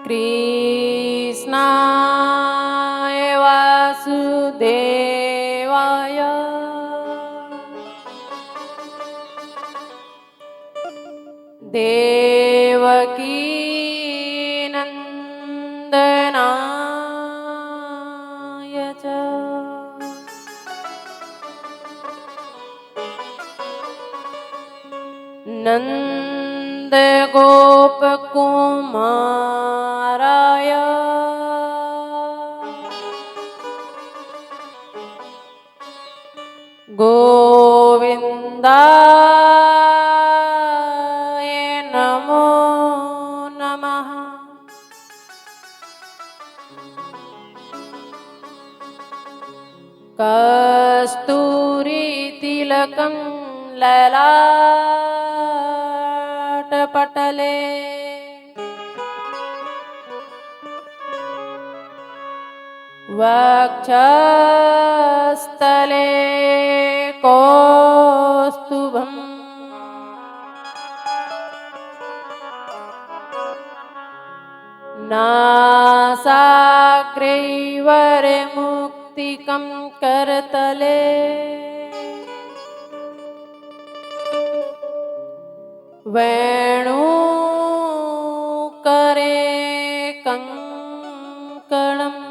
कृष्णाय वासुदेवाय देवकी नंदनाय च नंद गोपकुमाराय गोविंदाय नमो नमः। कस्तूरीतिलकं ललाटपटले वक्षस्थले कौस्तुभम् नासाग्रे वरमुक्तिकं करतले वेणुकरे कंकणम्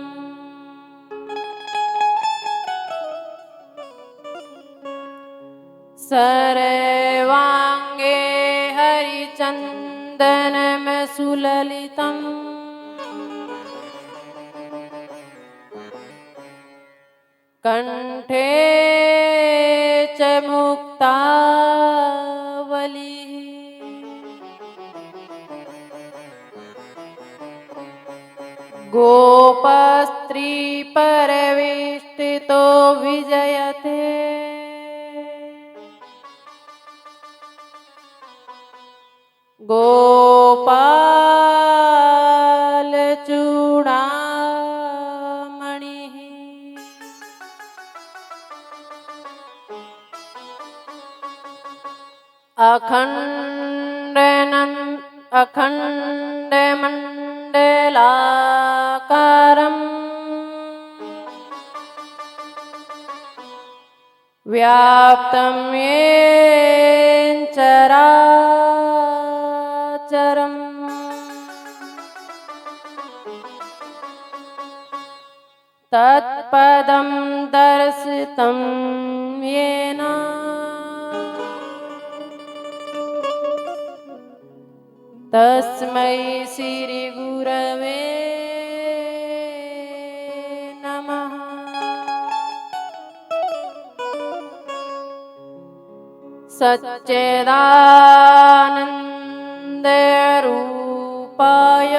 सर्वांगे हरिचन्दनमसुललितम् कंठे च मुक्तावली गोपस्त्री परवेष्टितो विजयते गोपाल चूड़ामणि अखण्डमण्डलाकारम् व्याप्तं येन चराचरम् तत्पदं दर्शितं येन तस्मै श्री गुरवे नमः। सच्चिदानन्द रूपाय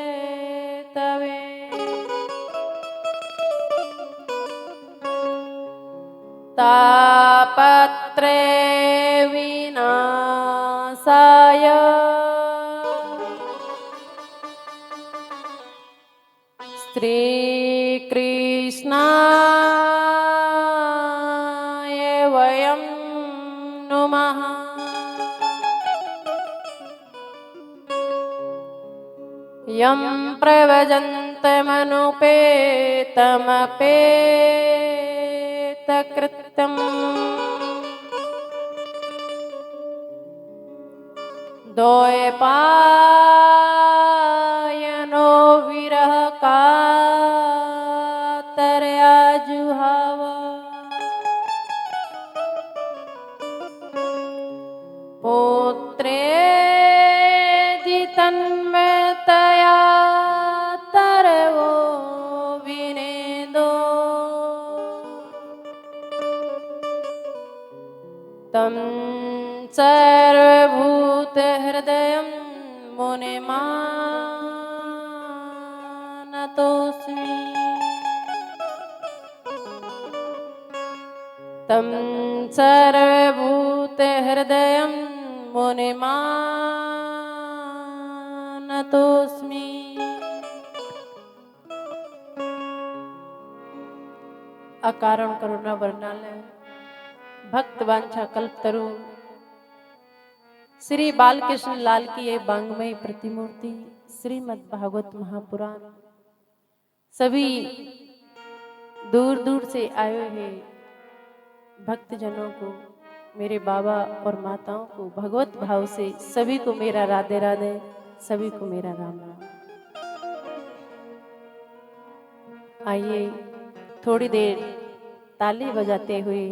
विशोत्पत्त्यादहेतवे तापत्रय विनाशाय श्रीकृष्णाय वयं नुमः। यं प्रव्रजन्तमनुपेतमपेतकृत्यम् द्वैपायनो विरह कातरया जुहाव पुत्रेदि तन्मयतया तरवो विनेदो तं सर्वभूतहृदयं मुनिमानतोऽस्मि। तं सर्वभूतहृदयं मुनिमानतोऽस्मि। अकारण करुणा वर्णालय भक्त वांछा कल्पतरु श्री बालकृष्ण लाल की ये बांगमयी प्रतिमूर्ति श्रीमद् भागवत महापुराण सभी दूर दूर से आए हुए भक्तजनों को, मेरे बाबा और माताओं को भगवत भाव से सभी को मेरा राधे राधे, सभी को मेरा राम राम। आइए थोड़ी देर ताली बजाते हुए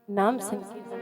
नाम संकीर्तन।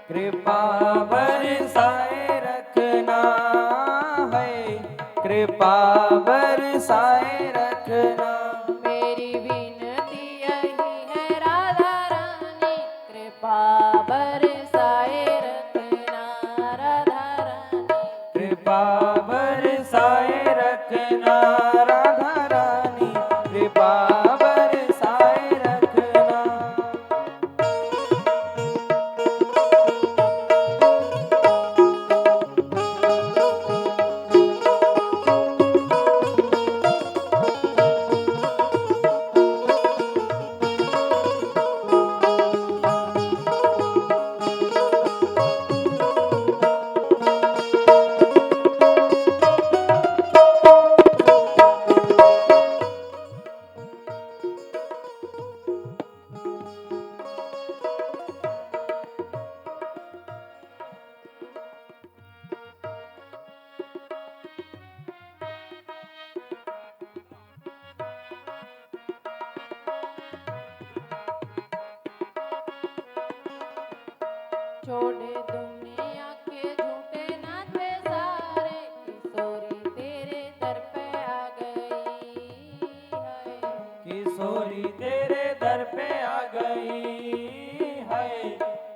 कृपा बरसाए रखना है, कृपा बरसाए रखना। मेरी विनती यही है राधा रानी, कृपा बरसाए रखना राधा रानी, कृपा बरसाए रखना राधा रानी, कृपा बरसाए रखना। छोड़े दुनिया के झूठे नाते सारे, किशोरी तेरे दर पे आ गई है। किशोरी तेरे दर पे आ गई है,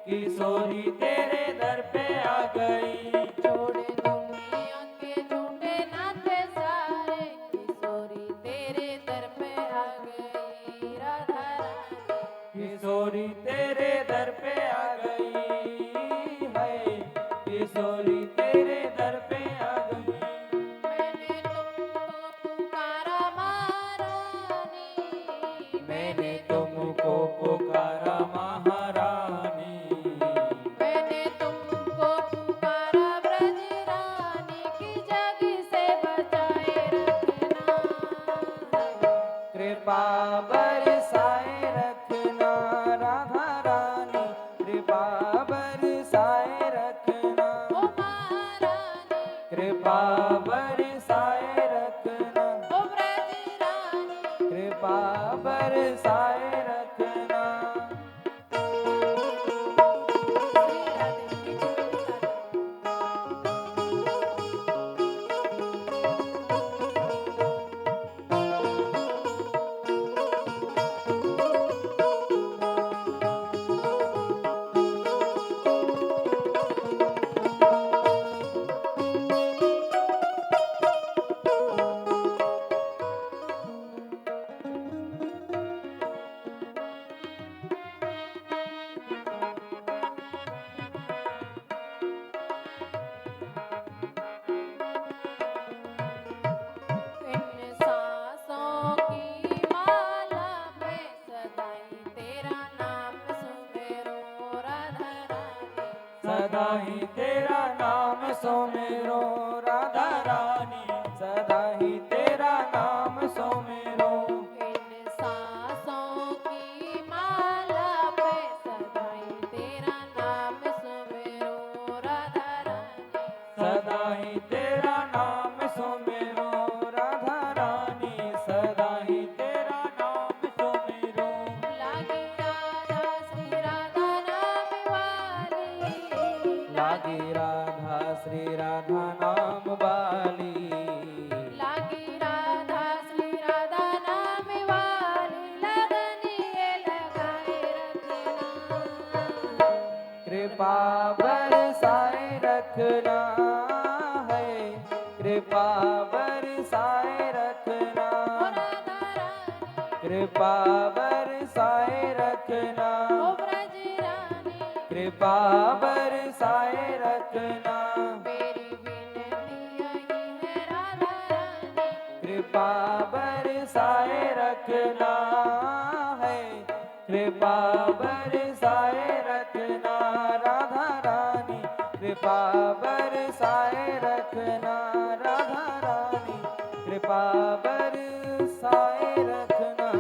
किशोरी तेरे दर पे आ गई। छोड़े दुनिया के झूठे नाते सारे, किशोरी तेरे दर पे आ गई राधा रानी, किशोरी तेरे दर पे आ गई है, किशोरी तेरे दर पे आ गई। मैंने तुमको पुकारा महारानी, मैंने तुमको पुकारा महारानी, मैंने तुमको पुकारा ब्रज रानी की जग से बचाए रखना। कृपा बरसाए रखना राधा रानी, कृपा बरसाए रखना। ओ महारानी, कृपा बरसाए रखना, ओ ब्रज रानी, कृपा बरसाए रखना। श्री राधे की जय। इन सांसों की माला पे सदाई तेरा नाम सुमेरो राधा रानी, सदा ही तेरा नाम सुमेरो राधा रानी, सदा ही तेरा नाम सुमेरो। इन सांसों की माला पे सदाई तेरा नाम सुमेरो राधा रानी, सदा ही तेरा नाम सुमेरो राधा रानी, सदा ही तेरा नाम सुमेरो। लागी राधा श्री राधा नाम वाली, लागी राधा श्री राधा नाम वाली, लगनिए लगाए रखना। कृपा बरसाए रखना है, कृपा बरसाए रखना, ओ राधा रानी, कृपा बरसाए रखना, ओ ब्रज रानी, कृपा बरसाए रखना, मेरी विनती यही है राधा रानी, कृपा बरसाए रखना है, कृपा बरसाए रखना, राधा रानी कृपा बरसाए रखना, राधा रानी कृपा बरसाए रखना।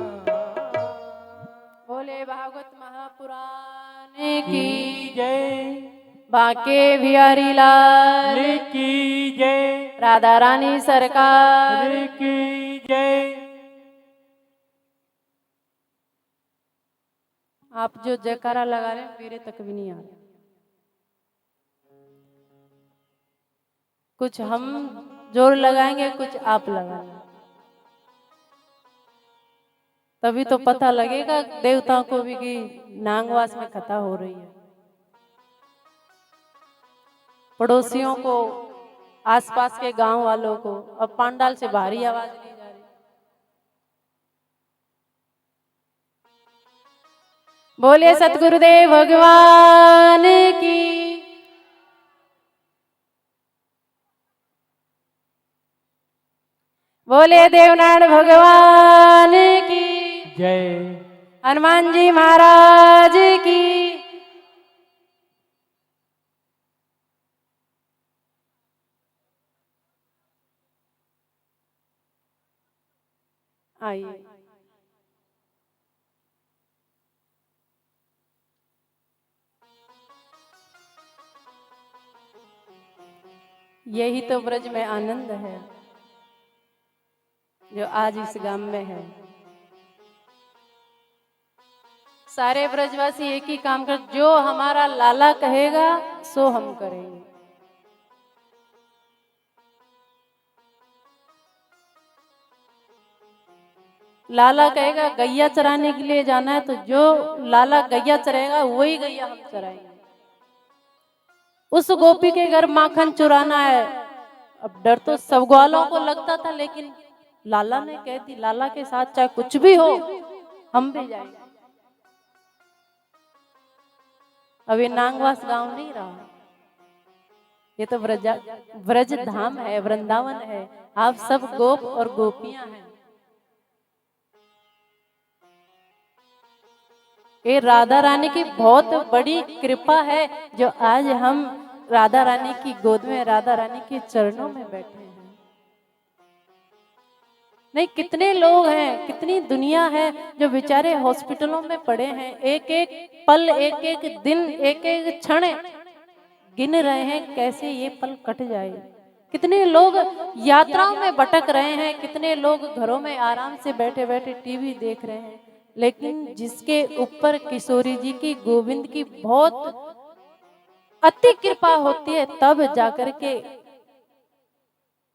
बोले भागवत महापुराण की जय, बांके बिहारी लाल की जय, राधा रानी सरकार की जय। आप जो जयकारा लगा रहे हैं मेरे तक भी नहीं आ रहा। कुछ हम जोर लगाएंगे, कुछ आप लगाएंगे, तभी तो पता लगेगा देवताओं को भी कि नांगवास में कथा हो रही है। पड़ोसियों को, आसपास के गांव वालों को, अब पांडाल से भारी आवाज नहीं जा रही। बोले सतगुरुदेव भगवान की, बोले देवनारायण भगवान की जय, हनुमान जी महाराज की। आइए यही तो ब्रज में आनंद है जो आज इस गांव में है। सारे ब्रजवासी एक ही काम कर, जो हमारा लाला कहेगा सो हम करेंगे। लाला कहेगा गैया चराने के लिए जाना है, तो जो लाला गैया चराएगा वही गैया हम चराएंगे। उस गोपी के घर माखन चुराना है, अब डर तो सब ग्वालों को लगता था, लेकिन लाला ने कह दी लाला के साथ चाहे कुछ भी हो हम भी जाएंगे। अभी नांगवास गांव नहीं रहा, ये तो ब्रज धाम है, वृंदावन है। आप सब गोप और गोपियां हैं। ये राधा रानी की बहुत बड़ी कृपा है जो आज हम राधा रानी की गोद में, राधा रानी के चरणों में बैठे हैं। नहीं, कितने लोग हैं, कितनी दुनिया है जो बेचारे हॉस्पिटलों में पड़े हैं, एक एक पल, एक एक दिन, एक एक क्षण गिन रहे हैं कैसे ये पल कट जाए। कितने लोग यात्राओं में भटक रहे हैं, कितने लोग घरों में आराम से बैठे बैठे टीवी देख रहे हैं, लेकिन जिसके ऊपर किशोरी जी की, गोविंद की बहुत अति कृपा होती है, तब जाकर के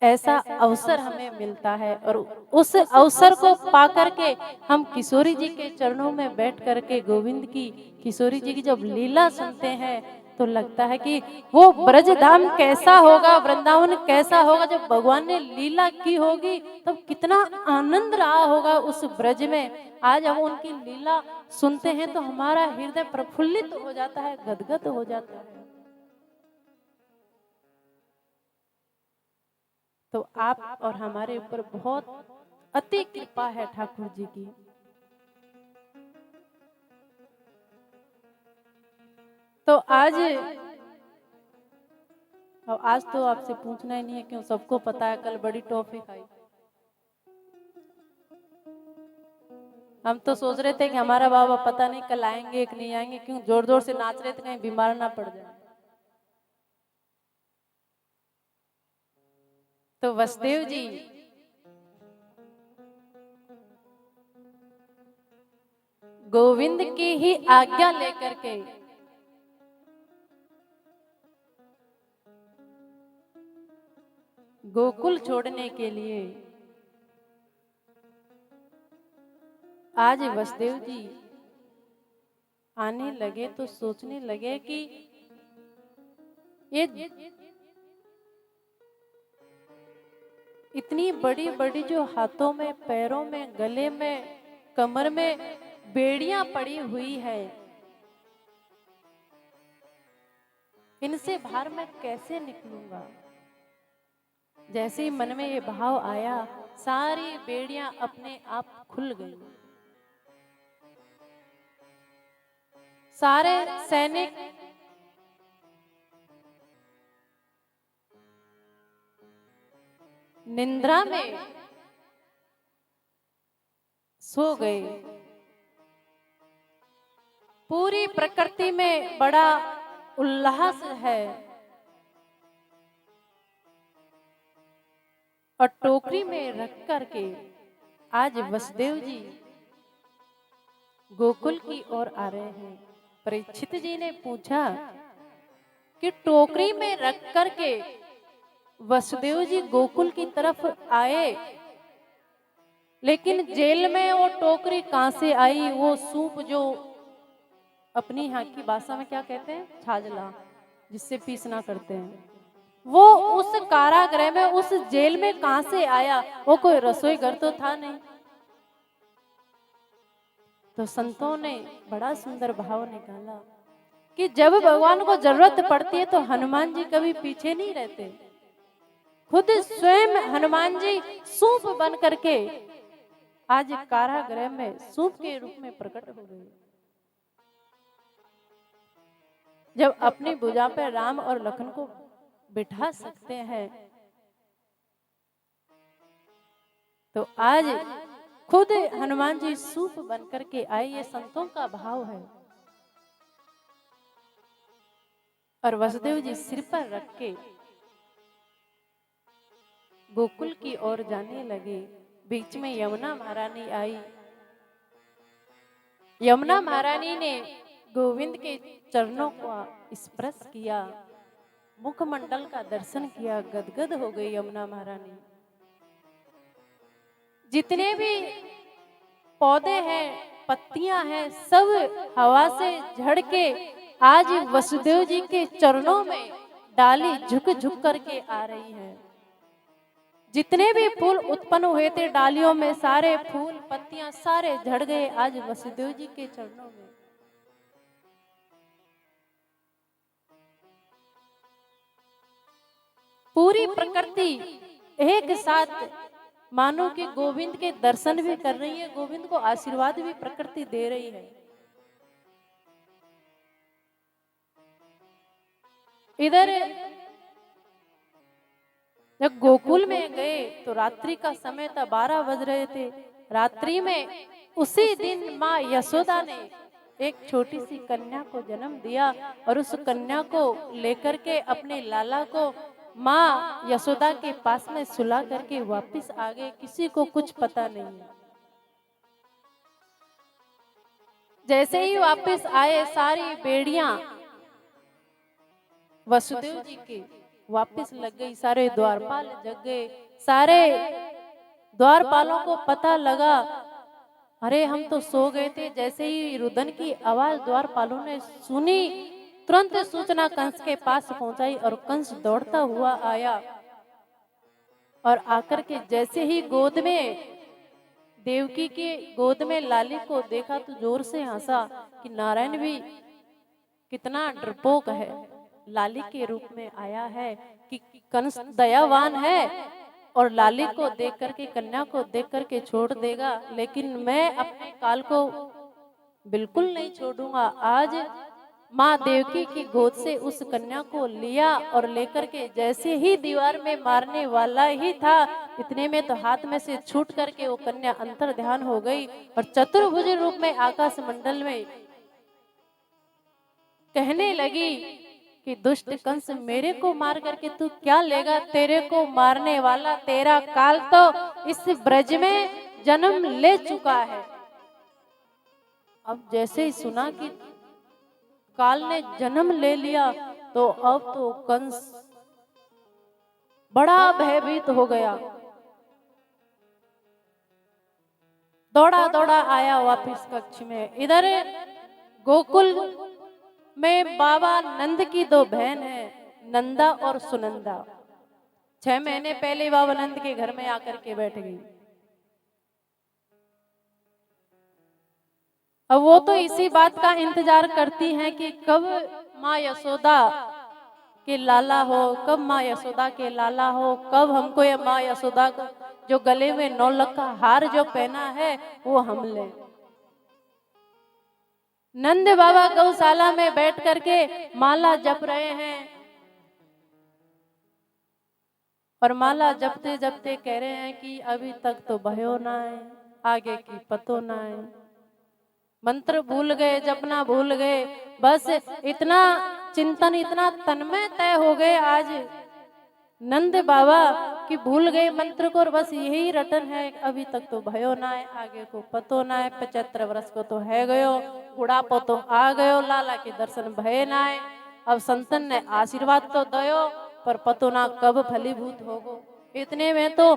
ऐसा अवसर हमें मिलता है। और उस अवसर को पाकर के हम किशोरी जी के चरणों में बैठ करके गोविंद की, किशोरी जी की जब लीला सुनते हैं तो लगता है कि वो ब्रजधाम कैसा होगा, वृंदावन कैसा होगा, जब भगवान ने लीला की होगी तब कितना आनंद रहा होगा उस ब्रज में। आज हम उनकी लीला सुनते हैं तो हमारा हृदय प्रफुल्लित हो जाता है, गदगद हो जाता है। तो आप और हमारे ऊपर बहुत अति कृपा है ठाकुर जी की। तो आज तो आपसे पूछना ही नहीं है, क्यों सबको पता है कल बड़ी टॉफी खाई। हम तो सोच रहे थे कि हमारा बाबा पता नहीं कल आएंगे कि नहीं आएंगे, क्यों जोर जोर से नाच रहे थे कहीं बीमार ना पड़ जाए। तो वसुदेव जी गोविंद की ही आज्ञा लेकर के गोकुल छोड़ने के लिए आज वसुदेव जी आने लगे तो सोचने लगे कि ये इतनी बड़ी बड़ी जो हाथों में, पैरों में, गले में, कमर में बेड़ियां पड़ी हुई है, इनसे बाहर मैं कैसे निकलूंगा। जैसे ही मन में ये भाव आया, सारी बेड़ियां अपने आप खुल गई। सारे सैनिक निंद्रा में सो गए। पूरी प्रकृति में बड़ा उल्लास है और टोकरी में रख करके आज वसुदेव जी गोकुल की ओर आ रहे हैं। परीक्षित जी ने पूछा कि टोकरी में रख करके वसुदेव जी गोकुल की तरफ आए, लेकिन जेल में वो टोकरी कहां से आई? वो सूप जो अपनी यहाँ की भाषा में क्या कहते हैं, छाजला, जिससे पीसना करते हैं, वो उस कारागृह में, उस जेल में कहां से आया? वो कोई रसोई घर तो था नहीं। तो संतों ने बड़ा सुंदर भाव निकाला कि जब भगवान को जरूरत पड़ती है तो हनुमान जी कभी पीछे नहीं रहते। खुद स्वयं हनुमान जी सूप बन करके आज कारागृह में सूप के रूप में प्रकट हो गए। जब अपनी भुजा पर राम और लखन को बिठा सकते हैं तो आज खुद हनुमान जी सूप बन करके आए। ये संतों का भाव है। और वसुदेव जी सिर पर रख के गोकुल की ओर जाने लगे। बीच में यमुना महारानी आई। यमुना महारानी ने गोविंद के चरणों को स्पर्श किया, मुखमंडल का दर्शन किया, गदगद हो गई यमुना महारानी। जितने भी पौधे हैं, पत्तियां हैं, सब हवा से झड़ के आज वसुदेव जी के चरणों में डाली झुक झुक करके आ रही है। जितने भी फूल उत्पन्न हुए थे डालियों में, सारे फूल पत्तियां सारे झड़ गए आज वसुदेव जी के चरणों में। पूरी प्रकृति एक साथ मानो कि गोविंद के दर्शन भी कर रही है, गोविंद को आशीर्वाद भी प्रकृति दे रही है। इधर जब गोकुल में गए तो रात्रि का समय था, 12 बज रहे थे। रात्रि में उसी दिन माँ यशोदा ने एक छोटी सी कन्या को जन्म दिया और उस कन्या को लेकर के अपने लाला को माँ यशोदा के पास में सुला करके वापस आ गए। किसी को कुछ पता नहीं है। जैसे ही वापस आए, सारी बेड़ियां वसुदेव जी के वापस लग गई। सारे द्वारपाल जग गए। सारे द्वारपालों को पता लगा, अरे हम तो सो गए थे। जैसे ही रुदन की आवाज द्वारपालों ने सुनी, तुरंत सूचना कंस के पास पहुंचाई और कंस दौड़ता हुआ आया और आकर के जैसे ही गोद में, देवकी के गोद में लाली को देखा तो जोर से हंसा कि नारायण भी कितना डरपोक है, लाली के रूप में आया है कि कंस दयावान है और लाली को देख करके, कन्या को देख करके छोड़ देगा, लेकिन मैं अपने काल को बिल्कुल नहीं छोड़ूंगा। आज माँ देवकी की गोद से उस कन्या को लिया और लेकर के जैसे ही दीवार में मारने वाला ही था, इतने में तो हाथ में से छूट करके वो कन्या अंतर ध्यान हो गई और चतुर्भुज रूप में आकाश मंडल में कहने लगी कि दुष्ट कंस, मेरे को मार करके तू क्या लेगा? तेरे को मारने वाला तेरा काल तो इस ब्रज में जन्म ले चुका है। अब जैसे ही सुना कि काल ने जन्म ले लिया तो अब तो कंस बड़ा भयभीत हो गया, दौड़ा दौड़ा आया वापिस कक्ष में। इधर गोकुल में बाबा नंद की दो बहन है, नंदा और सुनंदा। 6 महीने पहले बाबा नंद के घर में आकर के बैठ गई। अब वो तो इसी बात का इंतजार करती हैं कि कब माँ यशोदा के लाला हो, कब माँ यशोदा के लाला हो, कब हमको ये माँ यशोदा को जो गले में 9 लाख का हार जो पहना है वो हम ले। नंद बाबा गौशाला में बैठ करके माला जप रहे हैं और माला जपते जपते कह रहे हैं कि अभी तक तो भयो ना है, आगे की पतो ना है। मंत्र भूल गए, जपना भूल गए, बस इतना चिंतन, इतना तन्मय तय हो गए आज नंद बाबा कि भूल गए मंत्र को और बस यही रटन है, अभी तक तो भयो ना है, आगे को पतो ना है। 75 वर्ष को तो है गयो, बुढ़ापो तो आ गयो, लाला के दर्शन भय ना है। अब संतन ने आशीर्वाद तो दयो पर पतो ना कब फलीभूत होगो। इतने में तो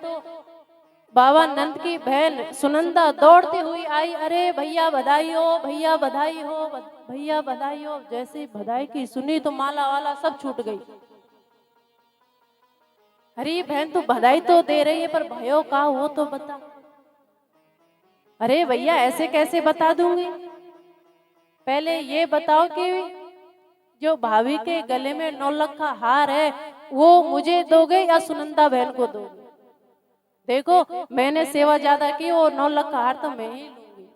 बाबा नंद की बहन सुनंदा दौड़ती हुई आई, अरे भैया बधाई हो, भैया बधाई हो, भैया बधाई हो। जैसे बधाई की सुनी तो माला वाला सब छूट गई। अरे बहन तू बधाई तो दे रही है पर भयो का वो तो बता। अरे भैया ऐसे कैसे बता दूंगी, पहले ये बताओ कि जो भाभी के गले में 9 लाख का हार है वो मुझे दोगे या सुनंदा बहन को दोगे। देखो मैंने सेवा ज्यादा की, वो 9 लाख का हार तो मैं ही लूंगी।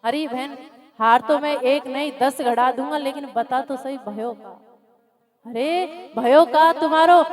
अरे बहन हार तो मैं 1 नहीं 10 गड़ा दूंगा, लेकिन बता तो सही भयो का। अरे भयो का तुम्हारो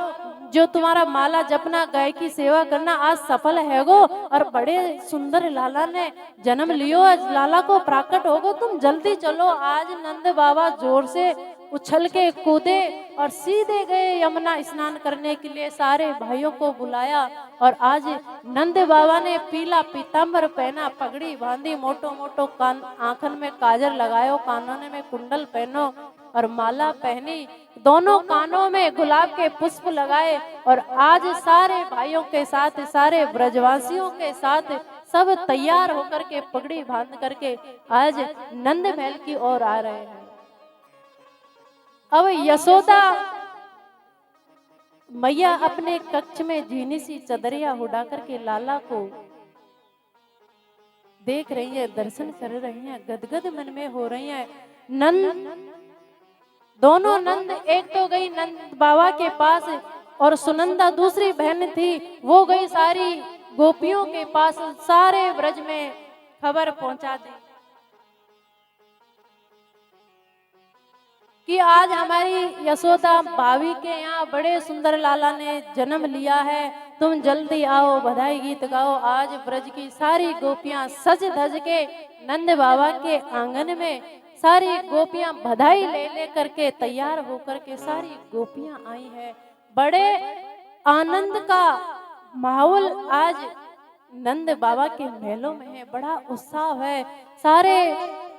जो तुम्हारा माला जपना, गाय की सेवा करना आज सफल है गो, और बड़े सुंदर लाला ने जन्म लियो, आज लाला को प्राकट होगो, तुम जल्दी चलो। आज नंद बाबा जोर से उछल के कूदे और सीधे गए यमुना स्नान करने के लिए। सारे भाइयों को बुलाया और आज नंद बाबा ने पीला पीताम्बर पहना, पगड़ी बांधी, मोटो मोटो कान, आंखन में काजल लगायो, कानों में कुंडल पहनो और माला पहनी, दोनों कानों में गुलाब के पुष्प लगाए और आज सारे भाइयों के साथ, सारे ब्रजवासियों के साथ सब तैयार होकर के पगड़ी बांध करके आज नंद महल की ओर आ रहे हैं। अब यशोदा मैया अपने कक्ष में झीनी सी चदरिया उड़ा करके लाला को देख रही है, दर्शन कर रही है, गदगद मन में हो रही है। नंद दोनों नंद, एक तो गई नंद बाबा के पास और सुनंदा दूसरी बहन थी वो गई सारी गोपियों के पास, सारे ब्रज में खबर पहुंचा दी कि आज हमारी यशोदा भाभी के यहाँ बड़े सुंदर लाला ने जन्म लिया है, तुम जल्दी आओ, बधाई गीत गाओ। आज ब्रज की सारी गोपियां सज धज के नंद बाबा के आंगन में सारी गोपियां बधाई ले ले करके तैयार होकर के सारी गोपियां आई है। बड़े आनंद का माहौल आज नंद बाबा के महलों में है, बड़ा उत्साह है। सारे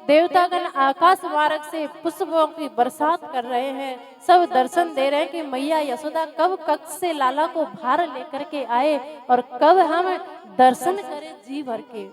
देवतागण आकाश मार्ग से पुष्पों की बरसात कर रहे हैं, सब दर्शन दे रहे हैं कि मैया यशोदा कब कक्ष से लाला को भार लेकर के आए और कब हम दर्शन करें जी भर के।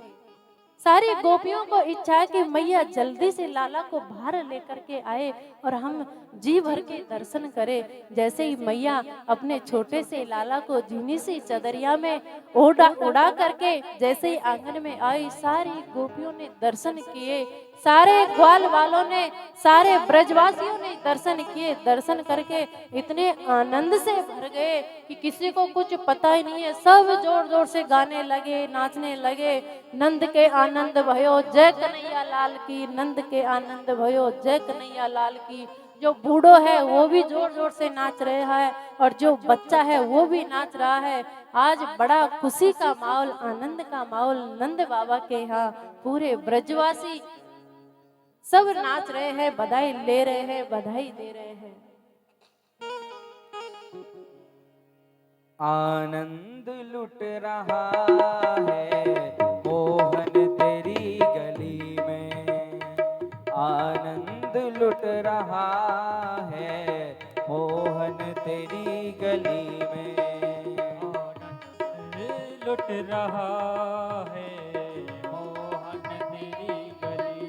सारी गोपियों को इच्छा है कि मैया जल्दी से लाला को भार लेकर के आए और हम जी भर के दर्शन करें। जैसे ही मैया अपने छोटे से लाला को झीनी सी चदरिया में उड़ा करके जैसे ही आंगन में आई, सारी गोपियों ने दर्शन किए, सारे ग्वाल वालों ने, सारे ब्रजवासियों ने दर्शन किए। दर्शन करके इतने आनंद से भर गए कि किसी को कुछ पता ही नहीं है, सब जोर जोर से गाने लगे, नाचने लगे। नंद के आनंद भयो जय कन्हैया लाल की, नंद के आनंद भयो जय कन्हैया लाल की। जो बूढ़ो है वो भी जोर जोर से नाच रहा है और जो बच्चा है वो भी नाच रहा है। आज बड़ा खुशी का माहौल, आनंद का माहौल नंद बाबा के यहाँ। पूरे ब्रजवासी सब नाच रहे हैं, बधाई ले रहे हैं, बधाई दे रहे हैं। आनंद लुट रहा है मोहन तेरी गली में, आनंद लुट रहा है मोहन तेरी गली में। लुट रहा है मोहन तेरी गली।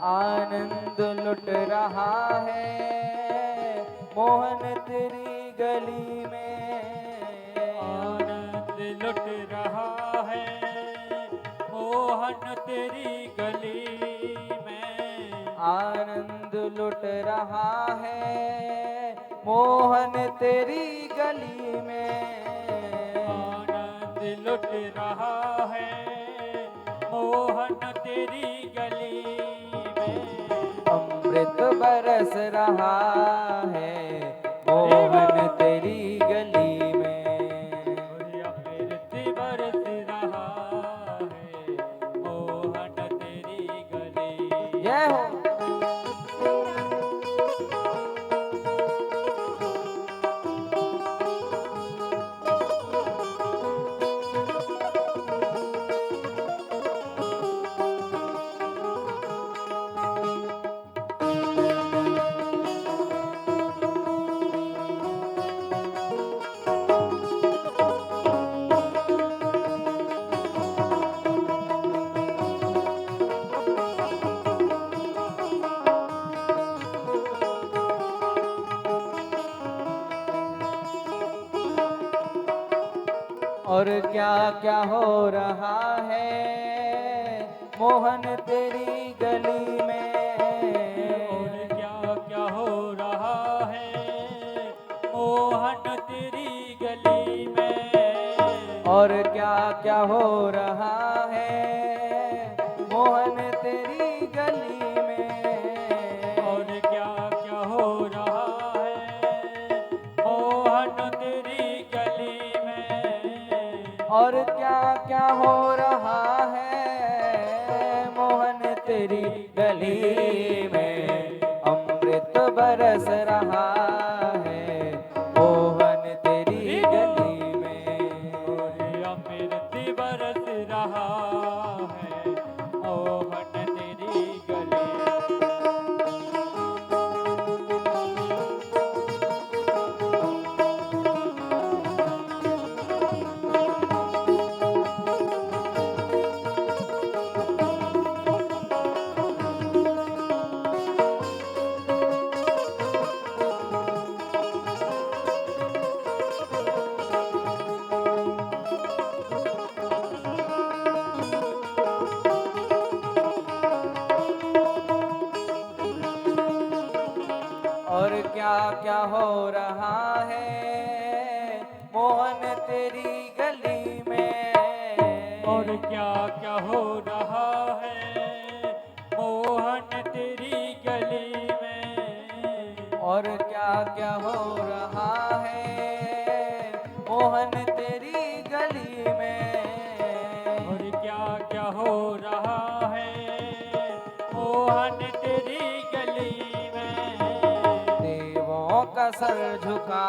आनंद लुट रहा है मोहन तेरी गली में। आनंद लुट रहा है मोहन तेरी गली में। आनंद लुट रहा है मोहन तेरी गली में। आनंद लुट रहा है मोहन तेरी गली में। अमृत बरस रहा है मोहन तेरी गली में। अमृत बरस रहा है मोहन तेरी गली। जय हो। और क्या क्या हो रहा है मोहन तेरी गली में। और क्या क्या हो रहा है मोहन तेरी गली में। और क्या क्या हो रहा है मोहन तेरी गली में। और क्या क्या हो रहा है मोहन तेरी गली में। और क्या क्या हो रहा है मोहन तेरी गली में। अमृत बरस रहा है मोहन तेरी गली में। और अमृत बरस रहा है मोहन तेरी गली। और क्या क्या हो रहा है मोहन तेरी गली में। और क्या क्या हो रहा है मोहन तेरी गली में। और क्या क्या हो रहा है मोहन तेरी गली में। और क्या क्या हो रहा है मोहन तेरी गली में। देवों का सर झुका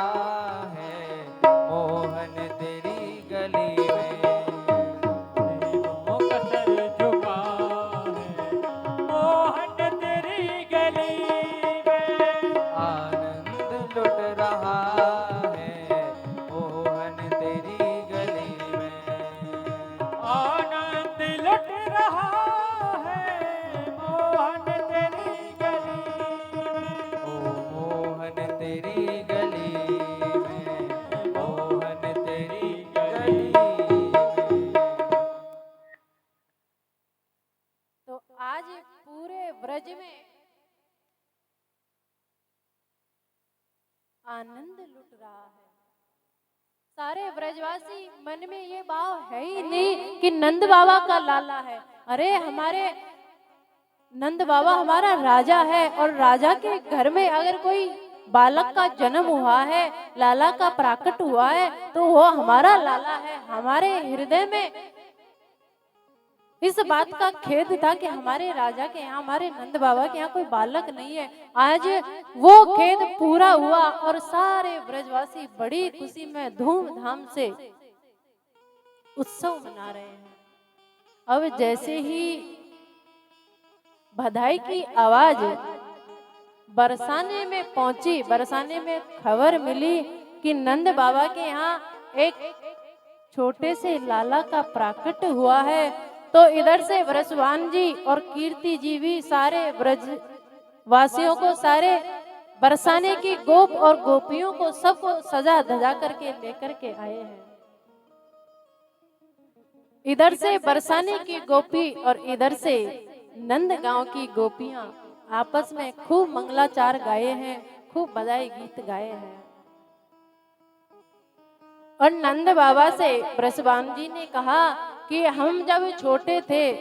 है मोहन तेरी गली में। देवों का सर झुका है मोहन तेरी गली में। आनंद लुट रहा है मोहन तेरी गली में। आनंद लुट रहा है मोहन तेरी गली में। ओ मोहन तेरी गली में। मोहन तेरी गली में। तो आज पूरे ब्रज में आनंद लुट रहा है। सारे ब्रजवासी मन में ये भाव है ही नहीं कि नंद बाबा का लाला है। अरे हमारे नंद बाबा हमारा राजा है, और राजा के घर में अगर कोई बालक का जन्म हुआ है, लाला का प्राकट हुआ है, तो वो हमारा लाला है। हमारे हृदय में इस बात का खेद था कि हमारे राजा के यहाँ, हमारे नंद बाबा के यहाँ कोई बालक नहीं है। आज वो खेद पूरा हुआ और सारे ब्रजवासी बड़ी खुशी में धूमधाम से उत्सव मना रहे हैं। अब जैसे ही बधाई की आवाज बरसाने में पहुंची, बरसाने में खबर मिली कि नंद बाबा के यहाँ एक छोटे से लाला का प्राकट्य हुआ है। तो इधर से ब्रजवान जी और कीर्ति जी भी सारे ब्रज वासियों को, सारे बरसाने की गोप और गोपियों को सबको सजा धजा करके लेकर के आए हैं। इधर से बरसाने की गोपी और इधर से नंद गांव की गोपियां आपस में खूब मंगलाचार गाए हैं, खूब बधाई गीत गाए हैं। और नंद बाबा से ब्रजवान जी ने कहा कि हम जब छोटे थे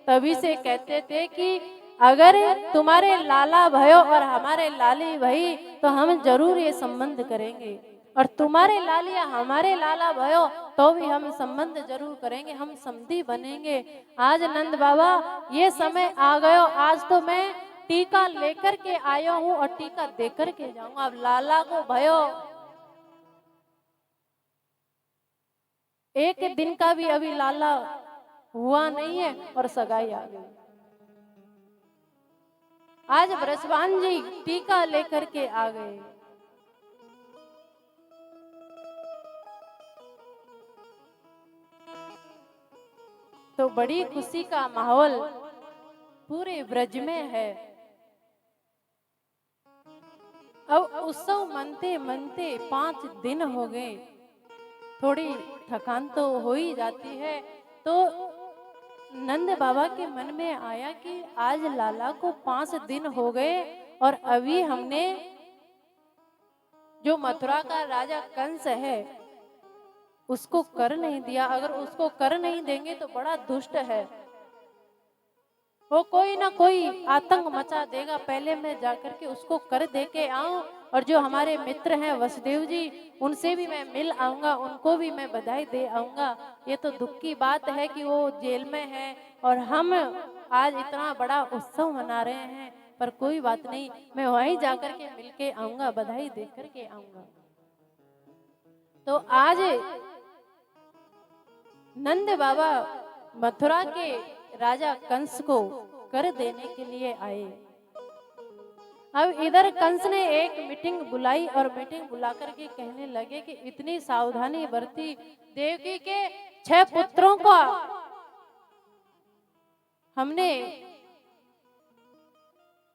तभी से कहते थे कि अगर तुम्हारे लाला भयो और हमारे लाली भई तो हम जरूर ये संबंध करेंगे, और तुम्हारे लालिया हमारे लाला भयो तो भी हम संबंध जरूर करेंगे, हम समधी बनेंगे। आज नंद बाबा ये समय आ गयो, आज तो मैं टीका लेकर के आया हूँ और टीका देकर के जाऊंगा। अब लाला को भयो एक दिन का भी अभी लाला हुआ नहीं है और सगाई आ गई। आज ब्रजवान जी टीका लेकर के आ गए। तो बड़ी खुशी का माहौल पूरे ब्रज में है। अब उत्सव मनते मनते 5 दिन हो गए, थोड़ी थकान तो हो ही जाती है। तो नंद बाबा के मन में आया कि आज लाला को 5 दिन हो गए और अभी हमने जो मथुरा का राजा कंस है उसको कर नहीं दिया। अगर उसको कर नहीं देंगे तो बड़ा दुष्ट है, वो कोई ना कोई आतंक मचा देगा। पहले मैं जाकर के उसको कर दे के आऊं, और जो हमारे मित्र हैं वसुदेव जी उनसे भी मैं मिल आऊंगा, उनको भी मैं बधाई दे आऊंगा। ये तो दुख की बात है कि वो जेल में है और हम आज इतना बड़ा उत्सव मना रहे हैं, पर कोई बात नहीं, मैं वहीं जाकर के मिल के आऊंगा, बधाई दे करके आऊंगा। तो आज नंद बाबा मथुरा के राजा कंस को कर देने के लिए आए। अब इधर कंस ने एक मीटिंग बुलाई और मीटिंग बुला करके कहने लगे कि इतनी सावधानी बरती, देवकी के 6 पुत्रों को हमने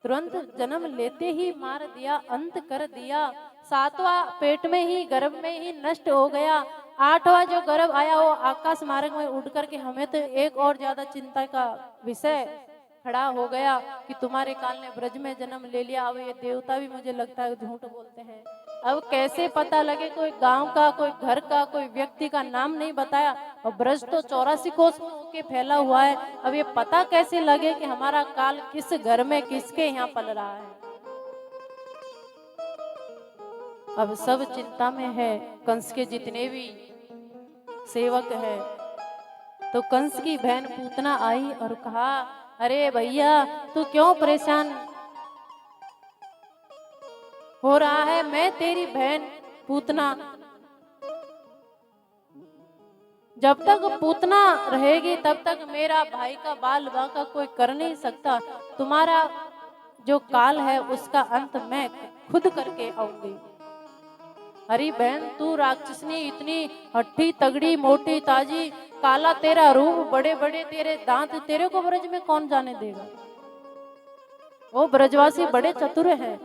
तुरंत जन्म लेते ही मार दिया, अंत कर दिया। 7वां पेट में ही, गर्भ में ही नष्ट हो गया। 8वां जो गर्भ आया वो आकाश मार्ग में उड़ करके हमें तो एक और ज्यादा चिंता का विषय खड़ा हो गया कि तुम्हारे काल ने ब्रज में जन्म ले लिया। अब ये देवता भी मुझे लगता है झूठ बोलते हैं। अब कैसे पता लगे, कोई गांव का, कोई घर का, कोई व्यक्ति का नाम नहीं बताया, और ब्रज तो 84 कोस के फैला हुआ है। अब ये पता कैसे लगे कि हमारा काल किस घर में किसके यहाँ पल रहा है। अब सब चिंता में है, कंस के जितने भी सेवक हैं। तो कंस की बहन पूतना आई और कहा, अरे भैया तू क्यों परेशान हो रहा है, मैं तेरी बहन पूतना, जब तक पूतना रहेगी तब तक मेरा भाई का बाल बांका कोई कर नहीं सकता। तुम्हारा जो काल है उसका अंत मैं खुद करके आऊंगी। अरे बहन तू राक्षसनी, इतनी हट्टी तगड़ी मोटी ताजी, काला तेरा रूप, बड़े बड़े तेरे दांत, तेरे को ब्रज में कौन जाने देगा। वो ब्रजवासी बड़े चतुर हैं।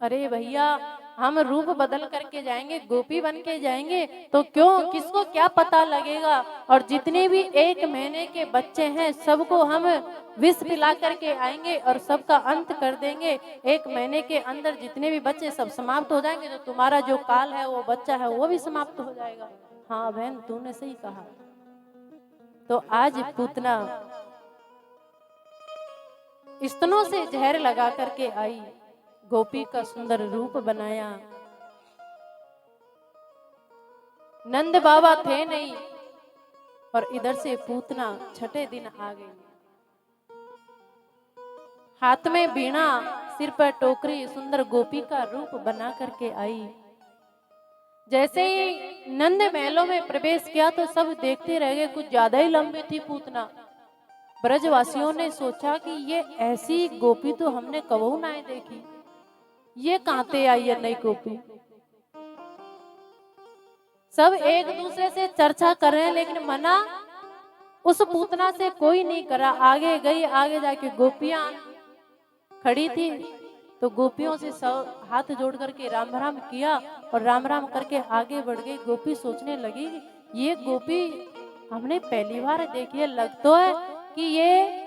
अरे भैया हम रूप बदल करके जाएंगे, गोपी बन के जाएंगे तो क्यों, किसको क्या पता लगेगा। और जितने भी 1 महीने के बच्चे हैं सबको हम विष पिला करके आएंगे और सबका अंत कर देंगे। 1 महीने के अंदर जितने भी बच्चे सब समाप्त हो जाएंगे, तो तुम्हारा जो काल है वो बच्चा है वो भी समाप्त हो जाएगा। हाँ बहन तूने सही कहा। तो आज पूतना स्तनों से जहर लगा करके आई, गोपी का सुंदर रूप बनाया। नंद बाबा थे नहीं और इधर से पूतना 6ठे दिन आ गई, हाथ में बीणा, सिर पर टोकरी, सुंदर गोपी का रूप बना करके आई। जैसे ही नंद महलों में प्रवेश किया तो सब देखते रह गए, कुछ ज्यादा ही लंबी थी पूतना। ब्रजवासियों ने सोचा कि ये ऐसी गोपी तो हमने कबहू ना देखी, ये कहां से आई है नई गोपी। सब एक दूसरे से चर्चा कर रहे हैं, लेकिन मना उस पूतना से कोई नहीं करा। आगे गई, आगे जाके गोपियां खड़ी थी, तो गोपियों से सब हाथ जोड़ करके राम राम किया और राम राम करके आगे बढ़ गई। गोपी सोचने लगी ये गोपी हमने पहली बार देखी है, लग तो है कि ये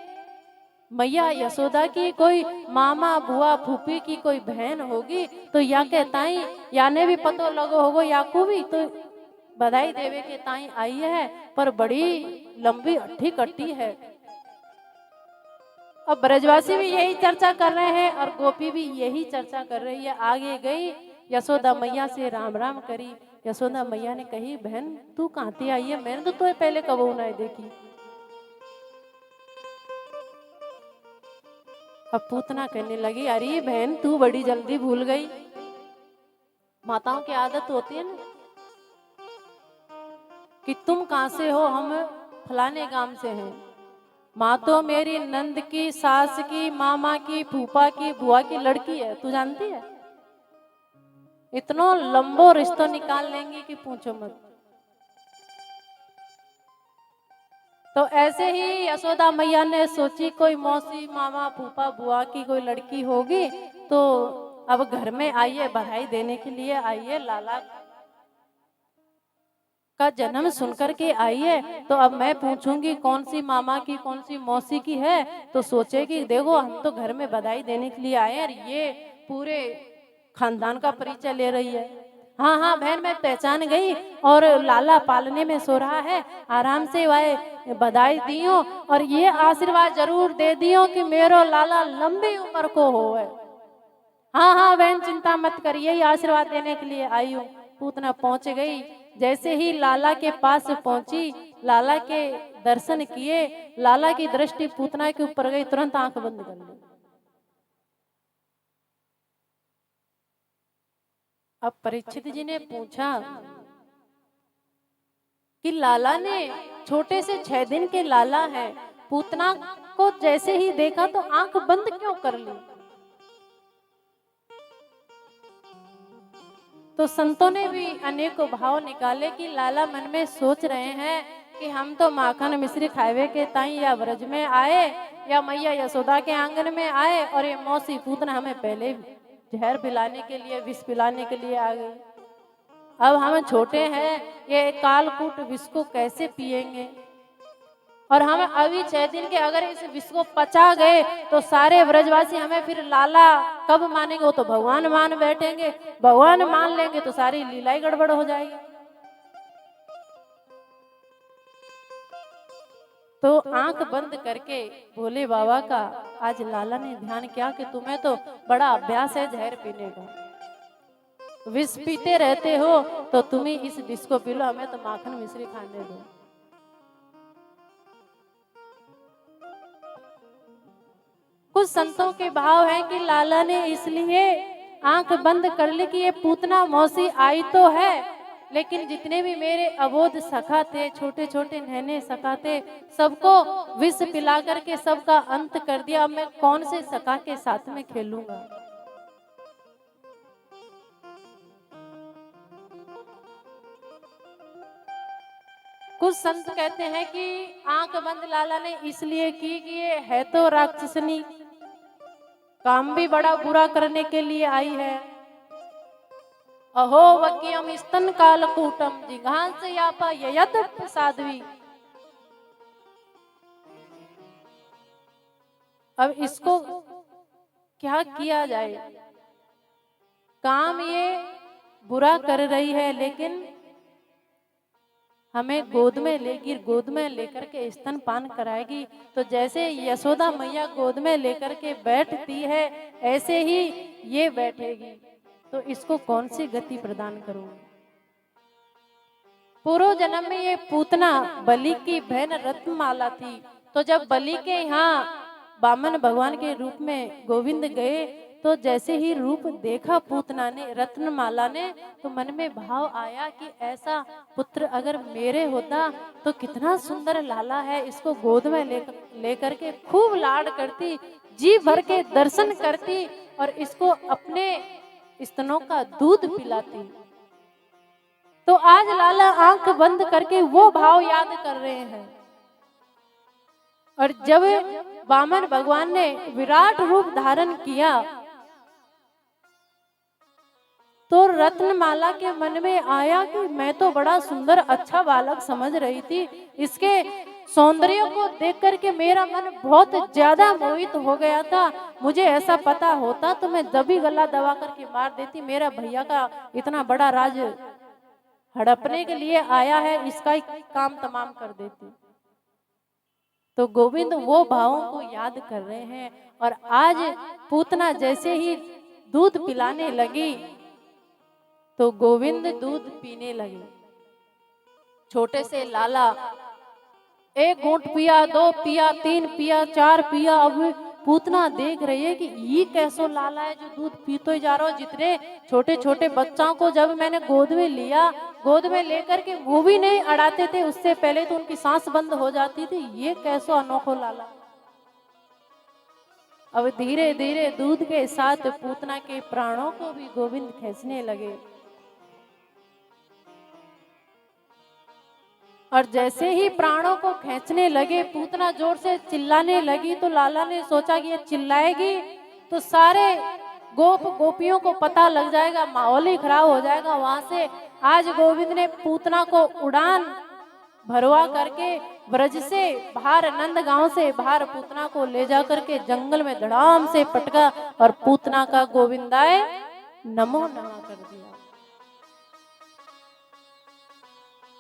मैया यशोदा की कोई मामा बुआ फूफी की कोई बहन होगी। तो या के ताई याने भी पतो लगो होगो याकू भी तो बधाई देवे के ताई आई है, पर बड़ी लंबी अट्ठी कट्टी है। अब ब्रजवासी भी यही चर्चा कर रहे हैं और गोपी भी यही चर्चा कर रही है। आगे गई, यशोदा मैया से राम राम करी। यशोदा मैया ने कही बहन तू कहाँ से आई है, मैंने तो पहले कबू नहीं देखी। अब पूतना कहने लगी अरे बहन तू बड़ी जल्दी भूल गई। माताओं की आदत होती है ना कि तुम कहाँ से हो, हम फलाने गांव से हैं। माँ तो मेरी नंद की, सास की, मामा की, फूफा की, बुआ की लड़की है, तू जानती है। इतना लंबो रिश्ता निकाल लेंगी कि पूछो मत। तो ऐसे ही यशोदा मैया ने सोची कोई मौसी मामा फूफा बुआ की कोई लड़की होगी, तो अब घर में आइए बधाई देने के लिए आइए, लाला का जन्म सुनकर के आई है। तो अब मैं पूछूंगी कौन सी मामा की कौन सी मौसी की है, तो सोचेगी देखो हम तो घर में बधाई देने के लिए आए हैं, ये पूरे खानदान का परिचय ले रही है। हाँ हाँ बहन मैं पहचान गई, और लाला पालने में सो रहा है, आराम से वह बधाई दियो और ये आशीर्वाद जरूर दे दियो कि मेरो लाला लंबी उम्र को हो है। हाँ हाँ बहन चिंता मत करिए, यही आशीर्वाद देने के लिए आई हूँ। पूतना पहुंच गई, जैसे ही लाला के पास पहुंची, लाला के दर्शन किए, लाला की दृष्टि पूतना के ऊपर गई, तुरंत आंख बंद कर ली। अब परीक्षित जी ने पूछा कि लाला ने छोटे से 6 दिन के लाला है, पूतना को जैसे ही देखा तो आंख बंद क्यों कर ली। तो संतों ने भी अनेकों भाव निकाले कि लाला मन में सोच रहे हैं कि हम तो माखन मिश्री खावे के ताई या व्रज में आए या मैया यशोदा के आंगन में आए, और ये मौसी पूतना हमें पहले जहर पिलाने के लिए विष पिलाने के लिए आ गई। अब हम छोटे हैं, ये कालकूट विष को कैसे पिएंगे, और हम अभी 6 दिन के अगर इस विष को पचा गए तो सारे ब्रजवासी हमें फिर लाला कब मानेंगे, वो तो भगवान मान बैठेंगे, भगवान मान लेंगे तो सारी लीला ही गड़बड़ हो जाएगी। तो आंख बंद करके भोले बाबा का आज लाला ने ध्यान किया कि तुम्हें तो बड़ा अभ्यास है जहर पीने का, विष पीते रहते हो, तो तुम ही इस विष को पी लो, हमें तो माखन मिश्री खाने दो। कुछ संतों के भाव है कि लाला ने इसलिए आंख बंद कर ली कि ये पूतना मौसी आई तो है, लेकिन जितने भी मेरे अबोध सखा थे, छोटे छोटे नन्हे सखा थे, सबको विष पिला करके सबका अंत कर दिया। अब मैं कौन से सखा के साथ में खेलूंगा। कुछ संत कहते हैं कि आंख बंद लाला ने इसलिए की कि ये है तो राक्षसनी, काम भी बड़ा बुरा करने के लिए आई है। अहो वक्यम स्तन कालकूटम जिघांस यापा ययत साध्वी। अब इसको क्या किया जाए, काम ये बुरा कर रही है, लेकिन हमें गोद में लेकर के स्तनपान कराएगी। तो जैसे यशोदा मैया गोद में लेकर के बैठती है, ऐसे ही ये बैठेगी। तो इसको कौन सी गति प्रदान करूं। पूर्व जन्म में ये पूतना बलि की बहन रत्नमाला थी। तो जब बलि के यहाँ वामन भगवान के रूप में गोविंद गए, तो जैसे ही रूप देखा पूतना ने, रत्नमाला ने, तो मन में भाव आया कि ऐसा पुत्र अगर मेरे होता तो कितना सुंदर लाला है, इसको गोद में लेकर के खूब लाड करती, जी भर के दर्शन करती और इसको अपने स्तनों का दूध पिलाती। तो आज लाला आंख बंद करके वो भाव याद कर रहे हैं। और जब वामन भगवान ने विराट रूप धारण किया तो रत्नमाला के मन में आया कि मैं तो बड़ा सुंदर अच्छा बालक समझ रही थी, इसके सौंदर्य को देख करके मेरा मन बहुत ज्यादा मोहित हो गया था। मुझे ऐसा पता होता तो मैं जब ही गला दबा करके मार देती। मेरा भैया का इतना बड़ा राज हड़पने के लिए आया है, इसका ही काम तमाम कर देती। तो गोविंद वो भावों को याद कर रहे हैं। और आज पूतना जैसे ही दूध पिलाने लगी तो गोविंद दूध पीने लगे। छोटे से लाला एक घूंट पिया, दो पिया, तीन पिया, चार पिया। अब पूतना देख रही है कि ये कैसो लाला है जो दूध पीते ही जा रहा हो। जितने छोटे छोटे बच्चों को जब मैंने गोद में लिया, गोद में लेकर के मुंह भी नहीं अड़ाते थे, उससे पहले तो उनकी सांस बंद हो जाती थी। ये कैसो अनोखो लाला। अब धीरे धीरे दूध के साथ पूतना के प्राणों को भी गोविंद खींचने लगे। और जैसे ही प्राणों को खींचने लगे, पूतना जोर से चिल्लाने लगी। तो लाला ने सोचा कि ये चिल्लाएगी तो सारे गोप गोपियों को पता लग जाएगा, माहौल ही खराब हो जाएगा। वहां से आज गोविंद ने पूतना को उड़ान भरवा करके ब्रज से बाहर, नंदगांव से बाहर पूतना को ले जा करके जंगल में धड़ाम से पटका और पूतना का गोविंदाय नमो नमः कर दिया।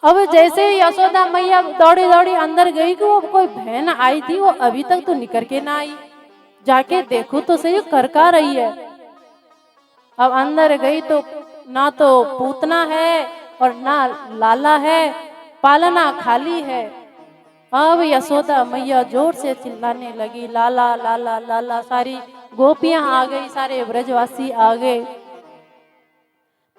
अब जैसे यशोदा मैया दौड़ी दौड़ी अंदर गई कि वो कोई बहन आई थी, वो अभी तक तो निकल के ना आई। जाके देखो तो सही करका रही है। अब अंदर गई तो ना तो पूतना है और ना लाला है, पालना खाली है। अब यशोदा मैया जोर से चिल्लाने लगी, लाला लाला लाला। सारी गोपियां आ गई, सारे ब्रजवासी आ गए।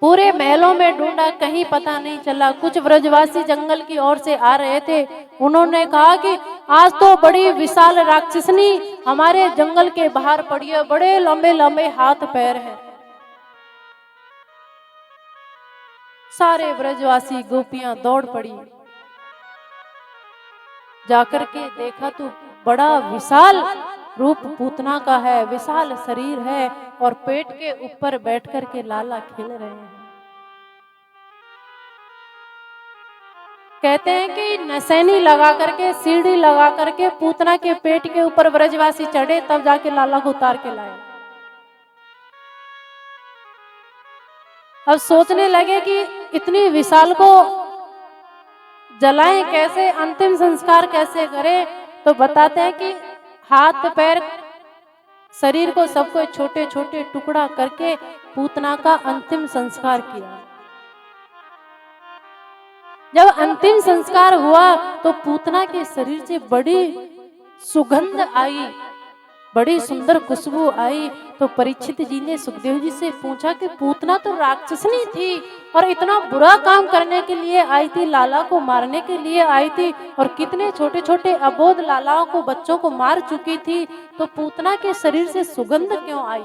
पूरे महलों में ढूंढा, कहीं पता नहीं चला। कुछ ब्रजवासी जंगल की ओर से आ रहे थे। उन्होंने कहा कि आज तो बड़ी विशाल राक्षसनी हमारे जंगल के बाहर पड़ी है, बड़े लंबे लंबे हाथ पैर हैं। सारे ब्रजवासी गोपियां दौड़ पड़ी। जाकर के देखा तो बड़ा विशाल रूप पूतना का है, विशाल शरीर है और पेट के ऊपर बैठ कर के लाला खेल रहे हैं। कहते हैं कि नसैनी लगा करके, सीढ़ी लगा करके पूतना के पेट के ऊपर ब्रजवासी चढ़े, तब जाके लाला को उतार के लाए। अब सोचने लगे कि इतनी विशाल को जलाएं कैसे, अंतिम संस्कार कैसे करें। तो बताते हैं कि हाथ पैर शरीर को सबको छोटे छोटे टुकड़ा करके पूतना का अंतिम संस्कार किया। जब अंतिम संस्कार हुआ तो पूतना के शरीर से बड़ी सुगंध आई, बड़ी सुंदर खुशबू आई। तो परीक्षित जी ने सुखदेव जी से पूछा कि पूतना तो राक्षसनी थी और इतना बुरा काम करने के लिए आई थी, लाला को मारने के लिए आई थी, और कितने छोटे छोटे अबोध लालाओं को, बच्चों को मार चुकी थी, तो पूतना के शरीर से सुगंध क्यों आई।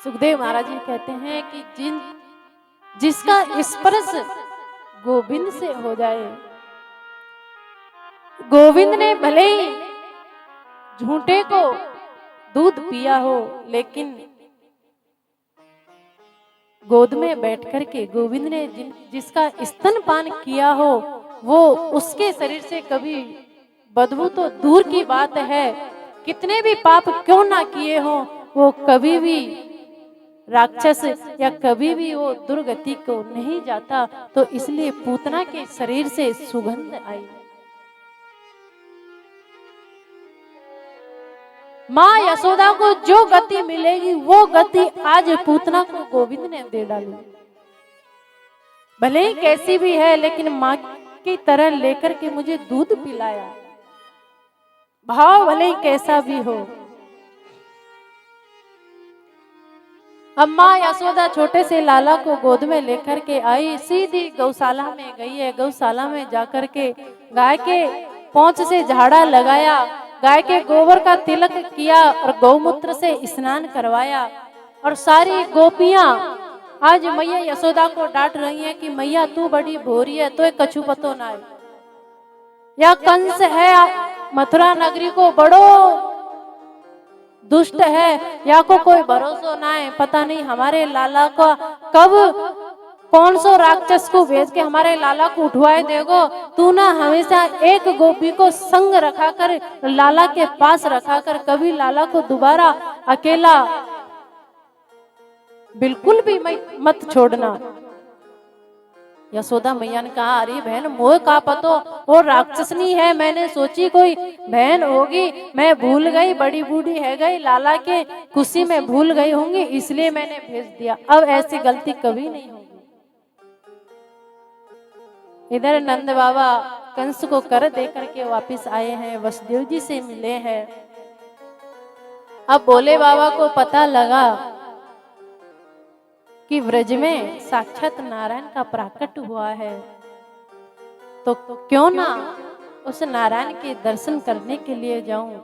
सुखदेव महाराज जी कहते हैं कि जिसका स्पर्श गोविंद से हो जाए, गोविंद ने भले ही झूठे को दूध पिया हो, लेकिन गोद में बैठ करके गोविंद ने जिसका स्तनपान किया हो, वो उसके शरीर से कभी बदबू तो दूर की बात है, कितने भी पाप क्यों ना किए हो, वो कभी भी राक्षस या कभी भी वो दुर्गति को नहीं जाता। तो इसलिए पूतना के शरीर से सुगंध आई। माँ यशोदा को जो गति मिलेगी वो गति आज पूतना को गोविंद ने दे डाली। भले ही कैसी भी है, लेकिन माँ की तरह लेकर के मुझे दूध पिलाया, भाव भले ही कैसा भी हो। अब माँ यशोदा छोटे से लाला को गोद में लेकर के आई, सीधी गौशाला में गई है। गौशाला में जाकर के गाय के पौंछ से झाड़ा लगाया, गाय के गोबर का तिलक किया और गौमूत्र से स्नान करवाया। और सारी गोपियां आज मैया यशोदा को डांट रही है कि मैया तू बड़ी भोरी है, तो एक कछु पतो ना है। या कंस है मथुरा नगरी को बड़ो दुष्ट है, या को कोई भरोसा ना है। पता नहीं हमारे लाला का कब कौन सो राक्षस को भेज के हमारे लाला को उठवाए देगो। तू ना हमेशा एक गोपी को संग रखा कर, लाला के पास रखा कर, कभी लाला को दोबारा अकेला बिल्कुल भी मत छोड़ना। यशोदा मैया ने कहा अरे बहन मोह का पतो और राक्षसनी है, मैंने सोची कोई बहन होगी, मैं भूल गई, बड़ी बूढ़ी है गई, लाला के खुशी में भूल गई होंगी, इसलिए मैंने भेज दिया। अब ऐसी गलती कभी नहीं होगी। इधर नंद बाबा कंस को कर दे करके वापिस आए हैं, वसुदेव जी से मिले हैं। अब भोले बाबा को पता लगा कि व्रज में साक्षात नारायण का प्राकट हुआ है, तो क्यों ना उस नारायण के दर्शन करने के लिए जाऊं।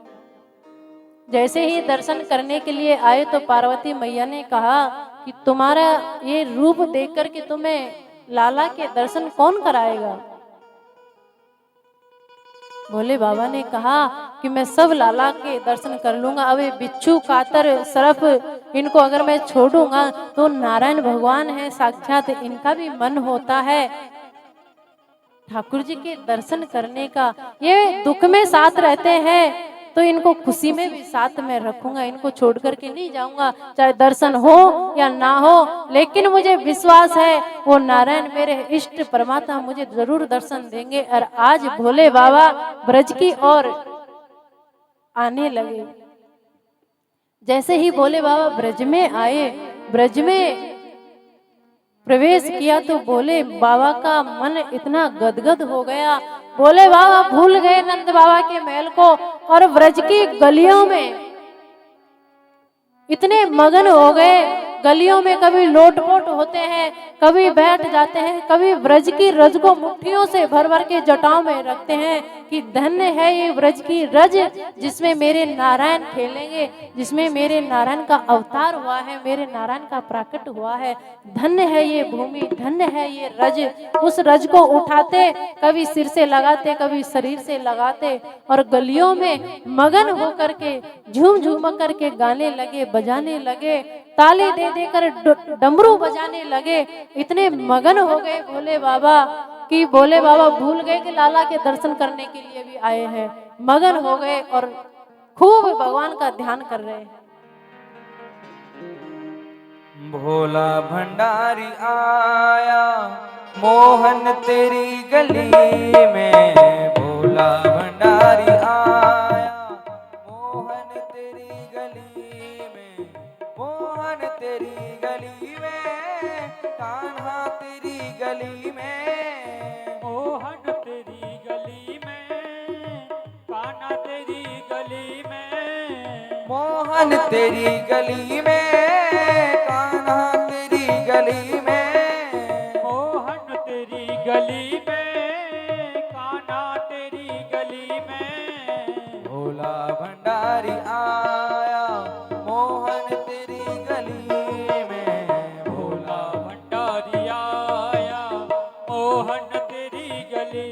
जैसे ही दर्शन करने के लिए आए तो पार्वती मैया ने कहा कि तुम्हारा ये रूप देख कर के तुम्हें लाला के दर्शन कौन कराएगा। भोले बाबा ने कहा कि मैं सब लाला के दर्शन कर लूंगा। अब ये बिच्छू कातर सरफ इनको अगर मैं छोड़ूंगा तो नारायण भगवान है साक्षात, इनका भी मन होता है ठाकुर जी के दर्शन करने का। ये दुख में साथ रहते हैं तो इनको खुशी में भी साथ में रखूंगा, इनको छोड़ करके नहीं जाऊंगा, चाहे दर्शन हो या ना हो। लेकिन मुझे विश्वास है वो नारायण मेरे इष्ट परमात्मा मुझे जरूर दर्शन देंगे। और आज भोले बाबा ब्रज की ओर आने लगे। जैसे ही भोले बाबा ब्रज में आए, ब्रज में प्रवेश किया तो भोले बाबा का मन इतना गदगद हो गया। भोले बाबा भूल गए नंद बाबा के महल को और ब्रज की गलियों में इतने मगन हो गए। गलियों में कभी लोटपोट होते हैं, कभी बैठ जाते हैं, कभी ब्रज की रज को मुट्ठियों से भर भर के जटाओं में रखते हैं कि धन्य है ये ब्रज की रज जिसमें मेरे नारायण खेलेंगे, जिसमें मेरे नारायण का अवतार हुआ है, मेरे नारायण का प्राकट हुआ है। धन्य है ये भूमि, धन्य है ये रज। उस रज को उठाते, कभी सिर से लगाते, कभी शरीर से लगाते और गलियों में मगन होकर के झूम झूम करके गाने लगे, बजाने लगे, ताली दे देकर डमरू बजाने लगे। इतने मगन हो गए भोले बाबा कि भोले बाबा भूल गए कि लाला के दर्शन करने के लिए भी आए हैं। मगन हो गए और खूब भगवान का ध्यान कर रहे हैं। भोला भंडारी आया मोहन तेरी गली में, भोला भंडारी आया मोहन तेरी गली में, मोहन तेरी गली में, कान्हा तेरी गली में, मोहन तेरी गली में, कान्हा तेरी गली में, मोहन तेरी गली में, कान्हा तेरी गली में, मोहन तेरी गली में, कान्हा तेरी गली में। भोला भंडारी आया मोहन तेरी गली में, भोला भंडारी आया मोहन तेरी गली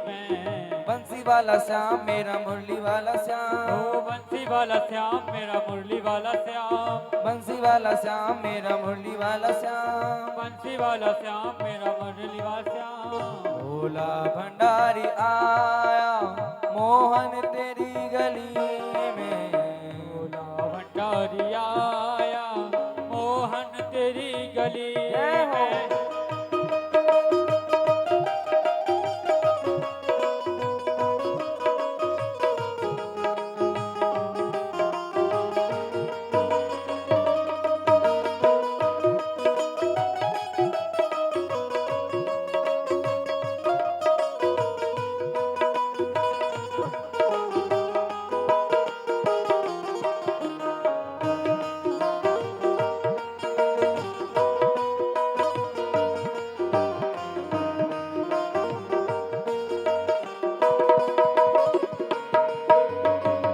में। बंसी वाला श्याम मेरा मुरली वाला श्याम, ओ बंसी वाला श्याम मेरा मुरली वाला श्याम, बंसी वाला श्याम मेरा मुरली वाला श्याम, बंसी वाला श्याम मेरा मुरली वाला श्याम। भोला भंडारी आया मोहन तेरी गली में, भोला भंडारी आया मोहन तेरी गली में।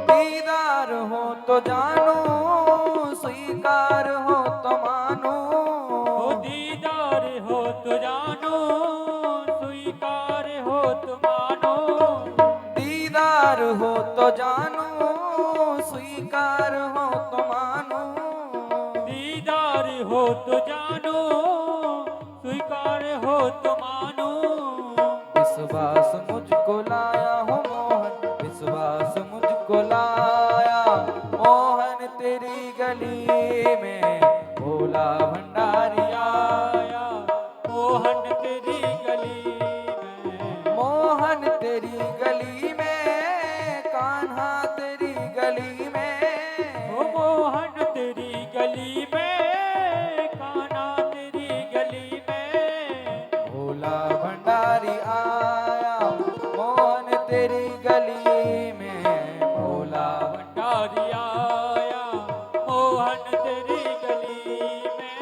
दीदार हो तो जानो, स्वीकार हो तो मानो, स्वीकार हो तो जानो, स्वीकार हो तो मानो। विश्वास मुझको लाया हो मोहन, विश्वास मुझको लाया मोहन तेरी गली में भोला भंडारी आया मोहन तेरी गली में, मोहन तेरी गली में, कान्हा तेरी गली में, ओ मोहन तेरी गली में, कान्हा तेरी गली में। भोला भंडारी आया मोहन तेरी गली में, भोला भंडारी आया मोहन तेरी गली में।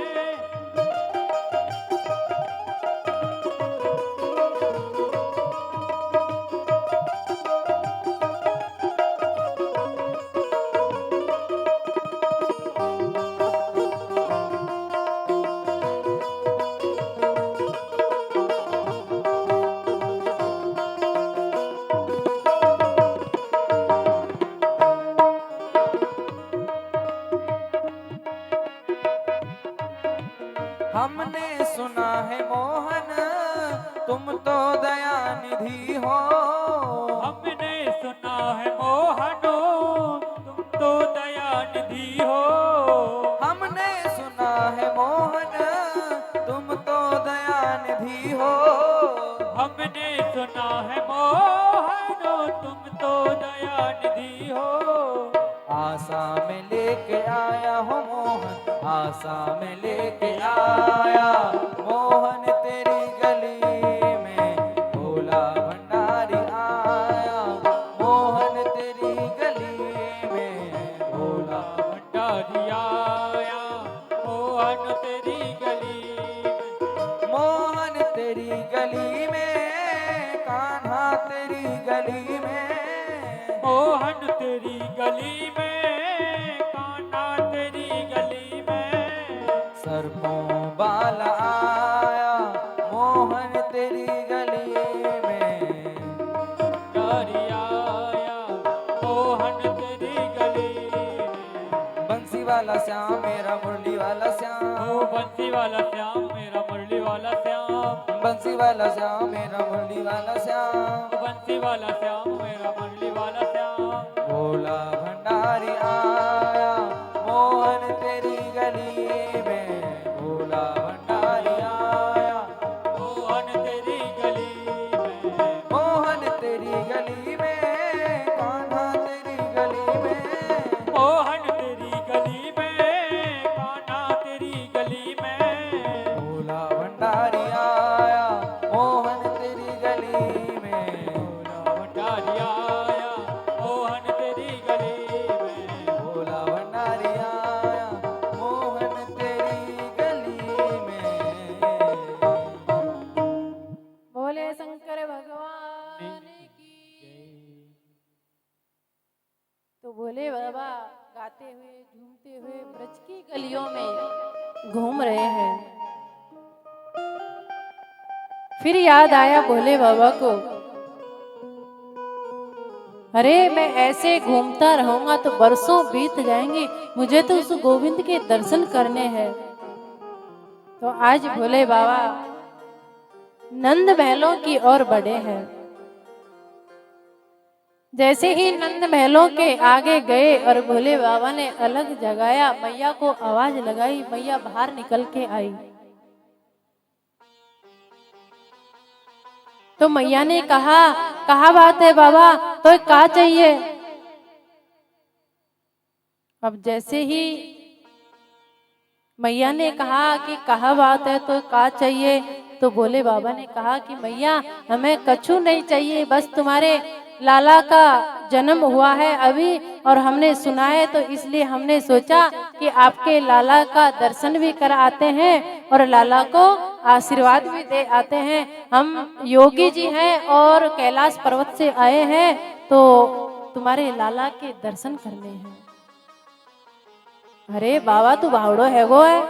हमने सुना है मोहन तुम तो दया निधि हो, हमने सुना है मोहनो तुम तो दयानिधि हो। हमने सुना है मोहन तुम तो दया निधि हो, हमने सुना है मोहनो तुम तो दयानिधि हो। आशा में लेके आया हो मोहन, आशा में लेके आया मोहन तेरी गली में भोला भंडारी आया मोहन तेरी गली में भोला भंडारी आया मोहन तेरी गली में, मोहन तेरी गली में, कान्हा तेरी गली में, मोहन तेरी गली में, कान्हा तेरी गली में। सर्पों वाला आया मोहन तेरी गली में, भंडारी आया मोहन तेरी गली में। बंसी वाला श्याम मेरा मुरली वाला श्याम, ओ बंसी वाला श्याम मेरा मुरली वाला श्याम, बंसी वाला श्याम मेरा मुरली वाला श्याम, बंसी वाला श्याम मेरा मुरली वाला श्याम। भोला भंडारी आया मोहन तेरी गली में, भोला भंडारी आया मोहन तेरी गली में, मोहन तेरी गली में, कान्हा तेरी गली में, मोहन तेरी गली में, कान्हा तेरी गली में। भोला भंडारी आया मोहन तेरी गली में, भोला भंडारी आया मोहन तेरी गली में, भोला भंडारी आया मोहन तेरी गली में। बोले शंकर भगवान की। तो बोले बाबा गाते हुए झूमते हुए ब्रज की गलियों में घूम रहे हैं। फिर याद आया भोले बाबा को, अरे मैं ऐसे घूमता रहूंगा तो बरसों बीत जाएंगे, मुझे तो उस गोविंद के दर्शन करने हैं। तो आज भोले बाबा नंद महलों की ओर बढ़े हैं। जैसे ही नंद महलों के आगे गए और भोले बाबा ने अलग जगाया, मैया को आवाज लगाई, मैया बाहर निकल के आई। तो मैया ने कहा बात है बाबा, तो क्या चाहिए? अब जैसे ही मैया ने कहा कि कहा बात है तो क्या चाहिए, तो भोले बाबा ने कहा कि मैया हमें कछु नहीं चाहिए, बस तुम्हारे लाला का जन्म हुआ है अभी और हमने सुना है, तो इसलिए हमने सोचा कि आपके लाला का दर्शन भी कर आते हैं और लाला को आशीर्वाद भी दे आते हैं। हम योगी जी हैं और कैलाश पर्वत से आए हैं, तो तुम्हारे लाला के दर्शन करने हैं। अरे बाबा तू बावड़ो है वो है,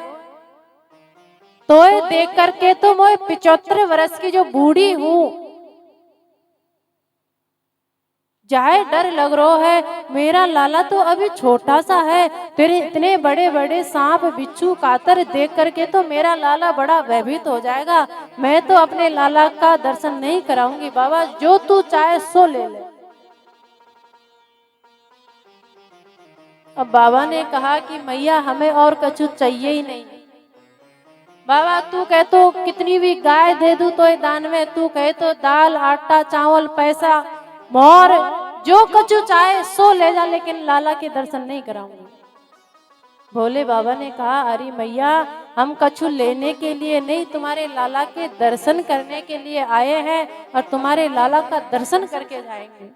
तो देख करके तो मैं 75 वर्ष की जो बूढ़ी हूँ, जाए डर लग रहा है, मेरा लाला तो अभी छोटा सा है, तेरे इतने बड़े बड़े सांप बिच्छू कातर देख करके तो मेरा लाला बड़ा भयभीत हो जाएगा। मैं तो अपने लाला का दर्शन नहीं कराऊंगी बाबा, जो तू चाहे सो ले ले। अब बाबा ने कहा कि मैया हमें और कछु चाहिए ही नहीं। बाबा तू कहे तो कितनी भी गाय दे दूं तो दान में, तू कहे तो दाल आटा चावल पैसा मोर जो कछु चाहे सो ले जा, लेकिन लाला के दर्शन नहीं कराऊंगी। भोले बाबा ने कहा अरे मैया हम कछु लेने के लिए नहीं, तुम्हारे लाला के दर्शन करने के लिए आए हैं और तुम्हारे लाला का दर्शन करके जाएंगे।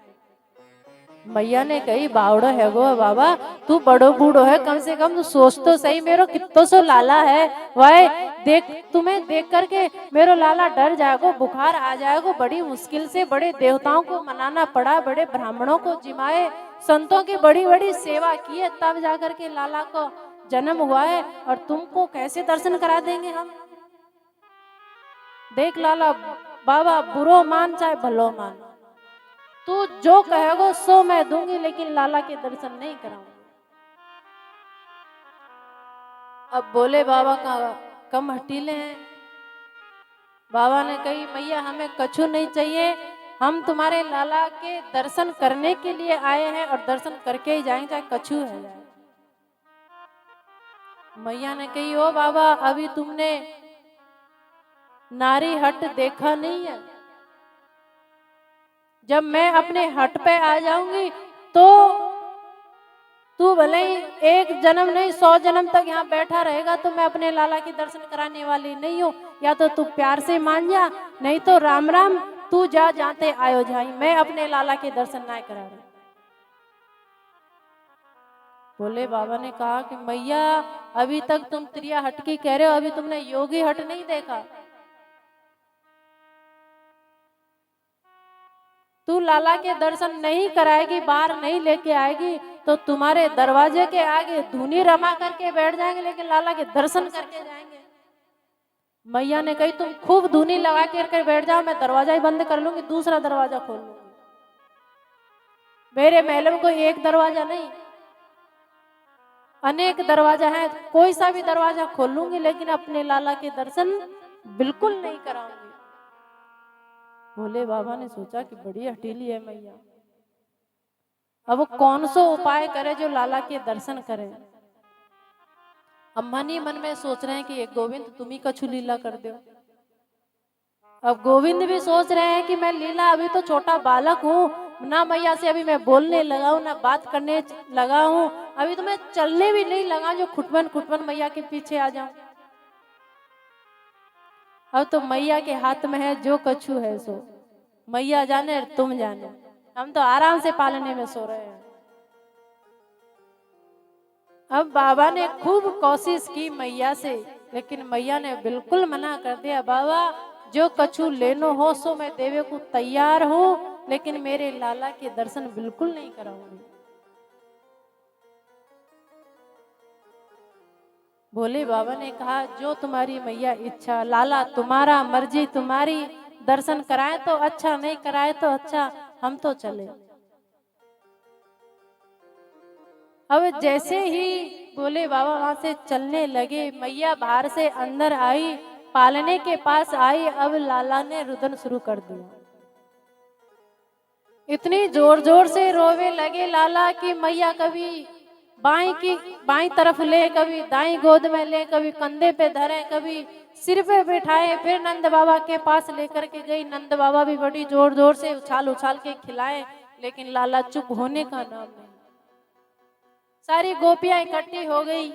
मैया ने कही बावड़ो है गो बाबा, तू बड़ो बूढ़ो है, कम से कम तू सोच तो सही, मेरो कितो सो लाला है वह देख, तुम्हें देख करके मेरो लाला डर जाएगो, बुखार आ जाएगो। बड़ी मुश्किल से बड़े देवताओं को मनाना पड़ा, बड़े ब्राह्मणों को जिमाए, संतों की बड़ी बड़ी सेवा की है, तब जाकर के लाला को जन्म हुआ है, और तुमको कैसे दर्शन करा देंगे हम। देख लाला बाबा बुरो मान चाहे भलो मान, तू जो कहेगो सो मैं दूंगी, लेकिन लाला के दर्शन नहीं कराऊंगी। अब बोले बाबा का कम हटीले हैं। बाबा ने कही मैया हमें कछु नहीं चाहिए, हम तुम्हारे लाला के दर्शन करने के लिए आए हैं और दर्शन करके ही जाएंगे, चाहे कछु है जाए। मैया ने कही ओ बाबा अभी तुमने नारी हट देखा नहीं है, जब मैं अपने हट पे आ जाऊंगी तो तू भले ही एक जन्म नहीं 100 जन्म तक यहाँ बैठा रहेगा, तो मैं अपने लाला की दर्शन कराने वाली नहीं हूँ। या तो तू प्यार से मान जा, नहीं तो राम राम तू जा जाते आयो जाई, मैं अपने लाला के दर्शन ना करा रही। बोले बाबा ने कहा कि मैया अभी तक तुम त्रिया हट की कह रहे हो, अभी तुमने योगी हट नहीं देखा। तू लाला के दर्शन नहीं कराएगी, बाहर नहीं लेके आएगी, तो तुम्हारे दरवाजे के आगे धूनी रमा करके बैठ जाएंगे, लेकिन लाला के दर्शन करके जाएंगे। मैया ने कही तुम खूब धूनी लगा कर बैठ जाओ, मैं दरवाजा ही बंद कर लूंगी, दूसरा दरवाजा खोल लूंगी। मेरे महल में कोई एक दरवाजा नहीं, अनेक दरवाजा है, कोई सा भी दरवाजा खोल लूंगी, लेकिन अपने लाला के दर्शन बिल्कुल नहीं कराऊंगी। भोले बाबा ने सोचा कि बड़ी हटीली है मैया, अब वो कौन सो उपाय करे जो लाला के दर्शन करे। अब मन ही मन में सोच रहे हैं कि एक गोविंद तुम ही कछु लीला कर दो। अब गोविंद भी सोच रहे हैं कि मैं लीला, अभी तो छोटा बालक हूँ ना, मैया से अभी मैं बोलने लगा हूँ ना बात करने लगा हूँ, अभी तो मैं चलने भी नहीं लगा जो खुटवन खुटवन मैया के पीछे आ जाऊं। अब तो मैया के हाथ में है, जो कछु है सो मैया जाने और तुम जाने, हम तो आराम से पालने में सो रहे हैं। अब बाबा ने खूब कोशिश की मैया से, लेकिन मैया ने बिल्कुल मना कर दिया, बाबा जो कछु लेनो हो सो मैं देवे को तैयार हूँ, लेकिन मेरे लाला के दर्शन बिल्कुल नहीं कराऊंगी। भोले बाबा ने कहा जो तुम्हारी मैया इच्छा, लाला तुम्हारा मर्जी, तुम्हारी दर्शन कराए तो अच्छा, नहीं कराए तो अच्छा, हम तो चले। अब जैसे ही भोले बाबा वहां से चलने लगे, मैया बाहर से अंदर आई, पालने के पास आई। अब लाला ने रुदन शुरू कर दिया, इतनी जोर जोर से रोवे लगे लाला की मैया कभी बाई तरफ ले, कभी दाई गोद में ले, कभी कंधे पे धरे, कभी सिर पे बिठाए, फिर नंद बाबा के पास लेकर के गई। नंद बाबा भी बड़ी जोर जोर से उछाल उछाल के खिलाए, लेकिन लाला चुप होने का नाम नहीं। सारी गोपियां इकट्ठी हो गई,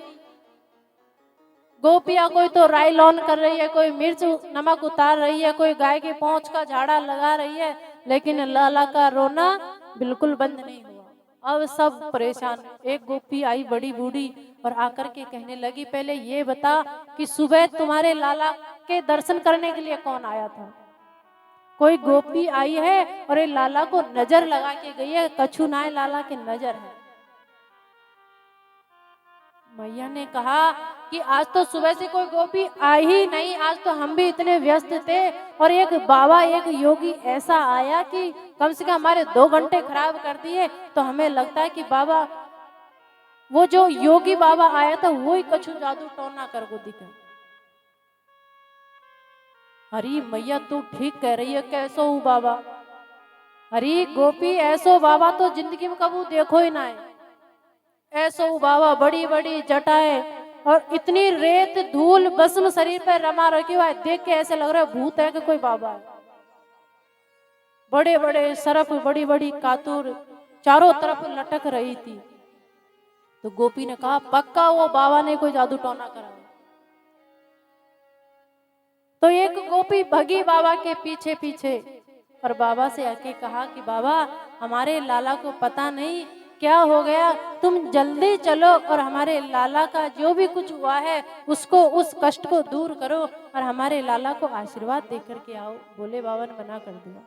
गोपियां कोई तो राई लॉन कर रही है, कोई मिर्च नमक उतार रही है, कोई गाय की पहुंच का झाड़ा लगा रही है, लेकिन लाला का रोना बिल्कुल बंद नहीं हुआ। अब सब परेशान। एक गोपी आई बड़ी बूढ़ी और आकर के कहने लगी, पहले ये बता कि सुबह तुम्हारे लाला के दर्शन करने के लिए कौन आया था? कोई गोपी आई है और ये लाला को नजर लगा के गई है, कछु ना है लाला की नजर है। मैया ने कहा कि आज तो सुबह से कोई गोपी आई ही नहीं, आज तो हम भी इतने व्यस्त थे और एक बाबा एक योगी ऐसा आया कि कम से कम हमारे 2 घंटे खराब कर दिए। तो हमें लगता है कि बाबा, वो जो योगी बाबा आया था वही कछु जादू टोना कर को दिखा। अरे मैया तू ठीक कह रही है, कैसो हूँ बाबा? अरे गोपी ऐसो बाबा तो जिंदगी में कबू देखो ही ना है। ऐसो बाबा बड़ी बड़ी जटाएं और इतनी रेत धूल भस्म शरीर पर रमा रखी हुआ है, देख के ऐसे लग रहा है भूत है कि कोई बाबा है। बड़े बड़े सरफ, बड़ी बड़ी कातुर चारों तरफ लटक रही थी। तो गोपी ने कहा पक्का वो बाबा ने कोई जादू टोना करा। तो एक गोपी भगी बाबा के पीछे पीछे और बाबा से आके कहा कि बाबा, हमारे लाला को पता नहीं क्या हो गया, तुम जल्दी चलो और हमारे लाला का जो भी कुछ हुआ है उसको, उस कष्ट को दूर करो और हमारे लाला को आशीर्वाद देकर के आओ। भोले बाबा ने मना कर दिया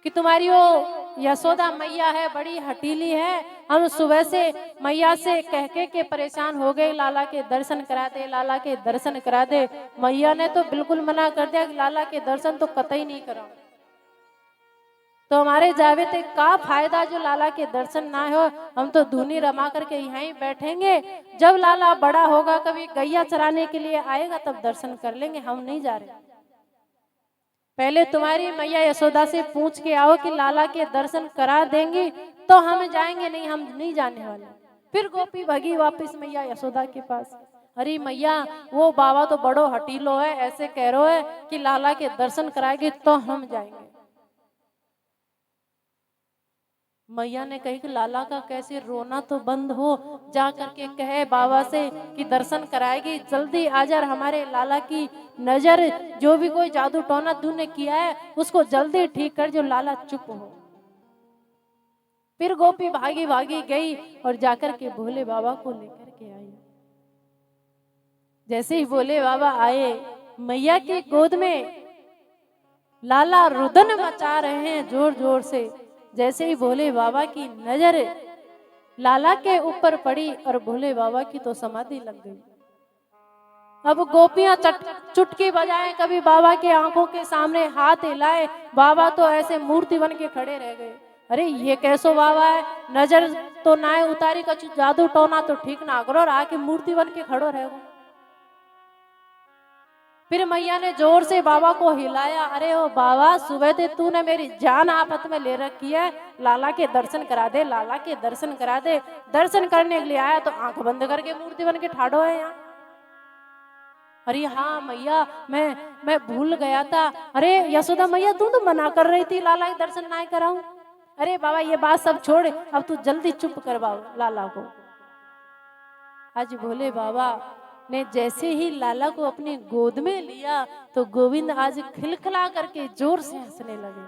कि तुम्हारी वो यशोदा मैया है, बड़ी हटीली है, हम सुबह से मैया से कह के परेशान हो गए, लाला के दर्शन करा दे, लाला के दर्शन करा दे। मैया ने तो बिल्कुल मना कर दिया कि लाला के दर्शन तो कतई नहीं कराओ। तो हमारे जावे थे का फायदा जो लाला के दर्शन ना हो, हम तो धूनी रमा करके यहीं बैठेंगे, जब लाला बड़ा होगा कभी गैया चराने के लिए आएगा तब दर्शन कर लेंगे, हम नहीं जा रहे। पहले तुम्हारी मैया यशोदा से पूछ के आओ कि लाला के दर्शन करा देंगी तो हम जाएंगे, नहीं हम नहीं जाने वाले। फिर गोपी भगी वापस मैया यशोदा के पास। अरे मैया, वो बाबा तो बड़ो हटीलो है, ऐसे कह रहे है कि लाला के दर्शन कराएगी तो हम जाएंगे। मैया ने कही कि लाला का कैसे रोना तो बंद हो, जा करके कहे बाबा से कि दर्शन कराएगी, जल्दी आ जा, हमारे लाला की नजर, जो भी कोई जादू टोना तूने किया है उसको जल्दी ठीक कर, जो लाला चुप हो। फिर गोपी भागी भागी गई और जाकर के भोले बाबा को लेकर के आई। जैसे ही भोले बाबा आए, मैया की गोद में लाला रुदन मचा रहे हैं जोर जोर से। जैसे ही भोले बाबा की नजर लाला के ऊपर पड़ी और भोले बाबा की तो समाधि लग गई। अब गोपियां चुटकी बजाएं, कभी बाबा के आंखों के सामने हाथ हिलाए, बाबा तो ऐसे मूर्ति बन के खड़े रह गए। अरे ये कैसो बाबा है, नजर तो ना उतारी, कछु जादू टोना तो ठीक ना करो और आके मूर्ति बन के खड़ो रह गए। फिर मैया ने जोर से बाबा को हिलाया। अरे ओ बाबा, सुबह से तूने मेरी जान आफत में ले रखी है, लाला के दर्शन करा दे, लाला के दर्शन करा दे। दर्शन करने के लिए आया तो आंख बंद करके मूर्ति बन के ठाड़ो है यहाँ। अरे हाँ मैया, मैं भूल गया था। अरे यशोदा मैया, तू तो मना कर रही थी लाला के दर्शन ना कराऊं। अरे बाबा ये बात सब छोड़, अब तू जल्दी चुप करवाओ लाला को। आज भोले बाबा ने जैसे ही लाला को अपनी गोद में लिया तो गोविंद आज खिलखिला करके जोर से हंसने लगे।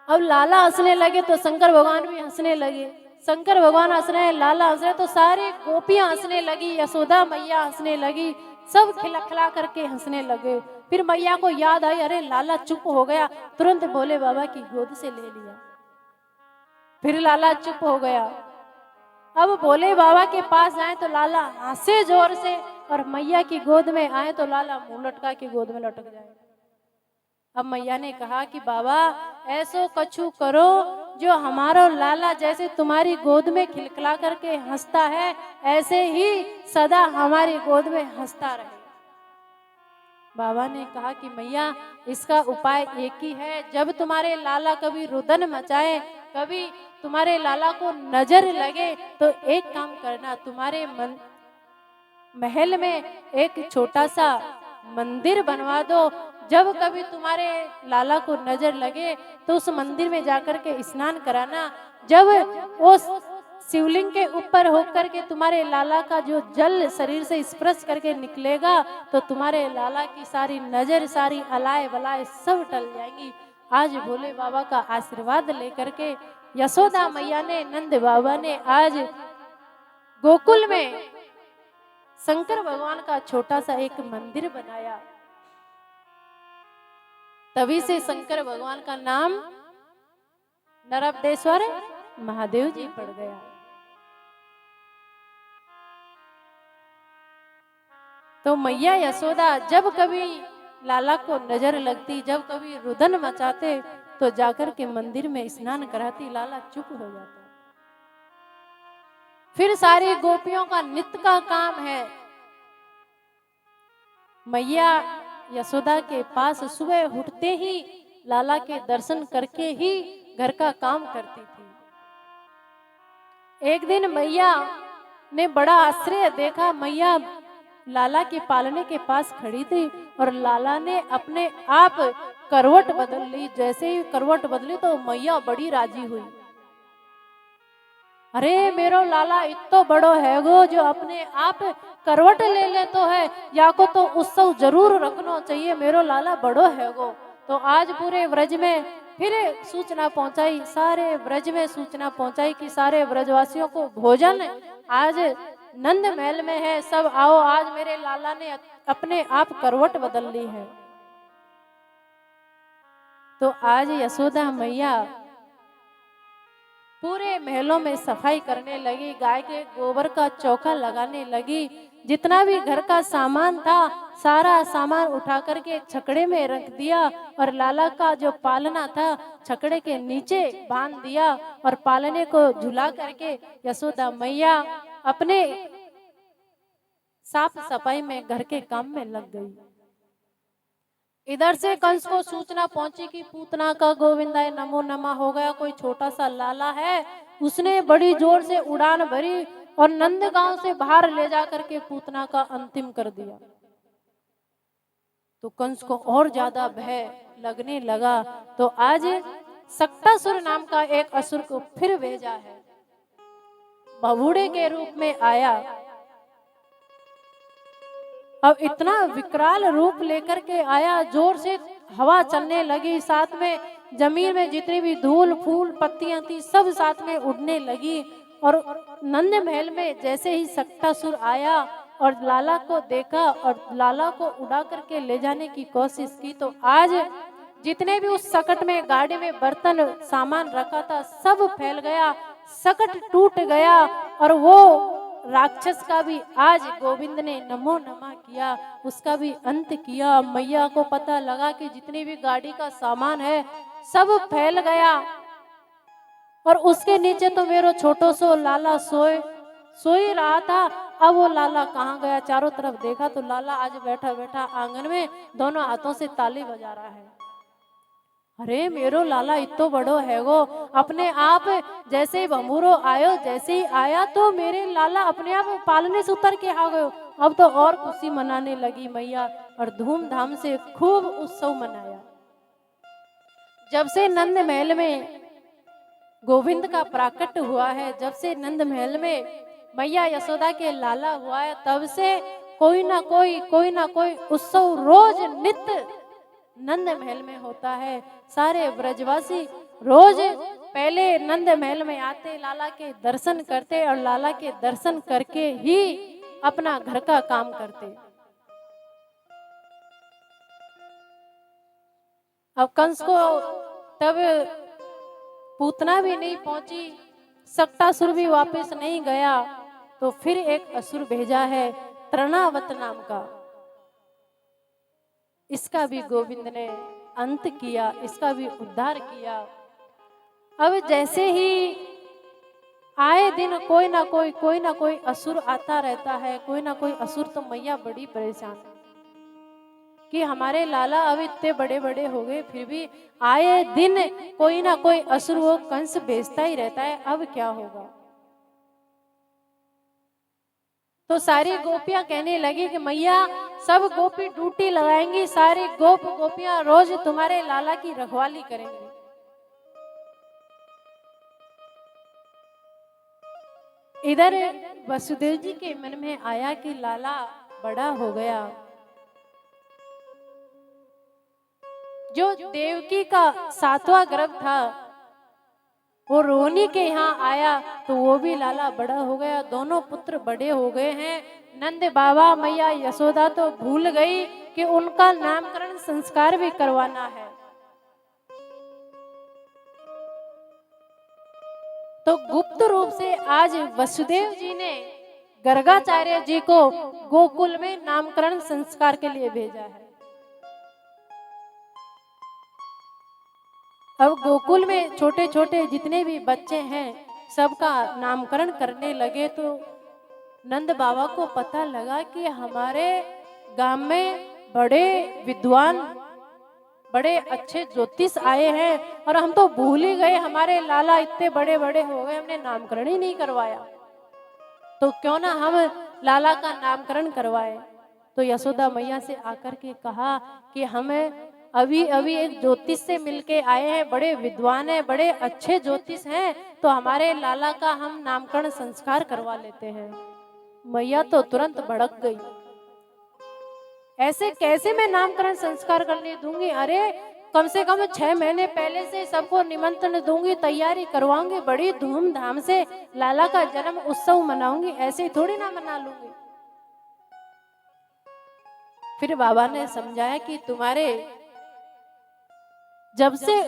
अब लाला हंसने लगे तो शंकर भगवान भी हंसने लगे। शंकर भगवान हंस रहे हैं, लाला हंस रहे हैं, तो सारी गोपियां हंसने लगी, यशोदा मैया हंसने लगी, सब खिलखिला करके हंसने लगे। फिर मैया को याद आई, अरे लाला चुप हो गया, तुरंत भोले बाबा की गोद से ले लिया। फिर लाला चुप हो गया। अब भोले बाबा के पास जाए तो लाला हंसे जोर से, और मैया की गोद में आए तो लाला मुंह लटका के गोद में लटक जाए। अब मैया ने कहा कि बाबा ऐसो कछु करो जो हमारा लाला जैसे तुम्हारी गोद में खिलखिला करके हंसता है, ऐसे ही सदा हमारी गोद में हंसता रहे। बाबा ने कहा कि मैया इसका उपाय एक ही है, जब तुम्हारे लाला कभी रुदन मचाए, कभी तुम्हारे लाला को नजर लगे तो एक काम करना, तुम्हारे महल में एक छोटा सा मंदिर बनवा दो। जब कभी तुम्हारे लाला को नजर लगे तो उस मंदिर में जाकर के स्नान कराना। जब उस शिवलिंग के ऊपर होकर के तुम्हारे लाला का जो जल शरीर से स्पर्श करके निकलेगा तो तुम्हारे लाला की सारी नजर, सारी अलाय बलाय सब टल जाएंगी। आज भोले बाबा का आशीर्वाद लेकर के यशोदा मैया ने, नंद बाबा ने आज गोकुल में शंकर भगवान का छोटा सा एक मंदिर बनाया। तभी से शंकर भगवान का नाम नर्मदेश्वर महादेव जी पड़ गया। तो मैया यशोदा जब कभी लाला को नजर लगती, जब कभी रुदन मचाते, तो जाकर के मंदिर में स्नान कराती, लाला चुप हो जाता। फिर सारी गोपियों का नित्य का काम है मैया यशोदा के पास सुबह उठते ही लाला के दर्शन करके ही घर का काम करती थी। एक दिन मैया ने बड़ा आश्चर्य देखा, मैया लाला के पालने के पास खड़ी थी और लाला ने अपने आप करवट बदल ली। जैसे ही करवट बदली तो मैया बड़ी राजी हुई। अरे मेरो लाला इतो बड़ो है गो जो अपने आप करवट ले ले तो है, या को तो उत्सव जरूर रखना चाहिए, मेरो लाला बड़ो है गो। तो आज पूरे व्रज में फिर सूचना पहुंचाई, सारे व्रज में सूचना पहुंचाई कि सारे व्रजवासियों को भोजन आज नंद महल में है, सब आओ, आज मेरे लाला ने अपने आप करवट बदल ली है। तो आज यशोदा मैया पूरे महलों में सफाई करने लगी, गाय के गोबर का चौका लगाने लगी, जितना भी घर का सामान था सारा सामान उठा करके छकड़े में रख दिया और लाला का जो पालना था छकड़े के नीचे बांध दिया और पालने को झुला करके यशोदा मैया अपने साफ सफाई में घर के काम में लग गई। इधर से कंस को सूचना पहुंची कि पूतना का गोविंदाय नमो नमः हो गया, कोई छोटा सा लाला है, उसने बड़ी जोर से उड़ान भरी और नंदगांव से बाहर ले जा करके पूतना का अंतिम कर दिया। तो कंस को और ज्यादा भय लगने लगा। तो आज सक्टासुर नाम का एक असुर को फिर भेजा है, भवूड़े के रूप में आया। अब इतना विकराल रूप लेकर के आया, जोर से हवा चलने लगी, साथ में जमीन में जितनी भी धूल फूल पत्तियां थी सब साथ में उड़ने लगी। और नंद महल में जैसे ही सक्टासुर आया और लाला को देखा और लाला को उड़ा करके ले जाने की कोशिश की, तो आज जितने भी उस सकट में गाड़ी में बर्तन सामान रखा था सब फैल गया, सकट टूट गया और वो राक्षस का भी आज गोविंद ने नमो नमः किया, उसका भी अंत किया। मैया को पता लगा कि जितनी भी गाड़ी का सामान है सब फैल गया और उसके नीचे तो मेरा छोटो सो लाला सो ही रहा था। अब वो लाला कहाँ गया, चारों तरफ देखा तो लाला आज बैठा बैठा आंगन में दोनों हाथों से ताली बजा रहा है। अरे मेरो लाला इतो बड़ो है गो, अपने आप जैसे ही भमूरो आयो, जैसे ही आया तो मेरे लाला अपने आप पालने से उतर के आ गयो। अब तो और खुशी मनाने लगी मैया और धूमधाम से खूब उत्सव मनाया। जब से नंद महल में गोविंद का प्राकट हुआ है, जब से नंद महल में मैया यशोदा के लाला हुआ है, तब से कोई ना कोई उत्सव रोज नित्य नंद महल में होता है। सारे ब्रजवासी रोज पहले नंद महल में आते, लाला के दर्शन करते और लाला के दर्शन करके ही अपना घर का काम करते। अब कंस को तब पूतना भी नहीं पहुंची, सक्टासुर भी वापस नहीं गया, तो फिर एक असुर भेजा है तृणावत नाम का। इसका भी गोविंद ने अंत किया, इसका भी उद्धार किया। अब जैसे ही आए दिन कोई ना कोई असुर आता रहता है, कोई ना कोई असुर, तो मैया बड़ी परेशान कि हमारे लाला अब इतने बड़े बड़े हो गए फिर भी आए दिन कोई ना कोई असुर वो कंस भेजता ही रहता है, अब क्या होगा। तो सारी गोपियां कहने लगी कि मैया सब गोपी ड्यूटी लगाएंगी, सारी गोपियां रोज तुम्हारे लाला की रखवाली करेंगी। इधर वसुदेव जी के मन में आया कि लाला बड़ा हो गया, जो देवकी का 7वां गर्भ था वो रोहिणी के यहाँ आया, तो वो भी लाला बड़ा हो गया, दोनों पुत्र बड़े हो गए हैं। नंद बाबा मैया यशोदा तो भूल गई कि उनका नामकरण संस्कार भी करवाना है। तो गुप्त रूप से आज वसुदेव जी ने गर्गाचार्य जी को गोकुल में नामकरण संस्कार के लिए भेजा है। अब गोकुल में छोटे छोटे जितने भी बच्चे हैं सबका नामकरण करने लगे तो नंद बाबा को पता लगा कि हमारे गांव में बड़े विद्वान, बड़े अच्छे ज्योतिष आए हैं और हम तो भूल ही गए, हमारे लाला इतने बड़े बड़े हो गए, हमने नामकरण ही नहीं करवाया, तो क्यों ना हम लाला का नामकरण करवाए। तो यशोदा मैया से आकर के कहा कि हमें अभी अभी एक ज्योतिष से मिलके आए हैं, बड़े विद्वान हैं, बड़े अच्छे ज्योतिष हैं, तो हमारे लाला का हम नामकरण संस्कार करवा लेते हैं। मैया तो तुरंत भड़क गई, ऐसे कैसे मैं नामकरण संस्कार करने दूंगी? अरे कम से कम 6 महीने पहले से सबको निमंत्रण दूंगी, तैयारी करवाऊंगी, बड़ी धूमधाम से लाला का जन्म उत्सव मनाऊंगी, ऐसे ही थोड़ी ना मना लूंगी। फिर बाबा ने समझाया कि तुम्हारे जब से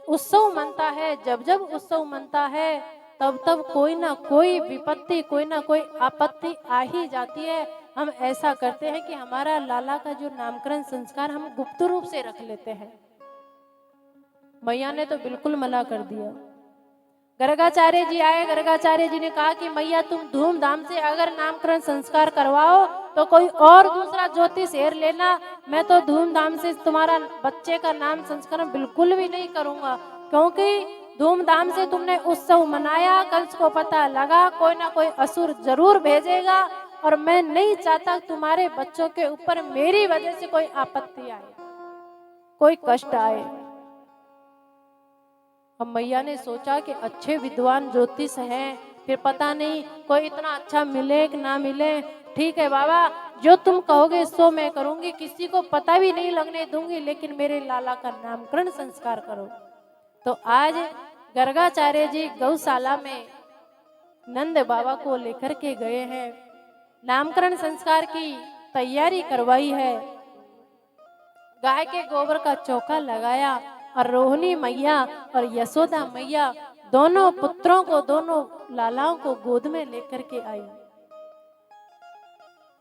उत्सव मनता है, जब जब उत्सव मनता है तब तब कोई ना कोई विपत्ति, कोई ना कोई आपत्ति आ ही जाती है। हम ऐसा करते हैं कि हमारा लाला का जो नामकरण संस्कार हम गुप्त रूप से रख लेते हैं। मैया ने तो बिल्कुल मना कर दिया। गर्गाचार्य जी आए, गर्गाचार्य जी ने कहा कि मैया तुम धूमधाम से अगर नामकरण संस्कार करवाओ तो कोई और दूसरा ज्योतिष हेर लेना, मैं तो धूमधाम से तुम्हारा बच्चे का नाम संस्कार बिल्कुल भी नहीं करूंगा, क्योंकि धूमधाम से तुमने उत्सव मनाया, कंस को पता लगा कोई ना कोई असुर जरूर भेजेगा और मैं नहीं चाहता तुम्हारे बच्चों के ऊपर मेरी वजह से कोई आपत्ति आए, कोई कष्ट आए। अब मैया ने सोचा कि अच्छे विद्वान ज्योतिष हैं, फिर पता नहीं कोई इतना अच्छा मिले कि ना मिले। ठीक है बाबा, जो तुम कहोगे सो मैं करूंगी, किसी को पता भी नहीं लगने दूंगी, लेकिन मेरे लाला का नामकरण संस्कार करो। तो आज गर्गाचार्य जी गौशाला में नंद बाबा को लेकर के गए हैं, नामकरण संस्कार की तैयारी करवाई है, गाय के गोबर का चौका लगाया और रोहिणी मैया और यशोदा मैया दोनों पुत्रों को, दोनों लालाओं को गोद में लेकर के आई।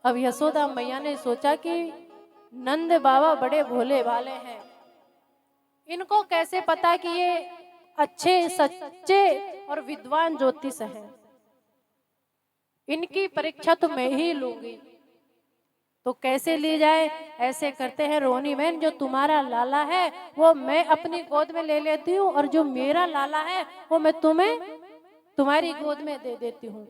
अब यशोदा मैया ने सोचा कि नंद बाबा बड़े भोले भाले हैं, इनको कैसे पता कि ये अच्छे सच्चे और विद्वान ज्योतिष हैं, इनकी परीक्षा तो मैं ही लूंगी। तो कैसे ली जाए? ऐसे करते हैं रोहिणी बहन, जो तुम्हारा लाला है वो मैं अपनी गोद में ले लेती हूँ और जो मेरा लाला है वो मैं तुम्हें तुम्हारी गोद में दे देती हूँ।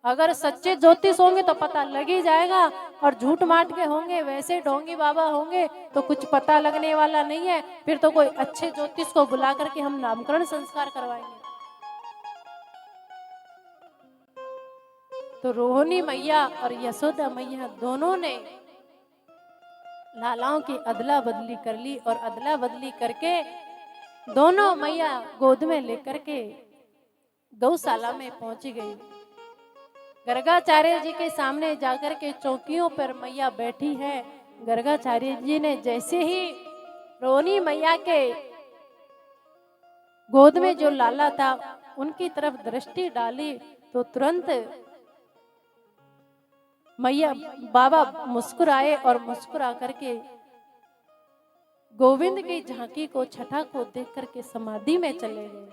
अगर सच्चे ज्योतिष होंगे तो पता लग ही जाएगा, और झूठ माट के होंगे, वैसे ढोंगी बाबा होंगे तो कुछ पता लगने वाला नहीं है। फिर तो कोई अच्छे ज्योतिष को बुला करके हम नामकरण संस्कार करवाएंगे। तो रोहिणी मैया और यशोदा मैया दोनों ने लालाओं की अदला बदली कर ली और अदला बदली करके दोनों मैया गोद में लेकर के गौशाला में पहुंच गई। गर्गाचार्य जी के सामने जाकर के चौकियों पर मैया बैठी है। गर्गाचार्य जी ने जैसे ही रोहिणी मैया के गोद में जो लाला था उनकी तरफ दृष्टि डाली तो तुरंत मैया बाबा मुस्कुराए और मुस्कुरा करके गोविंद की झांकी को, छठा को देख करके समाधि में चले गए।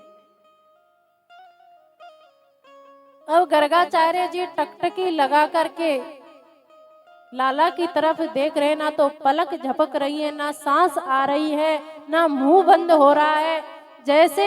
अब गर्गाचार्य जी टकटकी लगा करके लाला की तरफ देख रहे, ना तो पलक झपक रही है, ना सांस आ रही है, ना मुंह बंद हो रहा है। जैसे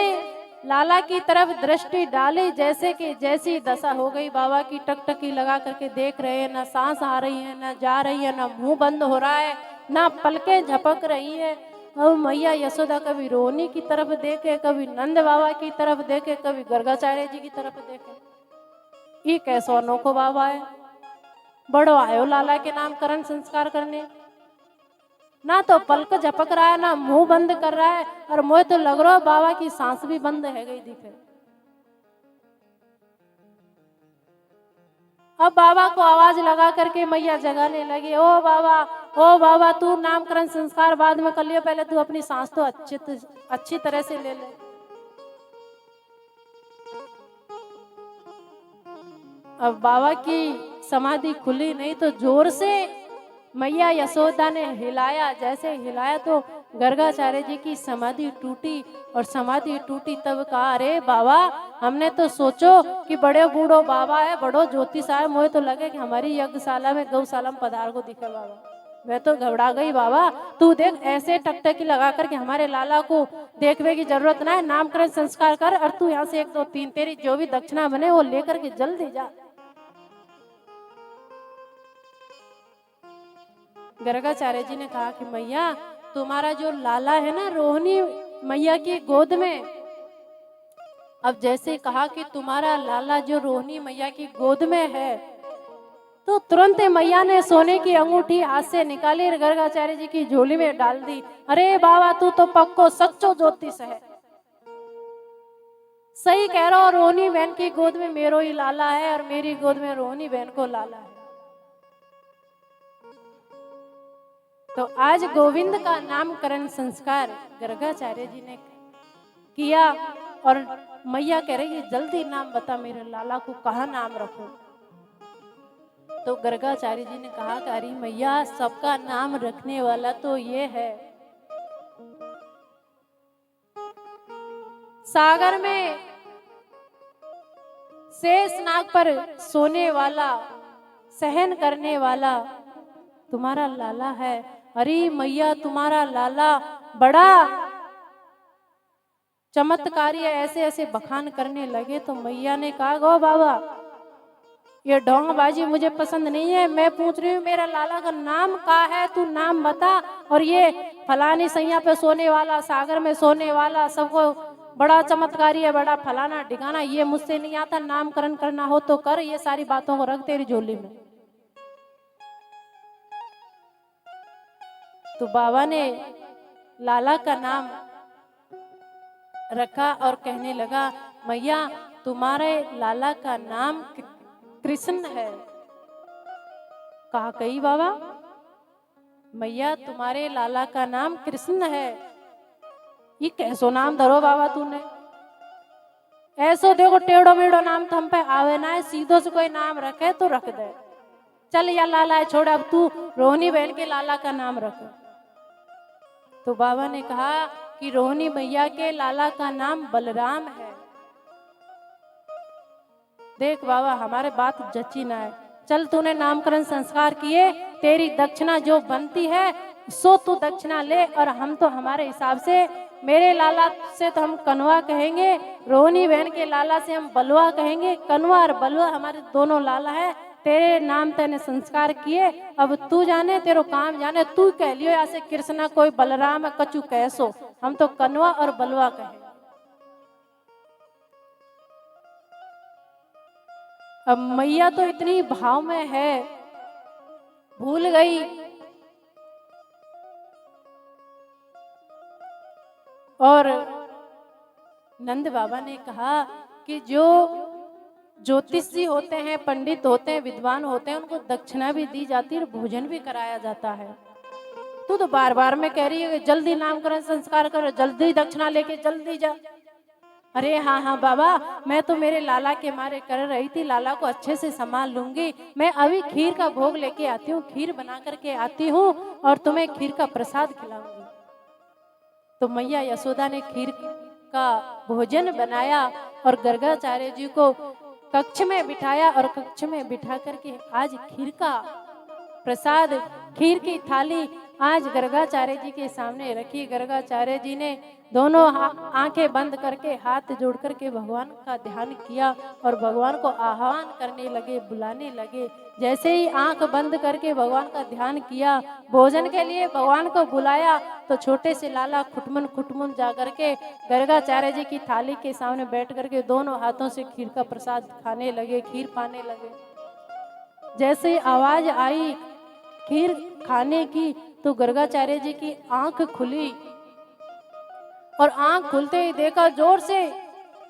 लाला की तरफ दृष्टि डाली, जैसे कि जैसी दशा हो गई बाबा की, टकटकी लगा करके देख रहे हैं, ना सांस आ रही है, ना जा रही है, ना मुंह बंद हो रहा है, ना पलकें झपक रही है। अब मैया यशोदा कभी रोहिणी की तरफ देखे, कभी नंद बाबा की तरफ देखे, कभी गर्गाचार्य जी की तरफ देखे। ये कैसो अनोखो बाबा है, बड़ो आयो लाला के नामकरण संस्कार करने, ना तो पलक झपक रहा है, ना मुंह बंद कर रहा है, और मुझे तो लग रहा है बाबा की सांस भी बंद है गई दिखे। अब बाबा को आवाज लगा करके मैया जगाने लगी, ओ बाबा तू नामकरण संस्कार बाद में कर लियो, पहले तू अपनी सांस तो अच्छी तरह से ले ले। अब बाबा की समाधि खुली नहीं तो जोर से मैया यशोदा ने हिलाया। जैसे हिलाया तो गर्गाचार्य जी की समाधि टूटी, और समाधि टूटी तब कहा, अरे बाबा, हमने तो सोचो कि बड़े बूढ़ो बाबा है, बड़ो ज्योतिष है, मुझे तो लगे कि हमारी यज्ञशाला में गौशाला में पधार को दिखे बाबा। मैं तो घबरा गई बाबा। तू देख ऐसे टकटकी लगा करके हमारे लाला को देखने की जरूरत ना है, नामकरण संस्कार कर, और तू यहाँ से 1 2 3 तेरी जो भी दक्षिणा बने वो लेकर के जल्दी जा। गर्गाचार्य जी ने कहा कि मैया, तुम्हारा जो लाला है ना रोहिणी मैया की गोद में, अब जैसे कहा कि तुम्हारा लाला जो रोहिणी मैया की गोद में है, तो तुरंत मैया ने सोने की अंगूठी हाथ से निकाली और गर्गाचार्य जी की झोली में डाल दी। अरे बाबा, तू तो पक्को सच्चो ज्योतिष है, सही कह रहा हो, रोहिणी बहन की गोद में मेरो ही लाला है और मेरी गोद में रोहिणी बहन को लाला है। तो आज गोविंद का नामकरण संस्कार गर्गाचार्य जी ने किया, और मैया कह रही है जल्दी नाम बता, मेरे लाला को कहाँ नाम रखूं। तो गर्गाचार्य जी ने कहा कि अरे मैया, सबका नाम रखने वाला तो ये है, सागर में शेष नाग पर सोने वाला, सहन करने वाला तुम्हारा लाला है। अरे मैया, तुम्हारा लाला बड़ा चमत्कारी है, ऐसे ऐसे बखान करने लगे। तो मैया ने कहा, गो बाबा, ये ढोंगबाजी मुझे पसंद नहीं है, मैं पूछ रही हूँ मेरा लाला का नाम क्या है, तू नाम बता। और ये फलानी सैया पे सोने वाला, सागर में सोने वाला, सबको बड़ा चमत्कारी है, बड़ा फलाना ठिकाना, ये मुझसे नहीं आता, नामकरण करना हो तो कर, ये सारी बातों को रख तेरी झोली में। तो बाबा ने लाला का नाम रखा और कहने लगा, मैया, तुम्हारे लाला का नाम कृष्ण है। कहा, कही बाबा? मैया, तुम्हारे लाला का नाम कृष्ण है। ये कैसो नाम धरो बाबा तूने? ऐसो देखो टेढ़ो मेढ़ो नाम तो हम पे आवे ना है, सीधो से कोई नाम रखे तो रख दे। चल या लाला है छोड़, अब तू रोहिणी बहन के लाला का नाम रख। तो बाबा ने कहा कि रोहिणी मैया के लाला का नाम बलराम है। देख बाबा, हमारे बात जची ना है, चल तूने नामकरण संस्कार किए, तेरी दक्षिणा जो बनती है सो तू दक्षिणा ले, और हम तो हमारे हिसाब से, मेरे लाला से तो हम कनवा कहेंगे, रोहिणी बहन के लाला से हम बलवा कहेंगे। कनवा और बलवा हमारे दोनों लाला है, तेरे नाम तेने संस्कार किए, अब तू जाने, तेरो काम जाने, तू कह लियो या से कृष्णा कोई बलराम कछु कैसो, हम तो कनवा और बलवा कहे। अब मैया तो इतनी भाव में है, भूल गई। और नंद बाबा ने कहा कि जो ज्योतिष जी होते हैं, पंडित होते हैं, विद्वान होते हैं, उनको दक्षिणा भी दी जाती है और भोजन भी कराया जाता है। तू तो बार बार में कह रही है जल्दी नामकरण संस्कार करो, जल्दी दक्षिणा लेके जल्दी जा। अरे हाँ हाँ बाबा, मैं तो मेरे लाला के मारे कर रही थी, लाला को अच्छे से संभाल लूंगी। मैं अभी खीर का भोग लेके आती हूँ, खीर बना करके आती हूँ और तुम्हें खीर का प्रसाद खिलाऊंगी। तो मैया यशोदा ने खीर का भोजन बनाया और गर्गाचार्य जी को कक्ष में बिठाया, और कक्ष में बिठा करके आज खीर का प्रसाद, खीर की थाली आज गर्गाचार्य जी के सामने रखी। गर्गाचार्य जी ने दोनों आंखें बंद करके हाथ जोड़ करके भगवान का ध्यान किया और भगवान को आह्वान करने लगे, बुलाने लगे। जैसे ही आंख बंद करके भगवान का ध्यान किया, भोजन के लिए भगवान को बुलाया, तो छोटे से लाला खुटमुन खुटमुन जा करके गर्गाचार्य जी की थाली के सामने बैठ करके दोनों हाथों से खीर का प्रसाद खाने लगे, खीर पाने लगे। जैसे आवाज आई खीर खाने की, तो गर्गाचार्य जी की आंख खुली और आंख खुलते ही देखा, जोर से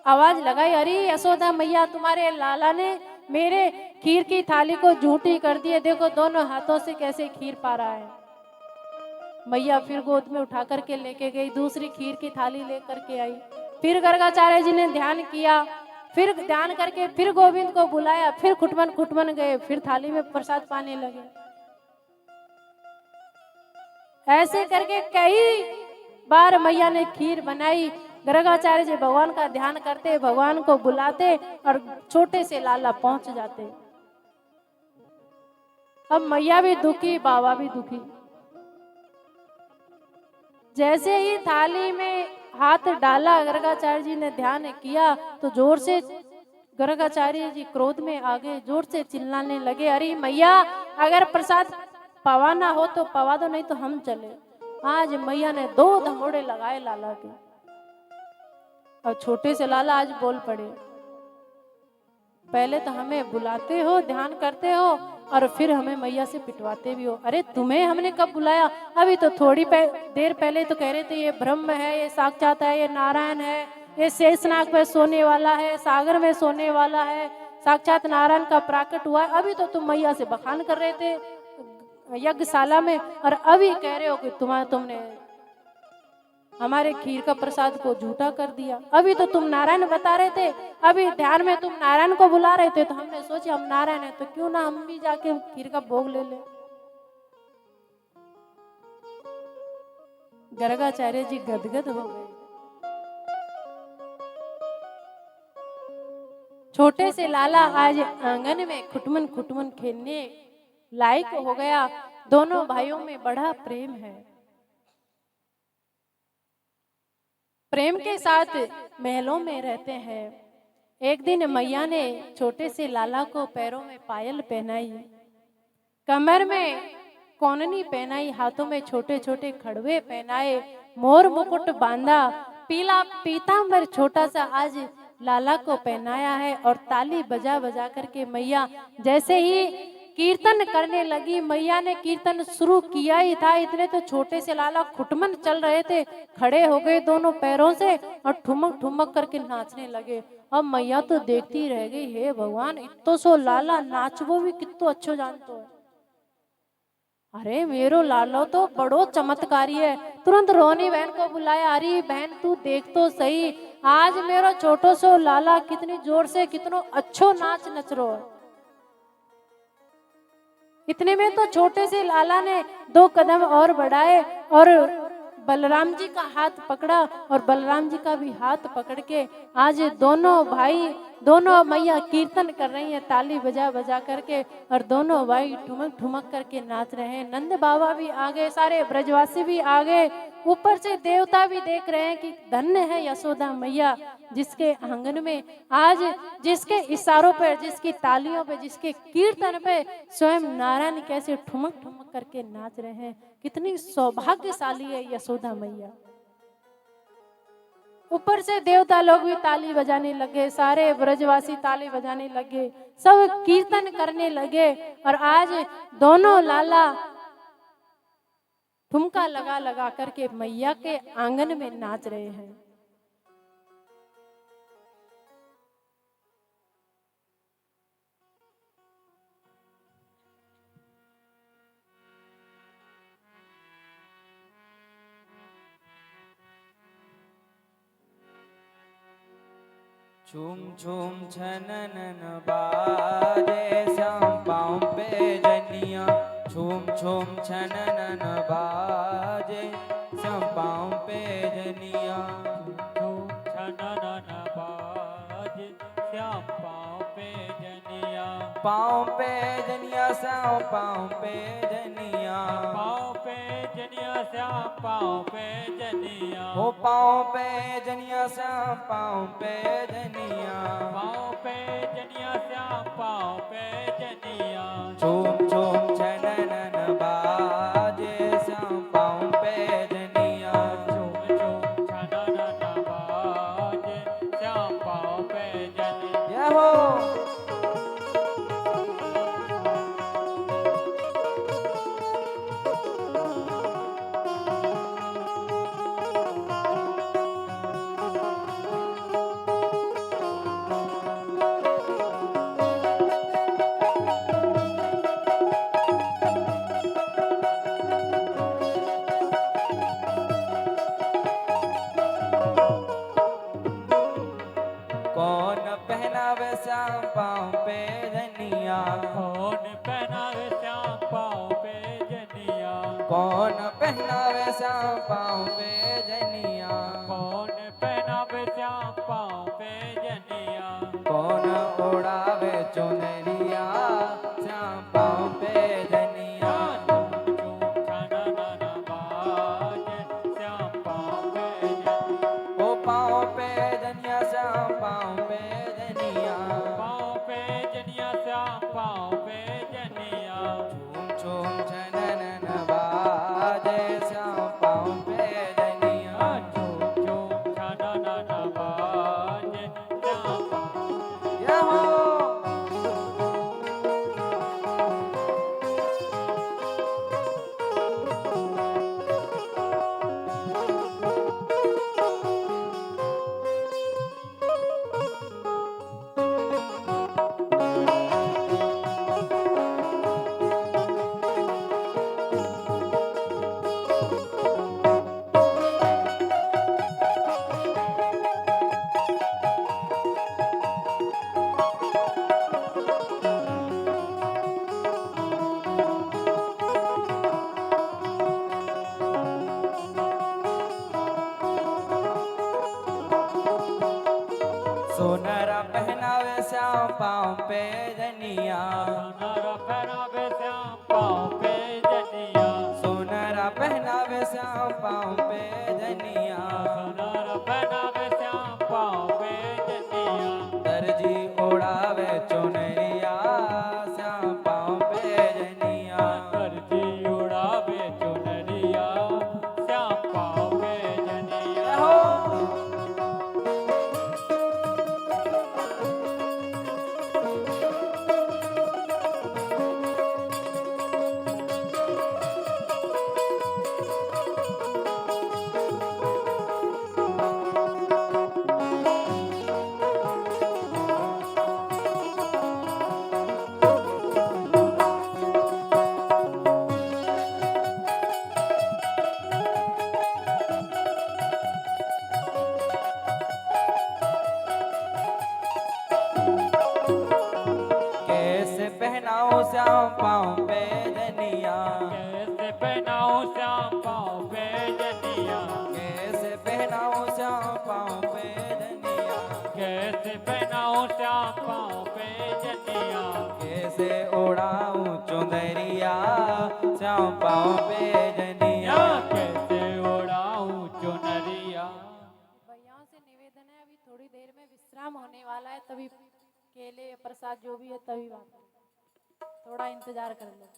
आवाज लगाई, अरे यशोदा मैया, तुम्हारे लाला ने मेरे खीर की थाली को झूठी कर दिए, देखो दोनों हाथों से कैसे खीर पा रहा है। मैया फिर गोद में उठा करके लेके गई, दूसरी खीर की थाली लेकर के आई। फिर गर्गाचार्य जी ने ध्यान किया फिर ध्यान करके फिर गोविंद को बुलाया, फिर खुटमन खुटमन गए, फिर थाली में प्रसाद पाने लगे। ऐसे करके कई बार मैया ने खीर बनाई। गर्गाचार्य जी भगवान का ध्यान करते, भगवान को बुलाते और छोटे से लाला पहुंच जाते। अब मैया भी दुखी, बाबा भी दुखी। जैसे ही थाली में हाथ डाला, गर्गाचार्य जी ने ध्यान किया तो जोर से गर्गाचार्य जी क्रोध में आ गए, जोर से चिल्लाने लगे, अरे मैया अगर प्रसाद पवाना हो तो पवा दो, नहीं तो हम चले। आज मैया ने 2 धमोड़े लगाए लाला के। और छोटे से लाला आज बोल पड़े, पहले तो हमें बुलाते हो, ध्यान करते हो और फिर हमें मैया से पिटवाते भी हो। अरे तुम्हें हमने कब बुलाया? अभी तो थोड़ी देर पहले तो कह रहे थे ये ब्रह्म है, ये साक्षात है, ये नारायण है, ये शेषनाग पे सोने वाला है, सागर में सोने वाला है, साक्षात नारायण का प्राकट हुआ है। अभी तो तुम मैया से बखान कर रहे थे यज्ञशाला में, और अभी कह रहे हो कि तुमने हमारे खीर का प्रसाद को झूठा कर दिया। अभी तो तुम नारायण बता रहे थे, अभी ध्यान में तुम नारायण को बुला रहे थे, तो हमने सोचा हम नारायण है तो क्यों ना हम भी जाके खीर का भोग ले ले। गर्गाचार्य जी गदगद हो गए। छोटे से लाला आज आंगन में खुटमन खुटमन खेलने लायक हो गया। दोनों भाइयों में बड़ा प्रेम है। प्रेम के साथ महलों में रहते हैं। एक दिन मैया ने छोटे से लाला को पैरों में पायल पहनाई, कमर में कोननी पहनाई, हाथों में छोटे छोटे खड़वे पहनाए, मोर मुकुट बांधा, पीला पीतांबर छोटा सा आज लाला को पहनाया है। और ताली बजा बजा करके मैया जैसे ही कीर्तन करने लगी, मैया ने कीर्तन शुरू किया ही था, इतने तो छोटे से लाला खुटमन चल रहे थे, खड़े हो गए दोनों पैरों से और ठुमक ठुमक करके नाचने लगे। अब मैया तो देखती रह गई, हे भगवान इतो सो लाला नाचबो भी कितो अच्छो जानतो है। अरे मेरो लालो तो बड़ो चमत्कारी है। तुरंत रोनी बहन को बुलाया, अरे बहन तू देख तो सही, आज मेरो छोटो सो लाला कितनी जोर से कितनो अच्छो नाच नच रो है। इतने में तो छोटे से लाला ने 2 कदम और बढ़ाए और बलराम जी का हाथ पकड़ा, और बलराम जी का भी हाथ पकड़ के आज दोनों भाई, दोनों मैया कीर्तन कर रही हैं ताली बजा बजा करके, और दोनों भाई ठुमक ठुमक करके नाच रहे हैं। नंद बाबा भी आ गए, सारे ब्रजवासी भी आ गए, ऊपर से देवता भी देख रहे हैं कि धन्य है यशोदा मैया, जिसके आंगन में आज जिसके इशारों पे, जिसकी तालियों पे, जिसके कीर्तन पे स्वयं नारायण कैसे ठुमक ठुमक करके नाच रहे हैं। कितनी सौभाग्यशाली है यशोदा मैया। ऊपर से देवता लोग भी ताली बजाने लगे, सारे ब्रजवासी ताली बजाने लगे, सब कीर्तन करने लगे, और आज दोनों लाला ठुमका लगा लगा करके मैया के आंगन में नाच रहे हैं। झूम झूम छननन बाजे श्याम पाँव पे जनिया, झूम झूम छननन बाजे श्याम पाँव पे जनिया, झूम छननन बाजे श्याम पाँव पे जनिया, पाँव पे जनिया श्याम पाँव पे जनिया, पाँव पे जनिया श्याम पाँव पे जनिया, हो पाँव पे जनिया श्याम पाँव पे जनिया, पाँव पे जनिया श्याम पाँव पे जनिया, झूम झूम छननन बाजे श्याम पाँव पे जनिया, झूम झूम छननन बाजे श्याम पाँव पे जनिया। जय हो। कौन पहनावे श्याम पाँव पे जनिया कौन पहनावे श्याम पाँव पे जनिया कौन ओढ़ावे चुनरिया श्याम पाँव पे जनिया झूम झूम छाना नाना बाज श्याम पाँव पे जनिया ओ पाँव पे जनिया श्याम पाँव पे जनिया पाँव पे जनिया श्याम पाँव पे जनिया झूम झूम छनन बाजे श्याम पाँव पे जनिया झूम झूम छाना नाना बाज श्याम पाँव यहो सोनरा पहनावे श्याम पाँव पे जनिया सोनारा पहनावे श्याम पाँव पे जनिया सोनरा पहनावे श्याम पाँव पे जनिया सोनारा पहनावे श्याम पाँव पे जनिया दर्जी ओढ़ावे चुनरिया श्याम पाँव पे जनिया दर्जी उड़ावे चुनरिया श्याम पाँव पे जनिया कैसे पहनाऊं श्याम पाँव पे जनिया कैसे पहनाऊं श्याम पाँव पे जनिया कैसे पहनाऊं श्याम पाँव पे जनिया कैसे पहनाऊं श्याम पाँव पे जनिया कैसे ओढ़ाऊं चुनरिया श्याम पाँव पे जनिया कैसे उड़ाऊं चुनरिया। भैयाओं से निवेदन है, अभी थोड़ी देर में विश्राम होने वाला है, तभी केले प्रसाद जो भी है तभी बात करें। थोड़ा इंतजार कर लो।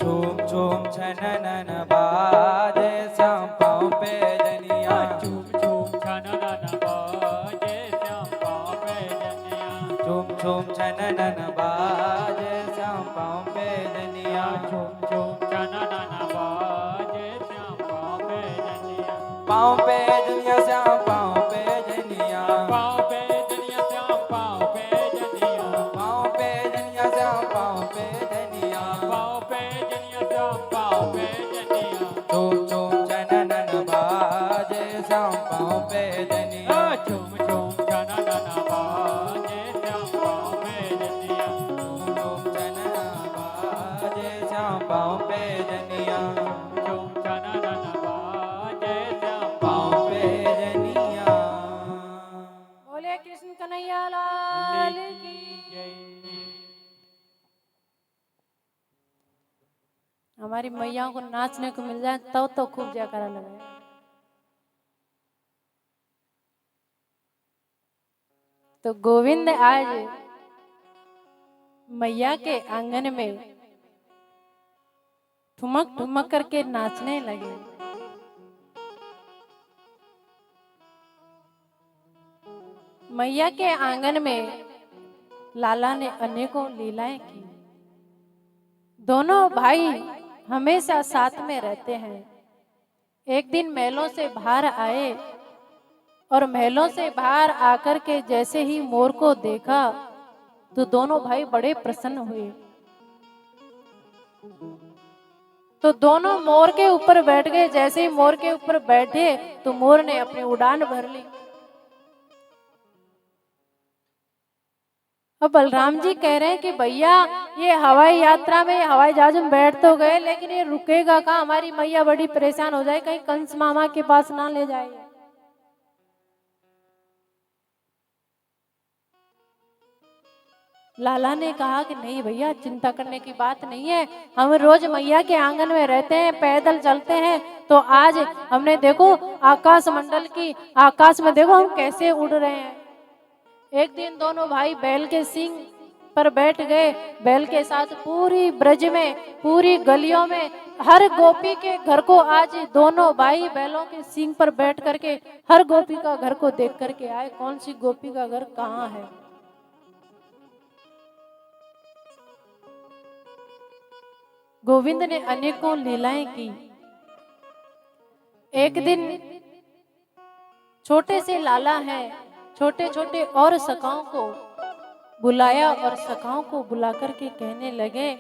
झूम झूम छनन बाजे श्याम पाँव पे जनिया झूम झूम छनन बाजे श्याम पाँव पे जनिया झूम झूम छनन बाजे श्याम पाँव पे जनिया झूम झूम छनन बाजे श्याम पाँव पे जनिया पाँव पे जनिया श्याम पाँव पे जनिया पाँव पे जनिया श्याम पाँव पे जनिया पाँव पे जनिया श्याम पाँव पे जनिया पाँव पे जनिया श्याम पाँव पे जनिया झूम झूम छनन बाजे श्याम पाँव पे जनिया झूम झूम छनन बाजे श्याम पाँव पे जनिया झूम झूम छनन बाजे श्याम पाँव पे जनिया झूम छनन बाजे श्याम पाँव पे जनिया बोले कृष्ण कन्हैया लाल की। हमारी मैयाओं को नाचने को मिल जाए तो खूब जयकारा लगे। तो गोविंद आज मैया के आंगन में ठुमक ठुमक करके नाचने लगे। मैया के आंगन में लाला ने अनेकों लीलाएं की। दोनों भाई हमेशा साथ में रहते हैं। एक दिन महलों से बाहर आए और महलों से बाहर आकर के जैसे ही मोर को देखा तो दोनों भाई बड़े प्रसन्न हुए। तो दोनों मोर के ऊपर बैठ गए। जैसे ही मोर के ऊपर बैठे तो मोर ने अपनी उड़ान भर ली। अब बलराम जी कह रहे हैं कि भैया ये हवाई यात्रा में हवाई जहाज में बैठ तो गए, लेकिन ये रुकेगा कहाँ? हमारी मैया बड़ी परेशान हो जाए, कहीं कंस मामा के पास ना ले जाए। लाला ने कहा कि नहीं भैया, चिंता करने की बात नहीं है, हम रोज मैया के आंगन में रहते हैं, पैदल चलते हैं। तो आज हमने देखो आकाश मंडल की, आकाश में देखो हम कैसे उड़ रहे हैं। एक दिन दोनों भाई बैल के सींग पर बैठ गए। बैल के साथ पूरी ब्रज में, पूरी गलियों में, हर गोपी के घर को आज दोनों भाई बैलों के सींग पर बैठ करके हर गोपी का घर को देख करके आए, कौन सी गोपी का घर कहाँ है। गोविंद ने अनेकों लीलाएं की। एक दिन छोटे से लाला हैं, छोटे छोटे और सखाओं को बुलाया और सखाओं को बुला करके कहने लगे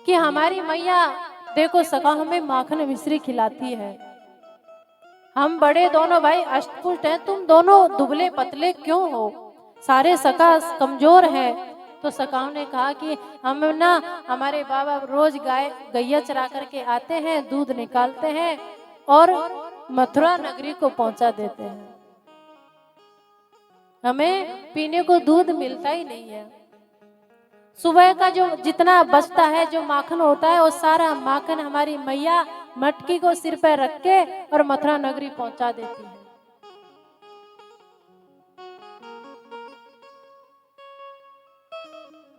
कि हमारी मैया देखो सखा हमें माखन मिश्री खिलाती है। हम बड़े दोनों भाई अष्टपुष्ट हैं, तुम दोनों दुबले पतले क्यों हो? सारे सखा कमजोर हैं। तो सखाओं ने कहा कि हम ना, हमारे बाबा रोज गाय गैया चरा करके आते हैं, दूध निकालते हैं और मथुरा नगरी को पहुंचा देते हैं, हमें पीने को दूध मिलता ही नहीं है। सुबह का जो जितना बचता है, जो माखन होता है, वो सारा माखन हमारी मैया मटकी को सिर पर रख के और मथुरा नगरी पहुंचा देती है।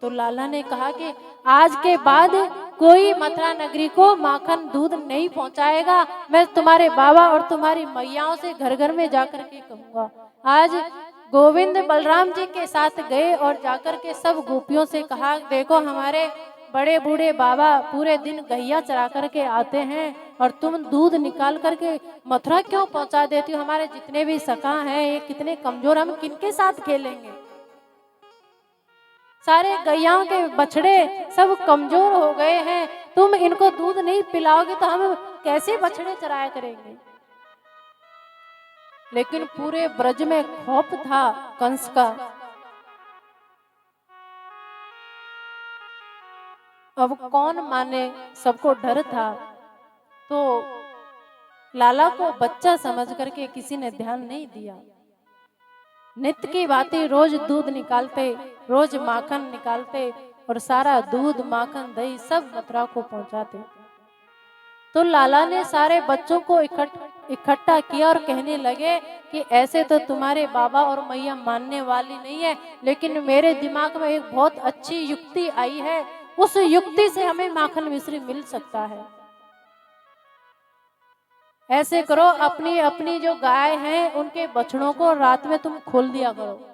तो लाला ने कहा कि आज के बाद कोई मथुरा नगरी को माखन दूध नहीं पहुंचाएगा। मैं तुम्हारे बाबा और तुम्हारी मैयाओं से घर घर में जाकर के कहूंगा। आज गोविंद बलराम जी के साथ गए और जाकर के सब गोपियों से कहा, देखो हमारे बड़े बूढ़े बाबा पूरे दिन गैया चरा करके आते हैं और तुम दूध निकाल करके मथुरा क्यों पहुंचा देती हो? हमारे जितने भी सखा हैं ये कितने कमजोर, हम किनके साथ खेलेंगे? सारे गैयाओं के बछड़े सब कमजोर हो गए हैं, तुम इनको दूध नहीं पिलाओगे तो हम कैसे बछड़े चराया करेंगे? लेकिन पूरे ब्रज में खौफ था कंस का। अब कौन माने, सबको डर था। तो लाला को बच्चा समझ करके किसी ने ध्यान नहीं दिया। नित्य की बातें, रोज दूध निकालते, रोज माखन निकालते और सारा दूध माखन दही सब मथुरा को पहुंचाते। तो लाला ने सारे बच्चों को इकट्ठा किया और कहने लगे कि ऐसे तो तुम्हारे बाबा और मैया मानने वाली नहीं है, लेकिन मेरे दिमाग में एक बहुत अच्छी युक्ति आई है, उस युक्ति से हमें माखन मिश्री मिल सकता है। ऐसे करो, अपनी अपनी जो गाय हैं उनके बछड़ों को रात में तुम खोल दिया करो।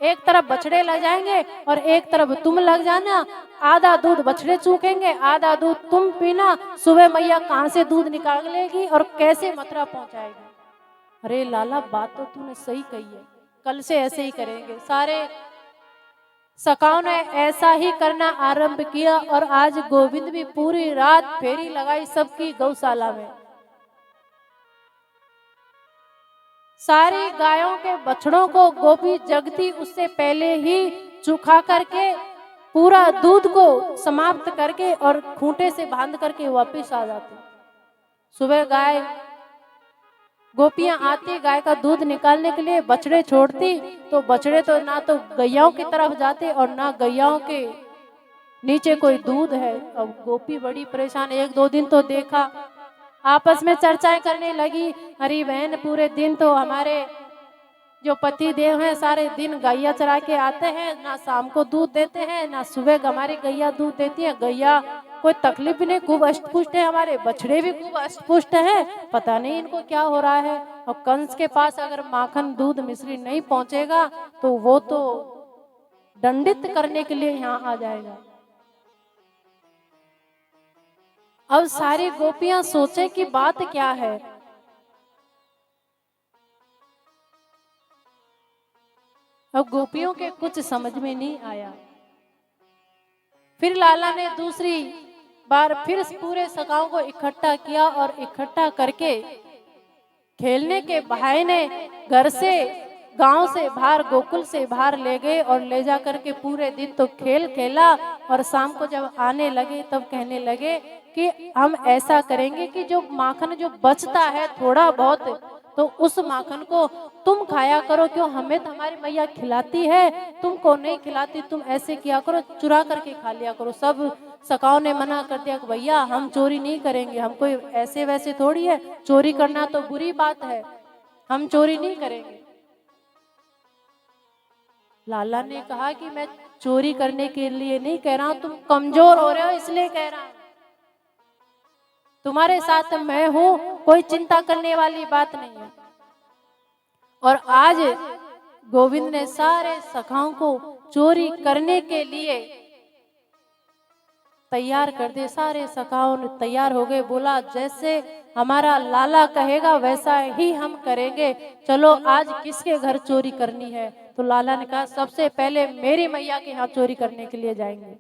एक तरफ बछड़े लग जाएंगे और एक तरफ तुम लग जाना। आधा दूध बछड़े चूकेंगे, आधा दूध तुम पीना। सुबह मैया कहाँ से दूध निकाल लेगी और कैसे मथुरा पहुंचाएगी? अरे लाला, बात तो तूने सही कही है, कल से ऐसे ही करेंगे। सारे सखाओं ने ऐसा ही करना आरंभ किया और आज गोविंद भी पूरी रात फेरी लगाई सबकी गौशाला में। सारी गायों के बछड़ों को गोपी जगती उससे पहले ही चुखा करके पूरा दूध को समाप्त करके और खूंटे से बांध करके वापस आ जाती। सुबह गाय गोपियां आती गाय का दूध निकालने के लिए, बछड़े छोड़ती तो बछड़े तो ना तो गैयाओं की तरफ जाते और ना गैयाओं के नीचे कोई दूध है। अब गोपी बड़ी परेशान। एक दो दिन तो देखा, आपस में चर्चाएं करने लगी, अरे बहन पूरे दिन तो हमारे जो पति देव हैं सारे दिन गैया चरा के आते हैं, ना शाम को दूध देते हैं ना सुबह हमारी गैया दूध देती है। गैया कोई तकलीफ नहीं, खूब अष्टपुष्ट है, हमारे बछड़े भी खूब अष्टपुष्ट है, पता नहीं इनको क्या हो रहा है। और कंस के पास अगर माखन दूध मिश्री नहीं पहुंचेगा तो वो तो दंडित करने के लिए यहाँ आ जाएगा। अब सारी गोपियां सोचे कि बात क्या है। अब गोपियों के कुछ समझ में नहीं आया। फिर लाला ने दूसरी बार फिर पूरे सखाओं को इकट्ठा किया और इकट्ठा करके खेलने के बहाने घर से, गांव से बाहर, गोकुल से बाहर ले गए और ले जा करके पूरे दिन तो खेल खेला। और शाम को जब आने लगे तब कहने लगे कि हम ऐसा करेंगे कि जो माखन जो बचता है थोड़ा बहुत, तो उस माखन को तुम खाया करो, क्यों हमें तो हमारी मैया खिलाती है, तुमको नहीं खिलाती, तुम ऐसे किया करो, चुरा करके खा लिया करो। सब सखाओं ने मना कर दिया कि भैया हम चोरी नहीं करेंगे, हम कोई ऐसे वैसे थोड़ी है, चोरी करना तो बुरी बात है, हम चोरी नहीं करेंगे। लाला ने कहा कि मैं चोरी करने के लिए नहीं कह रहा हूं, तुम कमजोर हो रहे हो इसलिए कह रहा हूं, तुम्हारे साथ मैं हूं, कोई चिंता करने वाली बात नहीं है। और आज गोविंद ने सारे सखाओं को चोरी करने के लिए तैयार कर दे। सारे सखाओं ने तैयार हो गए, बोला जैसे हमारा लाला कहेगा वैसा ही हम करेंगे, चलो आज किसके घर चोरी करनी है। तो लाला ने कहा सबसे पहले मेरी मैया के यहाँ चोरी करने के लिए जाएंगे।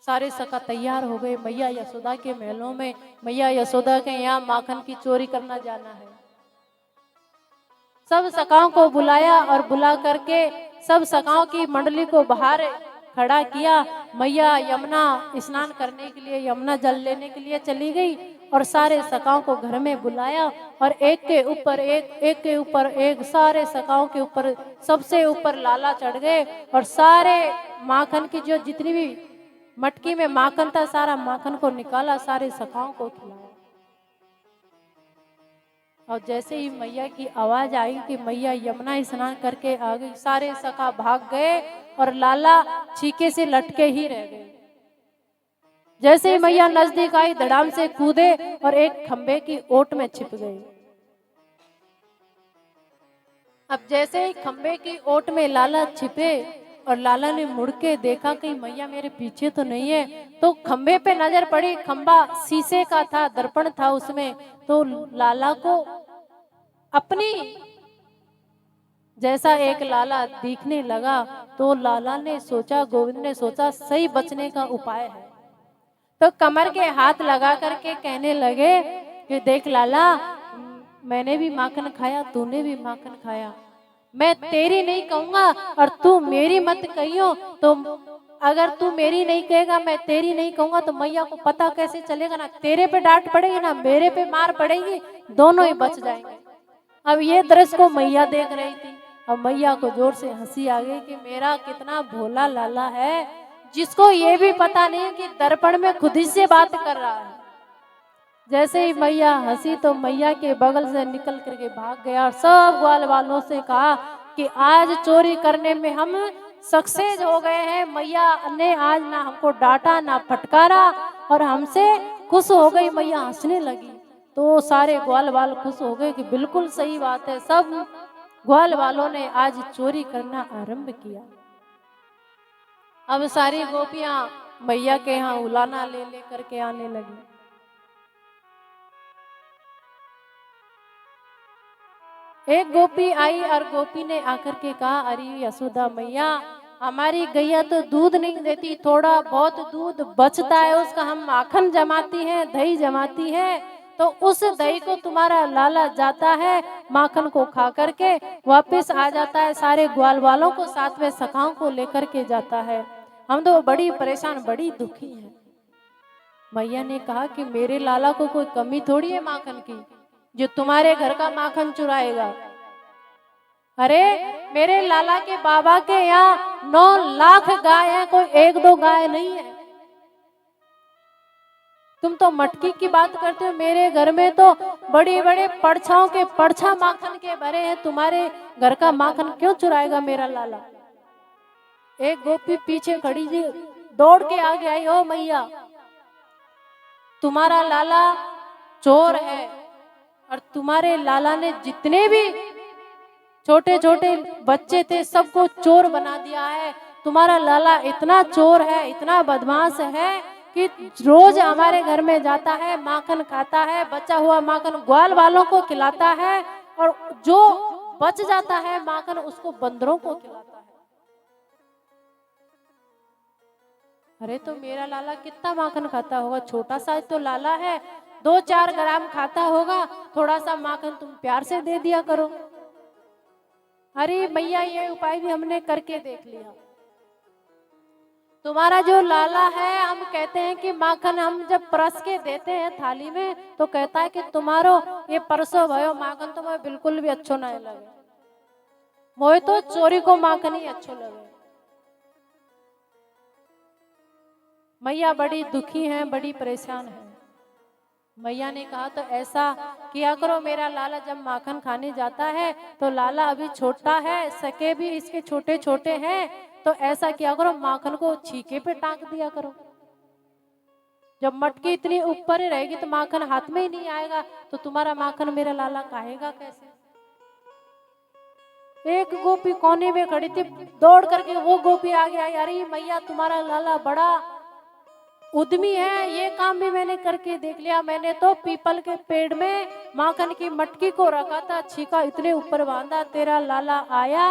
सारे सखा तैयार हो गए, मैया यशोदा के महलों में, मैया यशोदा के यहाँ माखन की चोरी करना जाना है। सब सखाओं को बुलाया और बुला करके सब सखाओं की मंडली को बाहर खड़ा किया। मैया यमुना स्नान करने के लिए, यमुना जल लेने के लिए चली गई और सारे सखाओं को घर में बुलाया और एक के ऊपर एक, एक के ऊपर एक, सारे सखाओं के ऊपर, सबसे ऊपर लाला चढ़ गए और सारे माखन की जो जितनी भी मटकी में माखन था सारा माखन को निकाला, सारे सखाओं को खिलाया। और जैसे ही मैया की आवाज आई कि मैया यमुना स्नान करके आ गई, सारे सखा भाग गए और लाला छीके से लटके ही रह गए। जैसे ही मैया नजदीक आई धड़ाम से कूदे और एक खंबे की ओट में छिप गए। अब जैसे ही खंबे की ओट में लाला छिपे और लाला ने मुड़ के देखा कि मैया मेरे पीछे तो नहीं है, तो खंबे पे नजर पड़ी, खंबा शीशे का था, दर्पण था उसमें, तो लाला को अपनी जैसा एक लाला दिखने लगा। तो लाला ने सोचा, गोविंद ने सोचा सही बचने का उपाय है, तो कमर के हाथ लगा करके कहने लगे कि देख लाला, मैंने भी माखन खाया, तूने भी माखन खाया, मैं तेरी नहीं कहूंगा और तू मेरी मत कहियो। तो अगर तू मेरी नहीं कहेगा, मैं तेरी नहीं कहूंगा, तो मैया को पता कैसे चलेगा, ना तेरे पे डांट पड़ेगी ना मेरे पे मार पड़ेगी, दोनों ही बच जाएंगे। अब ये दृश्य को मैया देख रही थी और मैया को जोर से हंसी आ गई कि मेरा कितना भोला लाला है, जिसको ये भी पता नहीं कि दर्पण में खुद ही से बात कर रहा है। जैसे ही मैया हंसी तो मैया के बगल से निकल करके भाग गया और सब ग्वाल वालों से कहा कि आज चोरी करने में हम सक्सेस हो गए हैं, मैया ने आज ना हमको डांटा ना फटकारा और हमसे खुश हो गई। मैया हंसने लगी तो सारे ग्वाल वाल खुश हो गए कि बिल्कुल सही बात है। सब ग्वाल वालों ने आज चोरी करना आरंभ किया। अब सारी गोपियां मैया के यहाँ उलाना ले ले करके आने लगी। एक गोपी आई और गोपी ने आकर के कहा, अरे यशोदा मैया, हमारी गैया तो दूध नहीं देती, थोड़ा बहुत दूध बचता है उसका हम माखन जमाती हैं, दही जमाती है, तो उस दही को तुम्हारा लाला जाता है, माखन को खा करके वापस आ जाता है, सारे ग्वाल वालों को साथ में सखाओं को लेकर के जाता है, हम तो बड़ी परेशान बड़ी दुखी हैं। मैया ने कहा कि मेरे लाला को कोई कमी थोड़ी है माखन की, जो तुम्हारे घर का माखन चुराएगा। अरे मेरे लाला के बाबा के यहाँ 9 लाख गाय है, कोई 1-2 गाय नहीं है। तुम तो मटकी की बात करते हो, मेरे घर में तो बड़ी बड़े परछाओं के परछा माखन के भरे हैं, तुम्हारे घर का माखन क्यों चुराएगा मेरा लाला। एक गोपी पीछे खड़ी थी, दौड़ के आगे आई, ओ मैया, तुम्हारा लाला चोर है और तुम्हारे लाला ने जितने भी छोटे छोटे बच्चे थे सबको चोर बना दिया है। तुम्हारा लाला इतना चोर है, इतना बदमाश है कि रोज हमारे घर में जाता है, माखन खाता है, बचा हुआ माखन ग्वाल वालों को खिलाता है और जो बच जाता है माखन उसको बंदरों को खिलाता है। अरे तो मेरा लाला कितना माखन खाता होगा? छोटा सा तो लाला है, 2-4 ग्राम खाता होगा। थोड़ा सा माखन तुम प्यार से दे दिया करो। अरे मैया ये उपाय भी हमने करके देख लिया। तुम्हारा जो लाला है, हम कहते हैं कि माखन हम जब परस के देते हैं थाली में तो कहता है कि तुम्हारो ये परसो भयो माखन तो मैं बिल्कुल भी अच्छो नहीं लगे, मोए तो चोरी को माखन ही अच्छो लगे। मैया बड़ी दुखी हैं, बड़ी परेशान है। मैया ने कहा तो ऐसा किया करो, मेरा लाला जब माखन खाने जाता है तो लाला अभी छोटा है, सके भी इसके छोटे छोटे हैं, तो ऐसा किया करो माखन को छीके पे टांग दिया करो। जब मटकी इतनी ऊपर ही रहेगी तो माखन हाथ में ही नहीं आएगा, तो तुम्हारा माखन मेरा लाला खाएगा कैसे? एक गोपी कोने में खड़ी थी, दौड़ करके वो गोपी आगे आई, अरे मैया तुम्हारा लाला बड़ा उद्यमी है, ये काम भी मैंने करके देख लिया। मैंने तो पीपल के पेड़ में माखन की मटकी को रखा था, छीका इतने ऊपर बांधा, तेरा लाला आया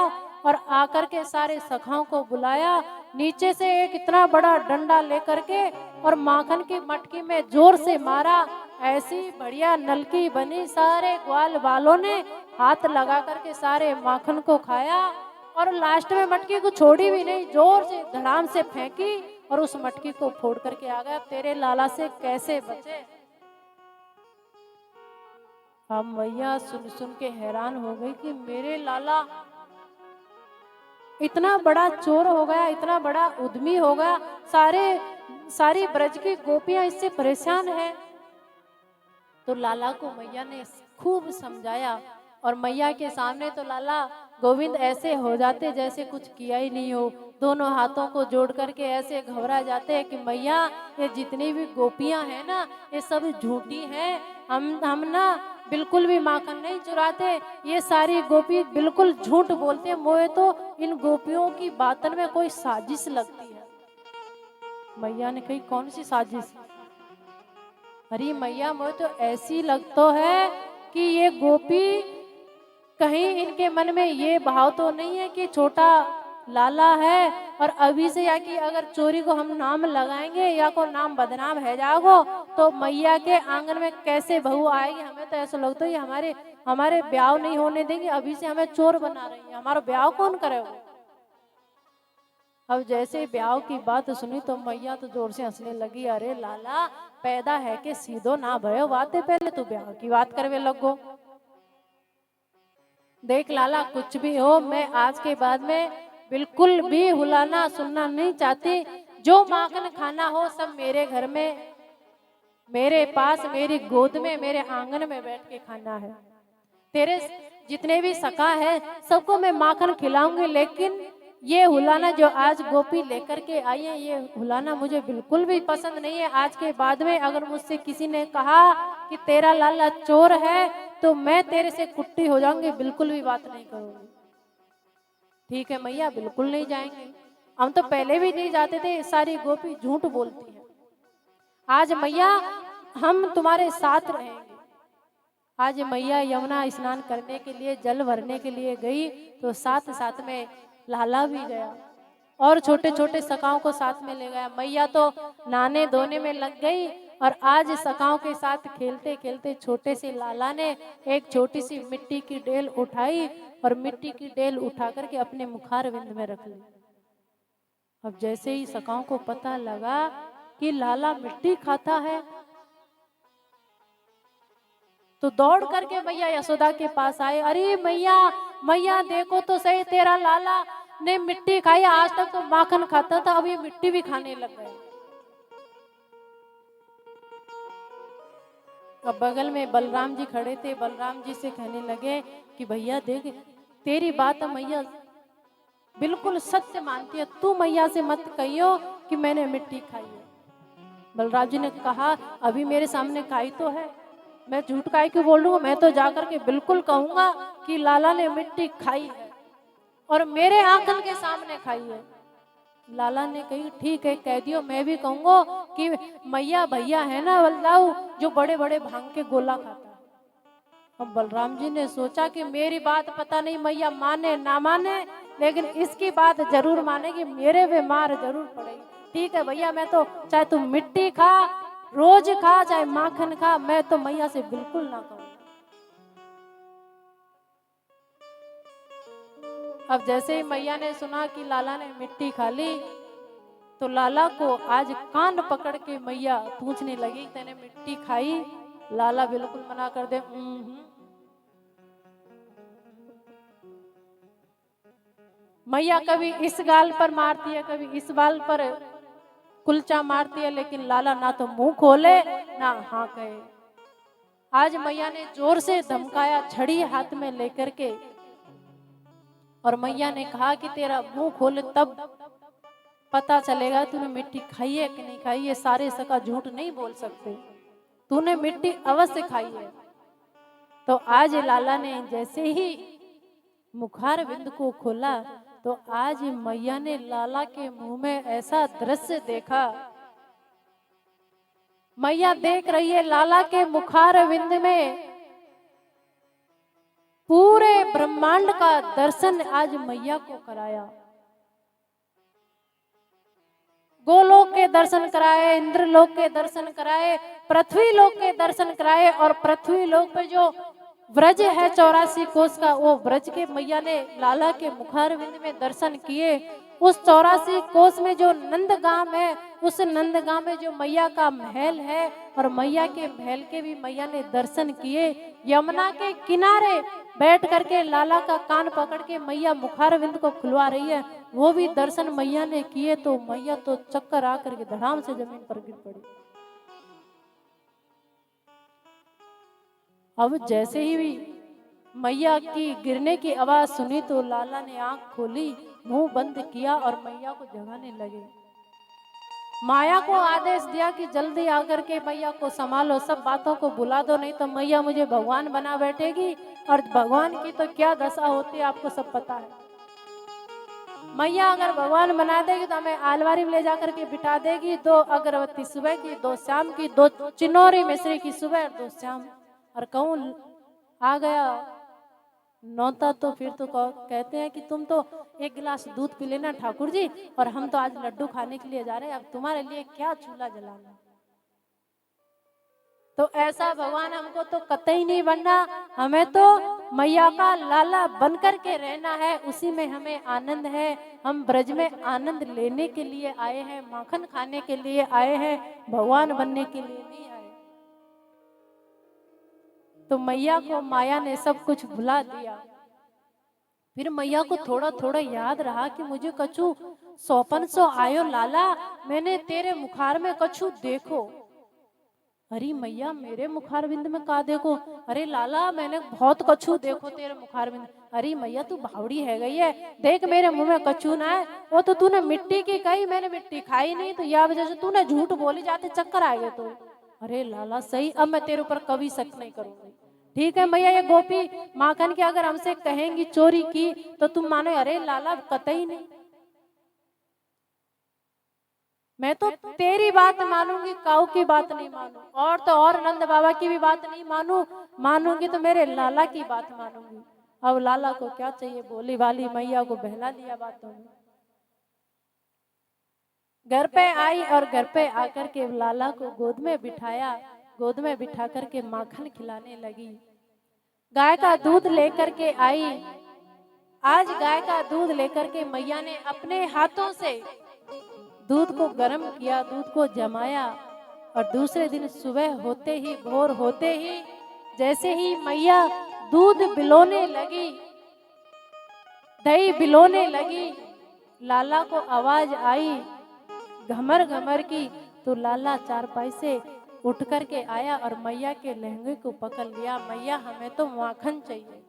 और आकर के सारे सखाओं को बुलाया, नीचे से एक इतना बड़ा डंडा लेकर के और माखन की मटकी में जोर से मारा। ऐसी बढ़िया नलकी बनी, सारे ग्वाल वालों ने हाथ लगा करके सारे माखन को खाया और लास्ट में मटकी को छोड़ी भी नहीं, जोर से धड़ाम से फेंकी और उस मटकी को फोड़ करके आ गया। तेरे लाला से कैसे बचे? हम मैया सुन सुन के हैरान हो गई कि मेरे लाला इतना बड़ा चोर हो गया, इतना बड़ा उद्यमी हो गया, सारी ब्रज की गोपियां इससे परेशान है। तो लाला को मैया ने खूब समझाया और मैया के सामने तो लाला गोविंद ऐसे हो जाते जैसे कुछ किया ही नहीं हो, दोनों हाथों को जोड़ करके ऐसे घबरा जाते हैं कि मैया ये जितनी भी गोपियां हैं ना ये सब झूठी हैं, हम ना बिल्कुल भी माखन नहीं चुराते, ये सारी गोपी बिल्कुल झूठ बोलते हैं, मोए तो इन गोपियों की बातन में कोई साजिश लगती है। मैया ने कही कौन सी साजिश? अरे मैया मोए तो ऐसी लगता है कि ये गोपी कहीं इनके मन में ये भाव तो नहीं है कि छोटा लाला है और अभी से या कि अगर चोरी को हम नाम लगाएंगे या को नाम बदनाम है जागो तो मैया के आंगन में कैसे बहू आएगी। हमें तो ऐसा लगता है हमारे ब्याह नहीं होने देंगे, अभी से हमें चोर बना रही है, हमारा ब्याह कौन करेगा? अब जैसे ब्याह की बात सुनी तो मैया तो जोर से हंसने लगी। अरे लाला पैदा है कि सीधो ना भयो बातें, पहले तू ब्याह की बात करवे लगो। देख लाला कुछ भी हो, मैं आज के बाद में बिल्कुल भी हुलाना सुनना नहीं चाहती, जो माखन खाना हो सब मेरे घर में, मेरे पास, मेरी गोद में, मेरे आंगन में बैठ के खाना है। तेरे जितने भी सखा है सबको मैं माखन खिलाऊंगी, लेकिन ये हुलाना जो आज गोपी लेकर के आई है ये हुलाना मुझे बिल्कुल भी पसंद नहीं है। आज के बाद में अगर मुझसे किसी ने कहा कि तेरा लाला चोर है तो मैं तेरे से कुट्टी हो जाऊंगी, बिल्कुल भी बात नहीं करूंगी। ठीक है मैया, बिल्कुल नहीं जाएंगे, हम तो पहले भी नहीं जाते थे, सारी गोपी झूठ बोलती है। आज मैया हम तुम्हारे साथ रहेंगे। आज मैया यमुना स्नान करने के लिए, जल भरने के लिए गई तो साथ साथ में लाला भी गया और छोटे छोटे सखाओं को साथ में ले गया। मैया तो नहाने धोने में लग गई और आज सखाओं के साथ खेलते खेलते छोटे से लाला ने एक छोटी सी मिट्टी की डेल उठाई और मिट्टी की डेल उठा करके अपने मुखार विंद में रख ली। अब जैसे ही सखाओं को पता लगा कि लाला मिट्टी खाता है तो दौड़ करके मैया यशोदा के पास आए। अरे मैया, मैया देखो तो सही, तेरा लाला ने मिट्टी खाई, आज तक तो माखन खाता था, अब ये मिट्टी भी खाने लग गए। अब बगल में बलराम जी खड़े थे, बलराम जी से कहने लगे कि भैया देख, तेरी बात मैया बिल्कुल सत्य मानती है, तू मैया से मत कहियो कि मैंने मिट्टी खाई है। बलराम जी ने कहा अभी मेरे सामने खाई तो है, मैं झूठ काहे क्यों बोल दूंगा, मैं तो जाकर के बिल्कुल कहूंगा कि लाला ने मिट्टी खाई है और मेरे आंखन के सामने खाई है। लाला ने कही ठीक है कह दियो, मैं भी कहूंगा कि मैया भैया है ना बलदाऊ जो बड़े बड़े भांग के गोला खाता है। अब बलराम जी ने सोचा कि मेरी बात पता नहीं मैया माने ना माने, लेकिन इसकी बात जरूर मानेगी, मेरे पे मार जरूर पड़ेगी। ठीक है भैया, मैं तो चाहे तुम मिट्टी खा रोज खा चाहे माखन खा, मैं तो मैया से बिल्कुल ना कहूँ। अब जैसे ही मैया ने सुना कि लाला ने मिट्टी खा ली तो लाला को आज कान पकड़ के मैया पूछने लगी तेने मिट्टी खाई? लाला बिल्कुल मना कर दे। मैया कभी इस गाल पर मारती है कभी इस बाल पर कुलचा मारती है, लेकिन लाला ना तो मुंह खोले ना हाँ कहे। आज मैया ने जोर से धमकाया छड़ी हाथ में लेकर के, और मैया ने कहा कि तेरा मुंह खोले तब पता चलेगा तूने मिट्टी खाई है कि नहीं खाई है। सारे सका झूठ नहीं बोल सकते, तूने मिट्टी अवश्य खाई है। तो आज लाला ने जैसे ही मुखार बिंद को खोला तो आज मैया ने लाला के मुंह में ऐसा दृश्य देखा। मैया देख रही है लाला के मुखार बिंद में पूरे ब्रह्मांड का दर्शन आज मैया को कराया। गोलोक के दर्शन कराए, इंद्रलोक के दर्शन कराए, पृथ्वी लोक के दर्शन कराए, और पृथ्वी लोक पे जो व्रज है 84 कोस का, वो व्रज के मैया ने लाला के मुखारविंद में दर्शन किए। उस 84 कोस में जो नंदगाम है, उस नंदगाम में जो मैया का महल है, और मैया के महल के भी मैया ने दर्शन किए। यमुना के किनारे बैठ करके लाला का कान पकड़ के मैया मुखारविंद को खुलवा रही है, वो भी दर्शन मैया ने किए। तो मैया तो चक्कर आकर के धड़ाम से जमीन पर गिर पड़ी। अब जैसे ही भी मैया की गिरने की आवाज सुनी तो लाला ने आंख खोली, मुंह बंद किया और मैया को जगाने लगे। माया को आदेश दिया कि जल्दी आकर के मैया को संभालो, सब बातों को भुला दो, नहीं तो मैया मुझे भगवान बना बैठेगी, और भगवान की तो क्या दशा होती है आपको सब पता है। मैया अगर भगवान बना देगी तो हमें आलवारी में ले जाकर के बिठा देगी, 2 अगरबत्ती सुबह की, 2 शाम की, 2 चिनोरी मिश्री की सुबह और 2 शाम। और कहूँ आ गया नौता तो फिर तो कहते हैं कि तुम तो 1 गिलास दूध पी लेना ठाकुर जी, और हम तो आज लड्डू खाने के लिए जा रहे हैं, अब तुम्हारे लिए क्या चूल्हा जलाना। तो ऐसा भगवान हमको तो कतई नहीं बनना, हमें तो मैया का लाला बनकर के रहना है, उसी में हमें आनंद है। हम ब्रज में आनंद लेने के लिए आए हैं, माखन खाने के लिए आए हैं, भगवान बनने के लिए नहीं आए। तो मैया को माया ने सब कुछ भुला दिया। फिर मैया को थोड़ा थोड़ा याद रहा कि मुझे कछु सौपन सो आयो लाला, मैंने तेरे मुखार में कछु देखो। अरे मैया मेरे मुखारविंद में का देखो? अरे लाला मैंने बहुत कछु देखो तेरे मुखारविंद। अरे मैया तू भावड़ी है गई है, देख मेरे मुंह में कछु ना है, वो तो तूने मिट्टी की कही, मैंने मिट्टी खाई नहीं, तो यह वजह से तूने झूठ बोली जाते चक्कर आ गए। तो अरे लाला सही, अब मैं तेरे ऊपर कभी शक नहीं करूंगी। ठीक है मैया, ये गोपी माखन की अगर हमसे कहेंगी चोरी की तो तुम मानो? अरे लाला कतई नहीं, मैं तो तेरी बात मानूंगी, काऊ की बात नहीं मानू, और तो और नंद बाबा की भी बात नहीं मानूंगी तो मेरे लाला की बात मानूंगी। अब लाला को क्या चाहिए, बोली वाली मैया को बहला दिया बातों में। घर पे आई और घर पे आकर के लाला को गोद में बिठाया, गोद में बिठा करके माखन खिलाने लगी। गाय का दूध लेकर के आई। आज गाय का दूध लेकर के मैया ने अपने हाथों से दूध को गर्म किया, दूध को जमाया, और दूसरे दिन सुबह होते ही, भोर होते ही, जैसे ही मैया दूध बिलोने लगी, दही बिलोने लगी, लाला को आवाज आई घमर घमर की। तो लाला चारपाई से उठ करके आया और मैया के लहंगे को पकड़ लिया। मैया हमें तो माखन चाहिए।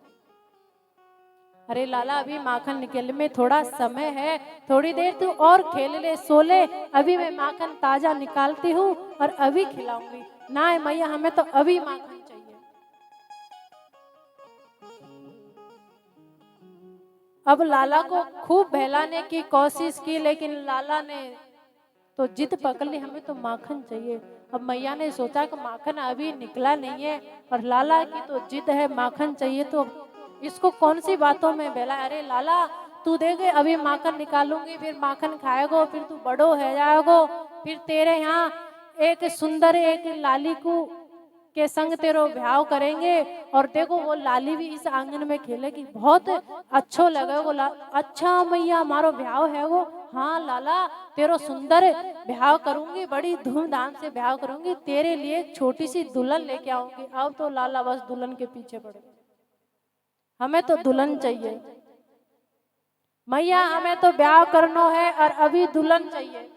अरे लाला अभी माखन निकलने में थोड़ा समय है, थोड़ी देर तू और खेल ले, सो ले, अभी मैं माखन ताजा निकालती हूँ और अभी खिलाऊंगी। ना मैया हमें तो अभी माखन चाहिए। अब लाला को खूब बहलाने की कोशिश की, लेकिन लाला ने तो जिद पकड़ ली, हमें तो माखन चाहिए। अब मैया ने सोचा कि माखन अभी निकला नहीं है और लाला की तो जिद है, माखन चाहिए, तो इसको कौन सी बातों में बहला। अरे लाला तू देखे अभी माखन निकालूंगी, फिर माखन खाएगो, फिर तू बड़ो है जाएगो, फिर तेरे यहाँ एक सुंदर एक लाली को के संग तेरो ब्याह करेंगे, और देखो वो लाली भी इस आंगन में खेलेगी, बहुत अच्छो लगेगो। अच्छा मैया हमारो ब्याह है वो, हाँ लाला तेरो सुंदर ब्याह करूंगी, बड़ी धूमधाम से ब्याह करूंगी, तेरे लिए एक छोटी सी दुल्हन लेके आऊंगी। अब तो लाला बस दुल्हन के पीछे पड़ गया, हमें तो दुल्हन चाहिए मैया, हमें तो ब्याह करना है और अभी दुल्हन चाहिए।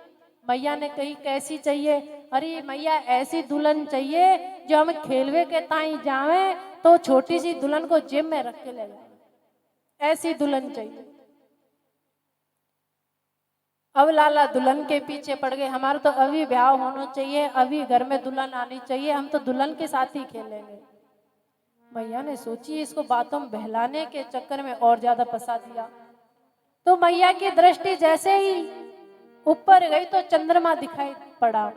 मैया ने कही कैसी चाहिए? अरे मैया ऐसी दुल्हन चाहिए जो हम खेलवे के ताई जावे तो छोटी सी दुल्हन को जेब में रख के ले जाए, ऐसी दुल्हन चाहिए। अब लाला दुल्हन के पीछे पड़ गए, हमारा तो अभी ब्याह होना चाहिए, अभी घर में दुल्हन आनी चाहिए, हम तो दुल्हन के साथ ही खेलेंगे। मैया ने सोची इसको बातों में बहलाने के चक्कर में और ज्यादा फंसा दिया। तो मैया की दृष्टि जैसे ही ऊपर गई तो चंद्रमा दिखाई पड़ा।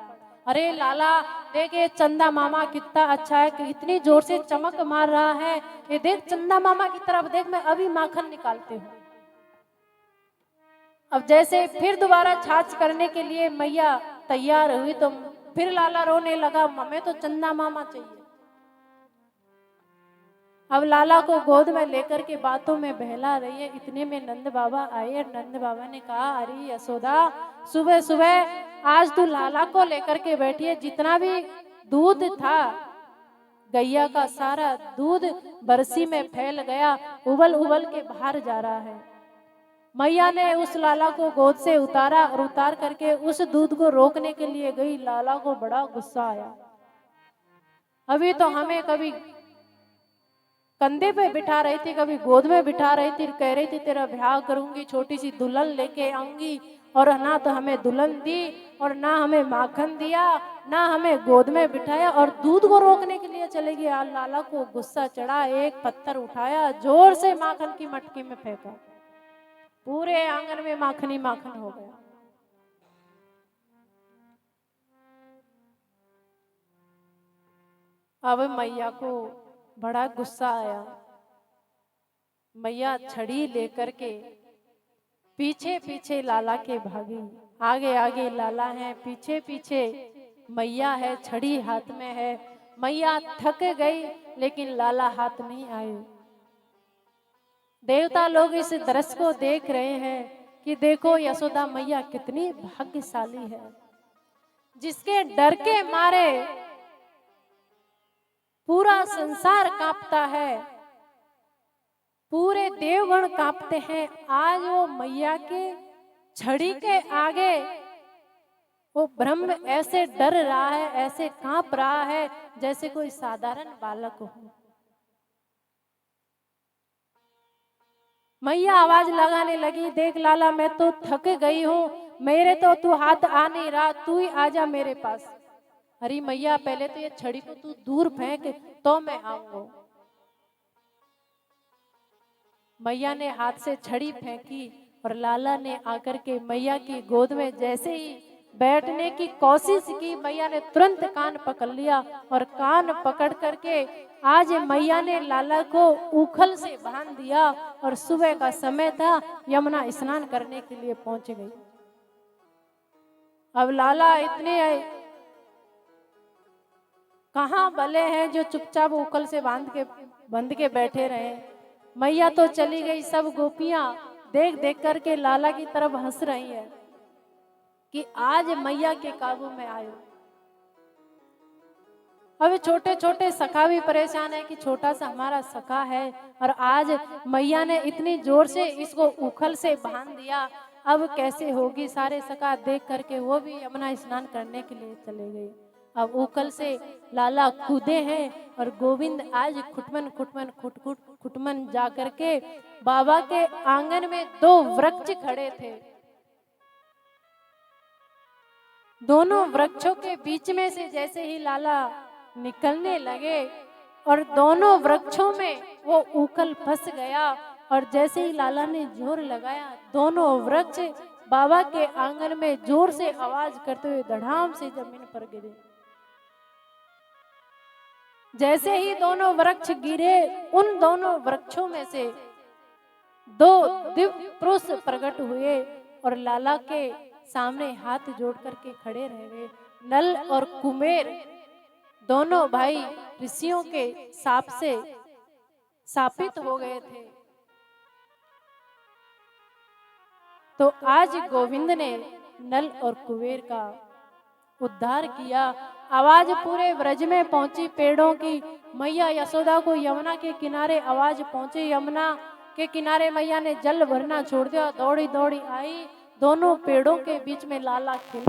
अरे लाला देखे चंदा मामा कितना अच्छा है, कि इतनी जोर से चमक मार रहा है, ये देख चंदा मामा की तरफ देख, मैं अभी माखन निकालती हूँ। अब जैसे फिर दोबारा छाछ करने के लिए मैया तैयार हुई तो फिर लाला रोने लगा, हमें तो चंदा मामा चाहिए। अब लाला को गोद में लेकर के बातों में बहला रही है, इतने में नंद बाबा आए और नंद बाबा ने कहा, अरे यशोदा सुबह सुबह आज तू लाला को लेकर के बैठी है, जितना भी दूध था गैया का सारा दूध बरसी में फैल गया, उबल उबल के बाहर जा रहा है। मैया ने उस लाला को गोद से उतारा और उतार करके उस दूध को रोकने के लिए गई। लाला को बड़ा गुस्सा आया, अभी तो हमें कभी कंधे पे बिठा रही थी, कभी गोद में बिठा रही थी, कह रही थी तेरा ब्याह करूंगी, छोटी सी दुल्हन लेके आऊंगी, और ना तो हमें दुल्हन दी और ना हमें माखन दिया, ना हमें गोद में बिठाया, और दूध को रोकने के लिए चले गई। लाला को गुस्सा चढ़ा, एक पत्थर उठाया, जोर से माखन की मटकी में फेंका, पूरे आंगन में माखनी माखन हो गया। अब मैया को बड़ा गुस्सा आया, मैया छड़ी लेकर के पीछे पीछे लाला के भागी, आगे आगे लाला है, पीछे पीछे मैया है, छड़ी हाथ में है। मैया थक गई लेकिन लाला हाथ नहीं आए। देवता लोग इस दृश्य को देख रहे हैं कि देखो यशोदा मैया कितनी भाग्यशाली है, जिसके डर के मारे पूरा संसार कांपता है, पूरे देवगण कांपते हैं। आज वो मैया के छड़ी के आगे वो ब्रह्म ऐसे डर रहा है, ऐसे कांप रहा है जैसे कोई साधारण बालक हो। मैया आवाज लगाने लगी, देख लाला मैं तो थक गई हूँ, मेरे तो तू हाथ आ नहीं रहा, तू ही आजा मेरे पास। अरे मैया पहले तो ये छड़ी को तू दूर फेंक तो मैं आऊंगा। मैया ने हाथ से छड़ी फेंकी और लाला ने आकर के मैया की गोद में जैसे ही बैठने की कोशिश की, मैया ने तुरंत कान पकड़ लिया और कान पकड़ करके आज मैया ने लाला को उखल से बांध दिया और सुबह का समय था, यमुना स्नान करने के लिए पहुंच गई। अब लाला इतने कहाँ भले हैं जो चुपचाप उखल से बंध के बैठे रहे। मैया तो चली गई, सब गोपियां देख देख करके लाला की तरफ हंस रही है कि आज मैया के काबू में आयो। अभी छोटे छोटे सखा भी परेशान है कि छोटा सा हमारा सखा है और आज मैया ने इतनी जोर से इसको उखल से बांध दिया, अब कैसे होगी। सारे सखा देख करके वो भी यमुना स्नान करने के लिए चले गए। अब उखल से लाला कूदे हैं और गोविंद आज खुटमन खुटमन खुटखुट खुटमन जा करके बाबा के आंगन में दो वृक्ष खड़े थे। दोनों वृक्षों के बीच में से जैसे ही लाला निकलने लगे और दोनों वृक्षों में वो उखल फंस गया और जैसे ही लाला ने जोर लगाया, दोनों वृक्ष बाबा के आंगन में जोर से आवाज करते हुए धड़ाम से जमीन पर गिरे। जैसे ही दोनों वृक्ष गिरे, उन दोनों वृक्षों में से दो दिव्य पुरुष प्रकट हुए और लाला के सामने हाथ जोड़ करके खड़े रह गए। नल और कुमेर दोनों भाई ऋषियों के शाप से शापित हो गए थे। तो आज गोविंद ने नल और कुबेर का उद्धार किया। आवाज पूरे ब्रज में पहुंची पेड़ों की। मैया यशोदा को यमुना के किनारे आवाज पहुंची। यमुना के किनारे मैया ने जल भरना छोड़ दिया, दौड़ी दौड़ी आई, दोनों पेड़ों के बीच में लाला खिल